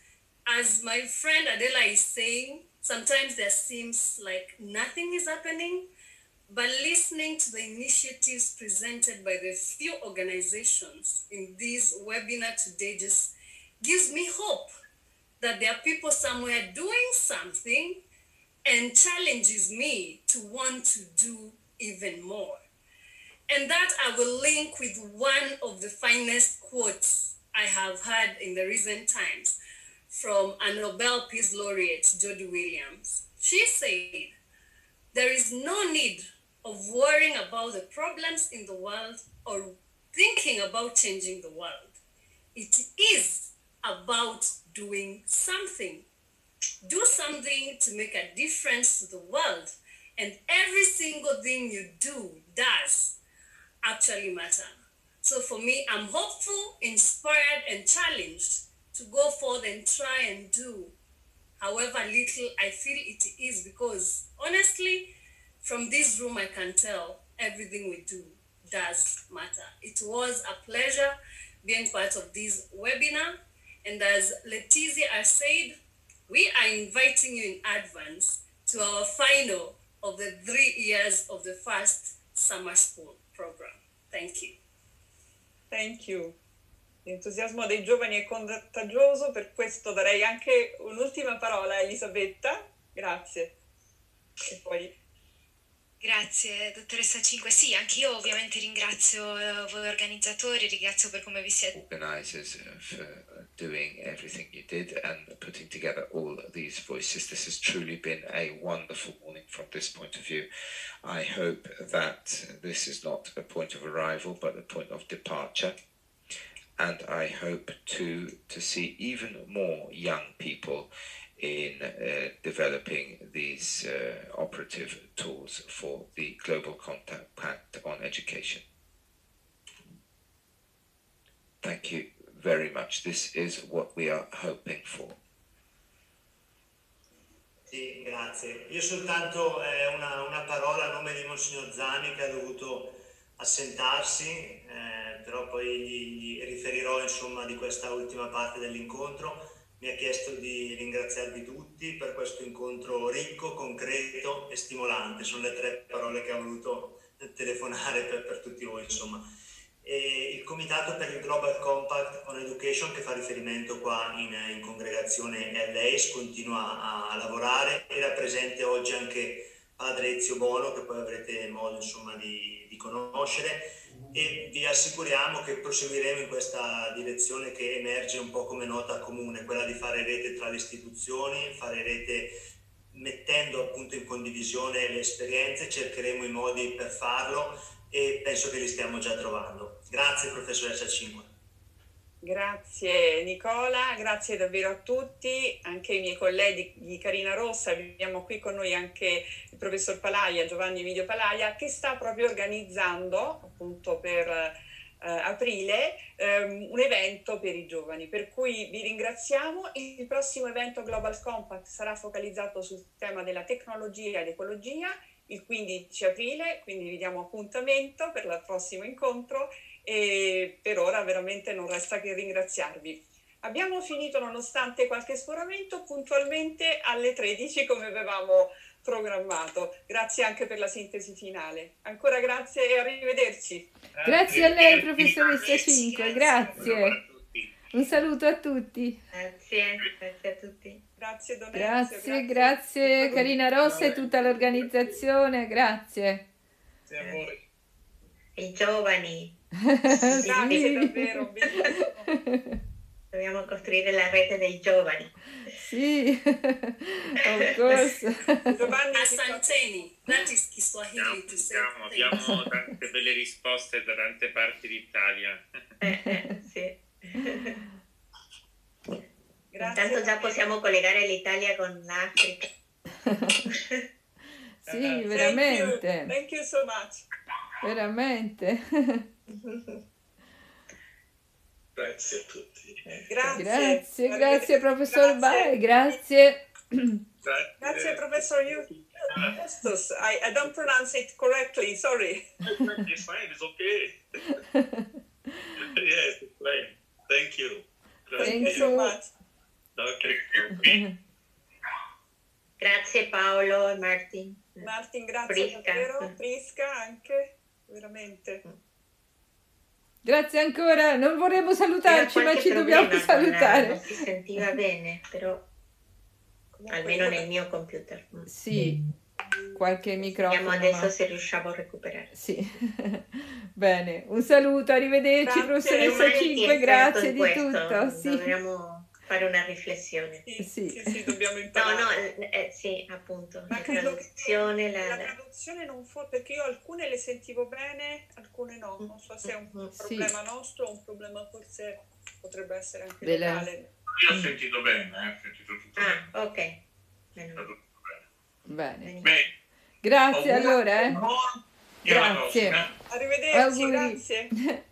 as my friend Adela is saying, sometimes there seems like nothing is happening, but listening to the initiatives presented by the few organizations in this webinar today just gives me hope that there are people somewhere doing something, and challenges me to want to do even more. And that I will link with one of the finest quotes I have heard in the recent times from a Nobel Peace Laureate, Jody Williams. She said, "There is no need of worrying about the problems in the world or thinking about changing the world. It is about doing something. Do something to make a difference to the world, and every single thing you do does actually matter." So for me, I'm hopeful, inspired, and challenged to go forth and try and do however little I feel it is, because honestly, from this room, I can tell everything we do does matter. It was a pleasure being part of this webinar. And as Letizia has said, we are inviting you in advance to our final of the 3 years of the first summer school program. Thank you. Thank you. L'entusiasmo dei giovani è contagioso, per questo darei anche un'ultima parola a Elisabetta. Grazie. E poi... Grazie, dottoressa Cinque. Sì, anch'io ovviamente ringrazio voi organizzatori, ringrazio per come vi siete. Organizers for doing everything you did and putting together all these voices. This has truly been a wonderful morning from this point of view. I hope that this is not a point of arrival, but a point of departure. And I hope to see even more young people in developing these operative tools for the Global Compact on Education. Thank you very much. This is what we are hoping for. Sì, grazie. Io soltanto una parola a nome di Monsignor Zani, che ha dovuto assentarsi, però poi gli riferirò insomma di questa ultima parte dell'incontro. Mi ha chiesto di ringraziarvi tutti per questo incontro ricco, concreto e stimolante. Sono le 3 parole che ho voluto telefonare per tutti voi, insomma. E il Comitato per il Global Compact on Education, che fa riferimento qua in congregazione LAIS, continua a lavorare. Era presente oggi anche padre Ezio Bono, che poi avrete modo insomma di conoscere. e vi assicuriamo che proseguiremo in questa direzione che emerge un po' come nota comune, quella di fare rete tra le istituzioni, fare rete mettendo appunto in condivisione le esperienze. Cercheremo i modi per farlo e penso che li stiamo già trovando. Grazie professoressa Cinque. Grazie Nicola, grazie davvero a tutti, anche i miei colleghi di Carina Rossa. Abbiamo qui con noi anche il professor Palaia, Giovanni Emilio Palaia, che sta proprio organizzando appunto per aprile un evento per i giovani, per cui vi ringraziamo. Il prossimo evento Global Compact sarà focalizzato sul tema della tecnologia ed ecologia il 15 aprile, quindi vi diamo appuntamento per il prossimo incontro e per ora veramente non resta che ringraziarvi. Abbiamo finito, nonostante qualche sforamento, puntualmente alle 13 come avevamo programmato. Grazie anche per la sintesi finale. Ancora grazie e arrivederci. Grazie a lei, professoressa Cinque, grazie. Un saluto a tutti. Grazie a tutti. Grazie Donezio. Grazie Carina Rossa e tutta l'organizzazione, grazie. Grazie a voi. I giovani. Grazie davvero. Dobbiamo costruire la rete dei giovani. Sì, of course. Giovanni Asanteni, that is Kiswahili to say. Abbiamo tante belle risposte da tante parti d'Italia. Sì. Grazie. Intanto già possiamo collegare l'Italia con l'Africa. Sì, veramente. Thank you so much. Veramente. Grazie a tutti. Grazie professor Bai, grazie. Grazie professor Justus. I don't pronounce it correctly, sorry. It's fine, it's okay. Yes, it's fine. Thank you. Thank you so much. Okay. Grazie Paolo e Martin. Martin, grazie Prisca. davvero. Prisca anche, veramente. Grazie ancora, non vorremmo salutarci, ma ci dobbiamo salutare. Non si sentiva bene, però almeno nel mio computer. Sì, qualche microfono. Vediamo adesso se riusciamo a recuperare. Sì, bene, un saluto, arrivederci professoressa Cinque, grazie di tutto. Sì. Dovremmo fare una riflessione. Sì, dobbiamo imparare. Sì, appunto. Ma La credo traduzione, la traduzione non fu, perché io alcune le sentivo bene, alcune no. Non so se è un problema nostro o un problema forse potrebbe essere anche locale. Io ho sentito bene, ho sentito tutto bene. Ok. Bene. Grazie allora. Grazie. Arrivederci, grazie.